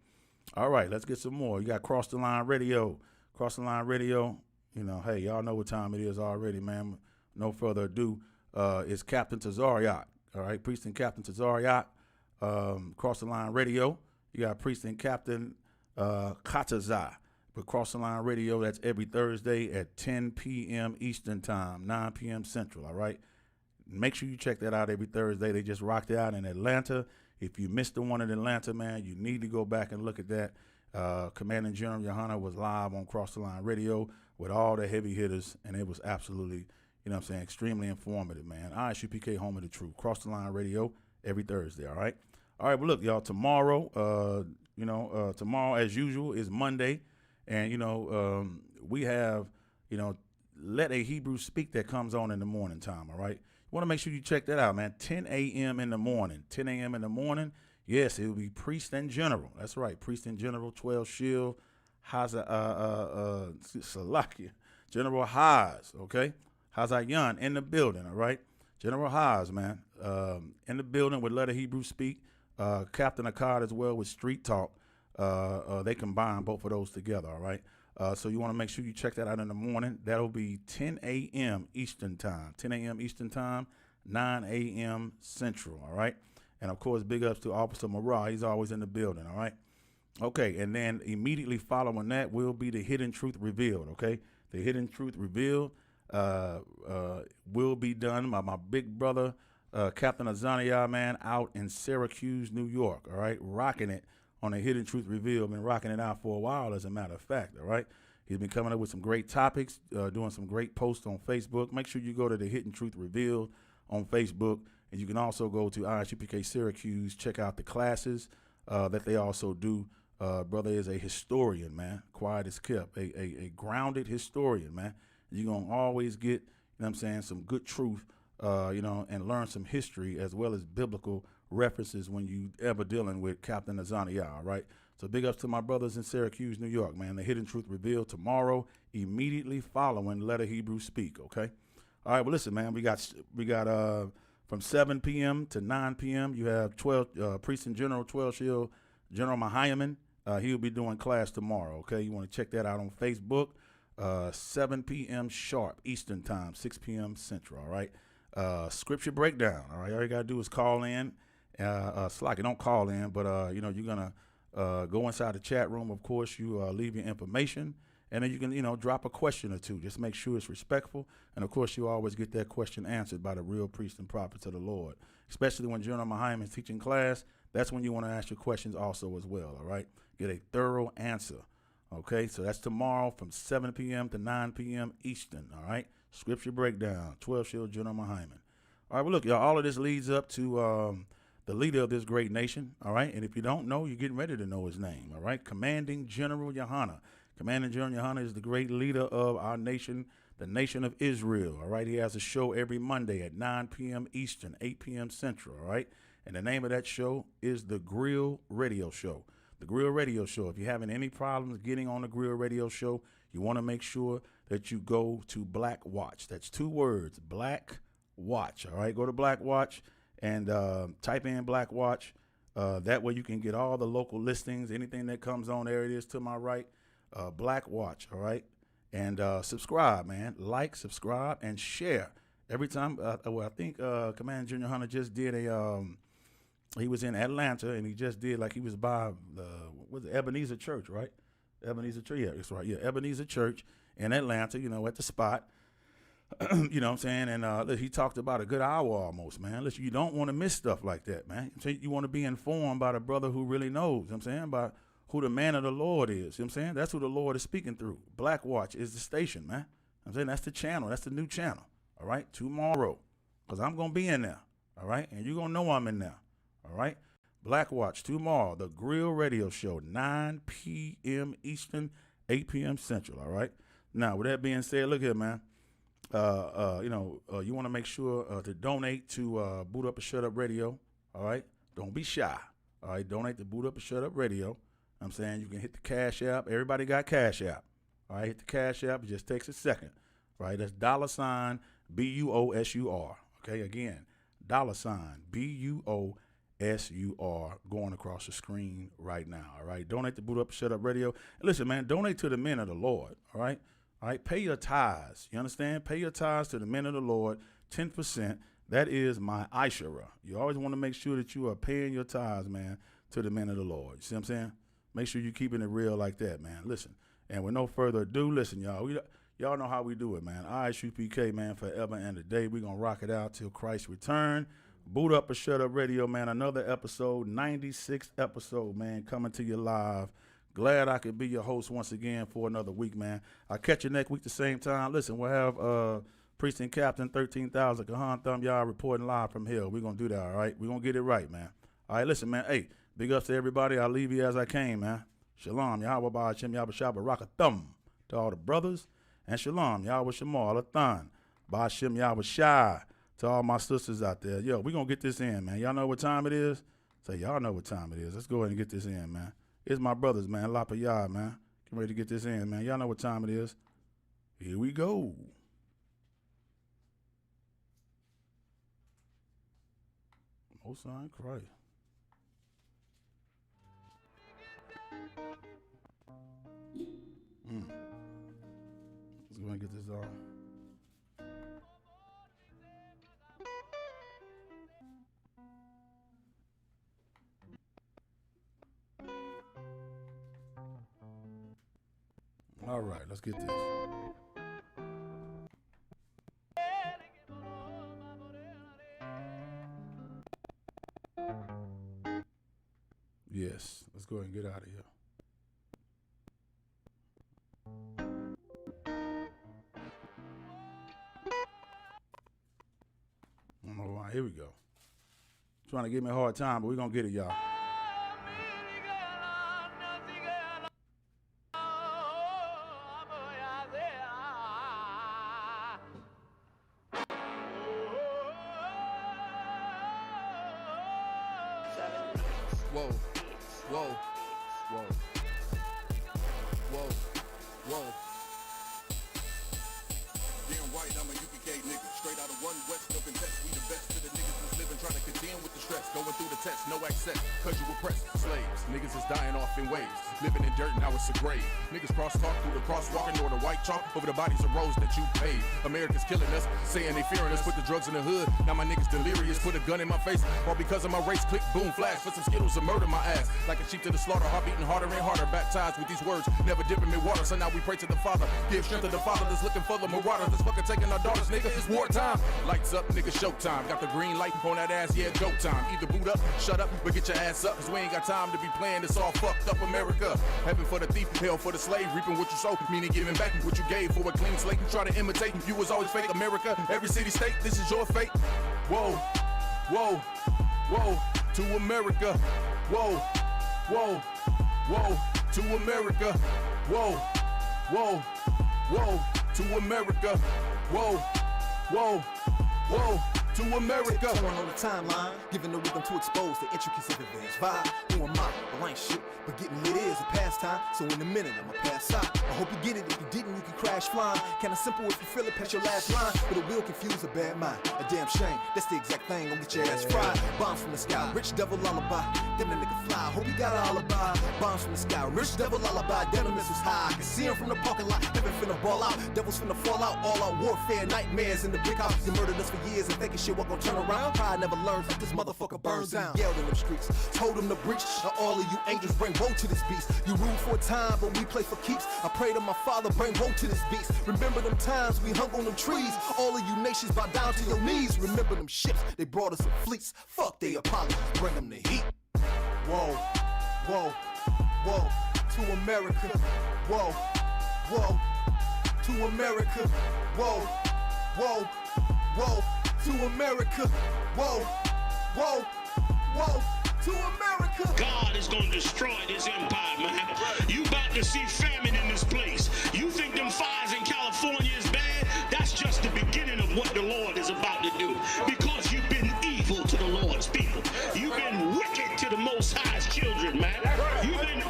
All right, let's get some more. You got Cross the Line Radio. Cross the Line Radio, you know, hey, y'all know what time it is already, man. No further ado, it's Captain Tazariot, all right? Priest and Captain Tazariot, Cross the Line Radio. You got Priest and Captain Kataza. But Cross the Line Radio, that's every Thursday at 10 p.m. Eastern Time, 9 p.m. Central, all right? Make sure you check that out every Thursday. They just rocked it out in Atlanta. If you missed the one in Atlanta, man, you need to go back and look at that. Commanding General Yohana was live on Cross the Line Radio with all the heavy hitters, and it was absolutely, you know what I'm saying, extremely informative, man. ISUPK, home of the truth. Cross the Line Radio every Thursday, all right? All right, but look, y'all, tomorrow, tomorrow, as usual, is Monday. And, we have, Let a Hebrew Speak that comes on in the morning time, all right? You want to make sure you check that out, man. 10 a.m. in the morning. 10 a.m. in the morning. Yes, it will be Priest and General. That's right, Priest and General, 12 Shield, Salakia, General Haas, okay? Hazayan in the building, all right? General Haas, man, in the building with Let a Hebrew Speak. Captain Akkad as well with Street Talk. They combine both of those together, all right? So you want to make sure you check that out in the morning. That'll be 10 a.m. Eastern Time. 10 a.m. Eastern Time, 9 a.m. Central, all right? And, of course, big ups to Officer Marah. He's always in the building, all right? Okay, and then immediately following that will be the Hidden Truth Revealed, okay? The Hidden Truth Revealed will be done by my big brother, Captain Azania, man, out in Syracuse, New York, all right? Rocking it on the Hidden Truth Revealed. Been rocking it out for a while, as a matter of fact, all right? He's been coming up with some great topics, doing some great posts on Facebook. Make sure you go to the Hidden Truth Revealed on Facebook, and you can also go to ISUPK Syracuse, check out the classes that they also do. Brother is a historian, man, quiet as kept, a grounded historian, man. You're going to always get, some good truth, and learn some history as well as biblical references when you ever dealing with Captain Azania, all right? So big ups to my brothers in Syracuse, New York, man. The Hidden Truth Revealed tomorrow, immediately following Let a Hebrew Speak, okay? All right, well, listen, man, we got from 7 p.m. to 9 p.m., you have 12 Priest and General, 12 Shield, General Mahayaman. He'll be doing class tomorrow, okay? You want to check that out on Facebook, 7 p.m. sharp Eastern Time, 6 p.m. Central, all right? Scripture breakdown, all right? All you got to do is call in. Slacky, don't call in, but, you're going to go inside the chat room. Of course, you leave your information, and then you can, drop a question or two. Just make sure it's respectful. And, of course, you always get that question answered by the real priest and prophets of the Lord, especially when General Mahayaman is teaching class. That's when you want to ask your questions also as well, all right? Get a thorough answer, okay? So that's tomorrow from 7 p.m. to 9 p.m. Eastern, all right? Scripture breakdown, 12 Shield, General Mahayaman. All right, well, look, y'all, all of this leads up to the leader of this great nation, all right? And if you don't know, you're getting ready to know his name, all right? Commanding General Yohana. Commanding General Yohana is the great leader of our nation, the nation of Israel, all right? He has a show every Monday at 9 p.m. Eastern, 8 p.m. Central, all right? And the name of that show is The Grill Radio Show. The Grill Radio Show. If you're having any problems getting on the Grill Radio Show, you want to make sure that you go to Black Watch. That's 2 words, Black Watch, all right? Go to Black Watch and type in Black Watch. That way you can get all the local listings, anything that comes on. There it is to my right, Black Watch, all right? And subscribe, man. Like, subscribe, and share. Every time, I think Commander Junior Hunter just did he was in Atlanta, and he just did, he was by the Ebenezer Church, right? Ebenezer Church, yeah, that's right. Yeah, Ebenezer Church in Atlanta, at the spot. You know what I'm saying? And he talked about a good hour almost, man. Listen, you don't want to miss stuff like that, man. So you want to be informed by the brother who really knows, you know what I'm saying, about who the man of the Lord is. You know what I'm saying? That's who the Lord is speaking through. Black Watch is the station, man. I'm saying that's the channel. That's the new channel, all right? Tomorrow, because I'm going to be in there, all right? And you're going to know I'm in there, all right? Black Watch tomorrow, the Grill Radio Show, 9 p.m. Eastern, 8 p.m. Central, all right? Now, with that being said, look here, man. You want to make sure to donate to Boot Up and Shut Up Radio, all right? Don't be shy, all right? Donate to Boot Up and Shut Up Radio. I'm saying you can hit the Cash App. Everybody got Cash App, all right? Hit the Cash App. It just takes a second, right? That's $BUOSUR, okay? Again, $BUOSUR going across the screen right now, all right? Donate to Boot Up and Shut Up Radio. And listen, man, donate to the men of the Lord, all right? All right, pay your tithes. You understand? Pay your tithes to the men of the Lord, 10%. That is my Ishara. You always want to make sure that you are paying your tithes, man, to the men of the Lord. You see what I'm saying? Make sure you're keeping it real like that, man. Listen, and with no further ado, listen, y'all. Y'all know how we do it, man. ISUPK, man, forever and a day. We're going to rock it out till Christ's return. Boot Up or Shut Up Radio, man. Another episode, 96th episode, man, coming to you live. Glad I could be your host once again for another week, man. I'll catch you next week the same time. Listen, we'll have Priest and Captain 13,000 Kahan Thumb, y'all reporting live from hell. We're going to do that, all right? We're going to get it right, man. All right, listen, man. Hey, Big ups to everybody. I'll leave you as I came, man. Shalom, Yahweh Ba'ashem, Yahweh Shabbat, Rakathum to all the brothers. And Shalom, Yahweh Shemal, Alathan, Ba'ashem, Yahweh Shai to all my sisters out there. Yo, we going to get this in, man. Y'all know what time it is? Say, y'all know what time it is. Let's go ahead and get this in, man. It's my brothers, man. Lapa Yah, man. Get ready to get this in, man. Y'all know what time it is. Here we go. Most High Christ. Let's go and get this on. All right, let's get this. Yes, let's go ahead and get out of here. I don't know why. Here we go. Trying to give me a hard time, but we're going to get it, y'all. Whoa, whoa, whoa, whoa, whoa. Damn right, I'm a UPK nigga. Straight out of one West, no contest. We the best to the niggas that's living, trying to contend with the stress. Going through the test, no access, cause you oppressed. Slaves, niggas is dying off in waves. Living in dirt, now it's a grave. Niggas cross-talk through the crosswalking or the white chalk over the bodies of roads that you paid. America's killing us, saying they fearing us. Put the drugs in the hood, now my niggas delirious. Put a gun in my face, all because of my race. Click, boom, flash, for some Skittles and murder my ass. Like a sheep to the slaughter, heart beating harder and harder. Baptized with these words, never dipping in water. So now we pray to the Father, give strength to the Father that's looking for the marauders. That's fucking taking our daughters, nigga. It's wartime. Lights up, nigga, showtime. Got the green light on that ass, yeah, go time. Either boot up, shut up, but get your ass up. Cause we ain't got time to be playing this all fucked up America. Heaven for the thief, hell for the slave. Reaping what you sow, meaning giving back what you gave for a clean slate. Try to imitate, you was always fake. America, every city, state, this is your fate. Whoa, whoa, whoa, to America. Whoa, whoa, whoa, to America. Whoa, whoa, whoa, to America. Whoa, whoa, whoa, to America. Turn on the timeline, giving the rhythm to expose the intricacies of advanced vibe. Who am I? Well, I ain't shit, but getting lit is a pastime. So in a minute, I'ma pass out. I hope you get it. If you didn't, you can crash flying. Kinda simple if you feel it, past your last line. But it will confuse a bad mind. A damn shame. That's the exact thing. Gonna get your ass fried. Bombs from the sky, rich devil lullaby. Then the nigga fly. Hope you got an alibi. Bombs from the sky, rich devil lullaby. Denim missiles high. I can see him from the parking lot. Heaven finna ball out. Devils finna fall out. All out warfare, nightmares in the big house. You murdered us for years and thinking shit wasn't gonna turn around. Pride never learns. This motherfucker burns down. Yelled in them streets. Told them to breach. Now all of you angels bring woe to this beast. You rule for a time, but we play for keeps. I pray to my Father, bring woe to this beast. Remember them times we hung on them trees. All of you nations bow down to your knees. Remember them ships, they brought us in fleets. Fuck they Apollo, bring them the heat. Whoa, whoa, whoa, to America. Whoa, whoa, to America. Whoa, whoa, whoa, to America. Whoa, whoa, whoa, to America. God is going to destroy this empire, man. You about to see famine in this place. You think them fires in California is bad? That's just the beginning of what the Lord is about to do. Because you've been evil to the Lord's people. You've been wicked to the Most High's children, man. You've been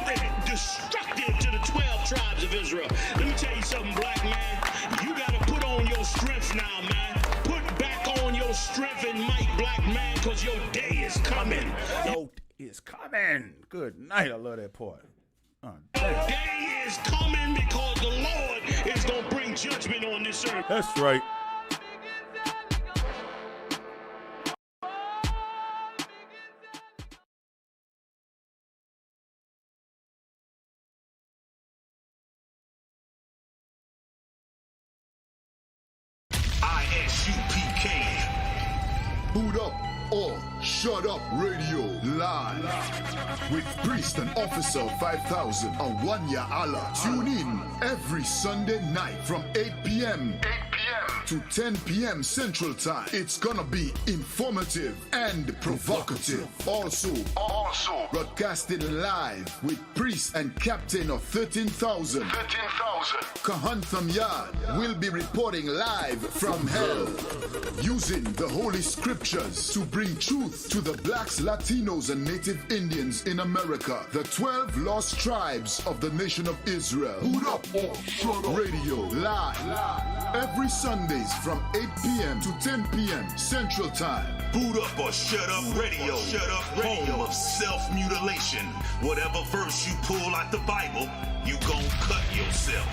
destructive to the 12 tribes of Israel. Let me tell you something, black man. You got to put on your strength now, man. Put back on your strength and might, black man, because your day is coming. Yo, is coming. Good night. I love that part. Your day is coming because the Lord is going to bring judgment on this earth. That's right. ISUPK. Boot up or shut up radio live with Priest and Officer 5000 on One Ya Allah. Tune in every Sunday night from 8 p.m. to 10 p.m. Central Time. It's gonna be informative and provocative. Also broadcasting live with priest and captain of 13,000. Kahantham Yard will be reporting live from hell, using the Holy Scriptures to bring truth to the blacks, Latinos, and Native Indians in America. The 12 lost tribes of the nation of Israel. Boot Up or Shut Up Radio live every Sundays from 8 p.m. to 10 p.m. Central Time. Boot Up or Shut Up Radio. Home of self-mutilation. Whatever verse you pull out the Bible, you gon' cut yourself.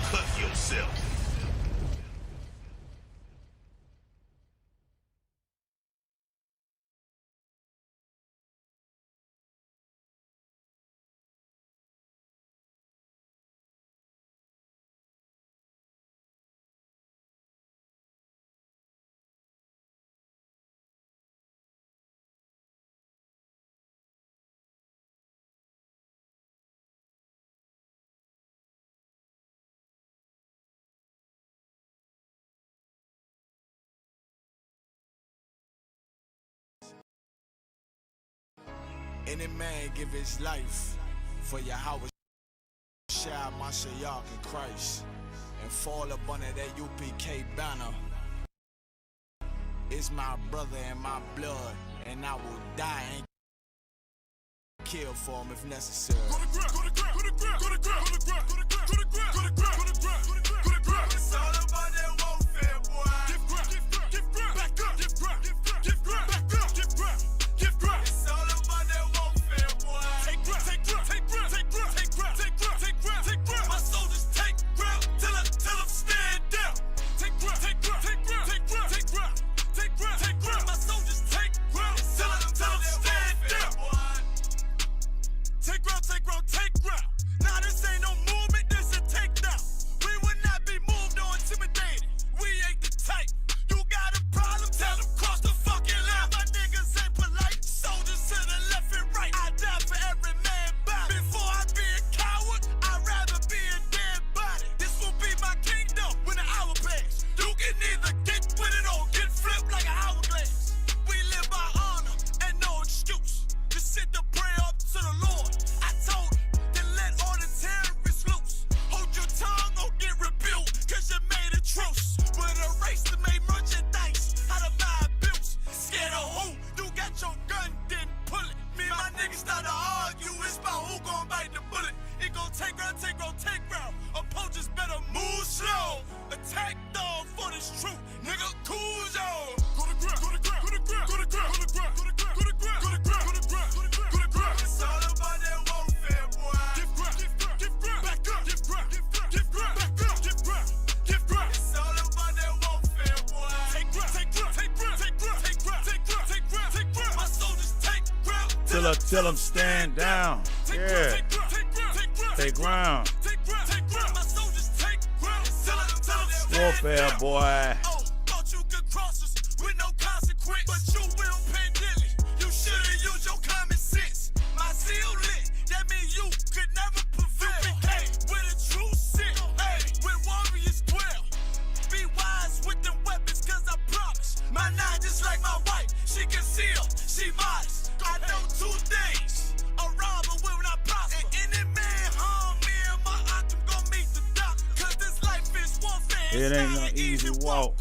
Any man give his life for Yahweh Shai Mashiach in Christ and fall up under that UPK banner. It's my brother and my blood, and I will die and kill for him if necessary. It's all about that warfare, boy. Back up. It's all about that warfare, boy. Take ground. My soldiers take ground till them stand down. Take ground. My soldiers take ground till them stand down. Take ground. Nah, this ain't no movement, this a takedown. We would not be moved or intimidated. We ain't the type. You got a problem, tell them cross the fucking line. My niggas ain't polite. Soldiers to the left and right. I die for every man body. Before I be a coward, I'd rather be a dead body. This will be my kingdom when the hour pass. You can either get with it or get flipped like an hourglass. We live by honor and no excuse. Just sit to pray up to the Lord. I told him, then let all the terrorists loose. Hold your tongue or get rebuked, cause you made a truce. With a race to make merchandise out of my abuse. Scared of who? You got your gun, then pull it. Me and my niggas start to argue, it's about who gon' bite the bullet. It gon' take round. Opponents better move slow. Attack dog for this truth, nigga, cool zone. Go to ground. It's all about that warfare, boy. Give ground. Back up. Give ground. It's all about that warfare, boy. Take ground. My soldiers take ground Till them stand down. Yeah. Take ground. My soldiers take ground. Warfare, boy. Oh, thought you could cross us with no consequence, but you will pay dearly. You should've used your common sense. My zeal lit, that means you could never prevail. Hey, with a true sit, hey, with warriors dwell. Be wise with them weapons, cause I promise. My nine just like my wife, she concealed, she modest. I know two things, a robber will not prosper. And any man harm me and my octave gon' meet the doctor. Cause this life is warfare. It ain't no easy walk.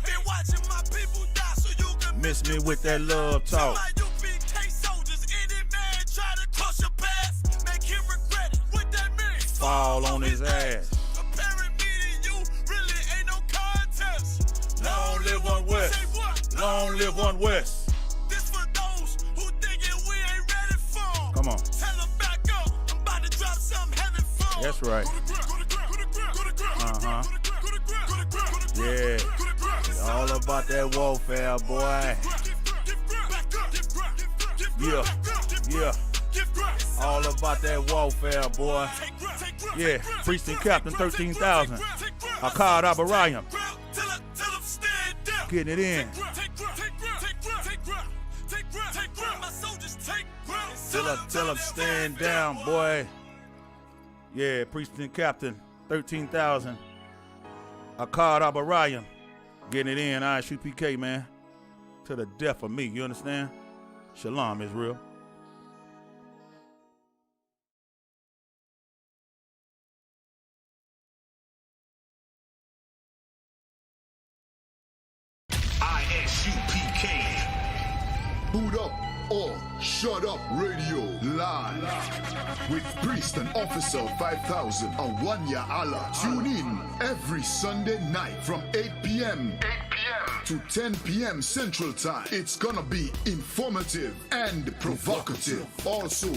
Been watching my people die so you can Miss me with that love talk. my UPK soldiers. Any man try to cross your path, make him regret it. What that mean? Fall on his ass. Comparing me to you really ain't no contest. Long live one West. Say what? Long live one West. This for those who thinking we ain't ready for. Come on. Tell them back up. I'm about to drop something heavy for. That's right. Uh-huh. Yeah. It's all about that warfare, boy. Yeah. All about that warfare, boy. Yeah. Priest and Captain 13,000. Akkad Abarayam. Getting it in. Till them stand down, boy. Yeah, Priest and Captain 13,000. Akkad Abarayam. Getting it in, I shoot PK, man. To the death of me, you understand? Shalom, Israel. ISUPK. Boot up or shut up radio live with Priest and Officer 5000 on One Ya Allah. Tune in every Sunday night from 8 p.m. to 10 p.m. Central Time. It's gonna be informative and provocative. Also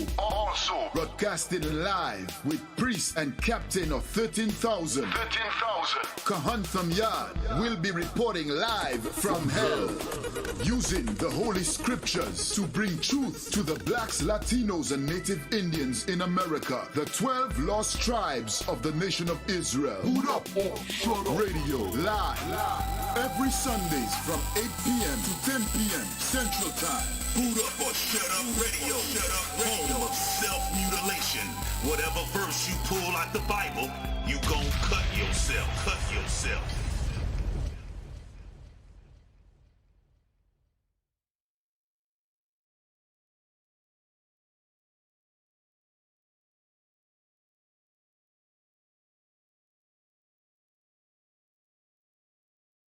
broadcasting live with Priest and Captain of 13,000. Kahantham Yard will be reporting live from hell, using the Holy Scriptures to bring truth to the blacks, Latinos, and Native Indians in America, the 12 lost tribes of the nation of Israel. Boot up or shut up radio live every Sundays from 8 p.m. to 10 p.m. Central Time. Boot up or shut up radio. Home of self-mutilation. Whatever verse you pull out the Bible, you gon' cut yourself.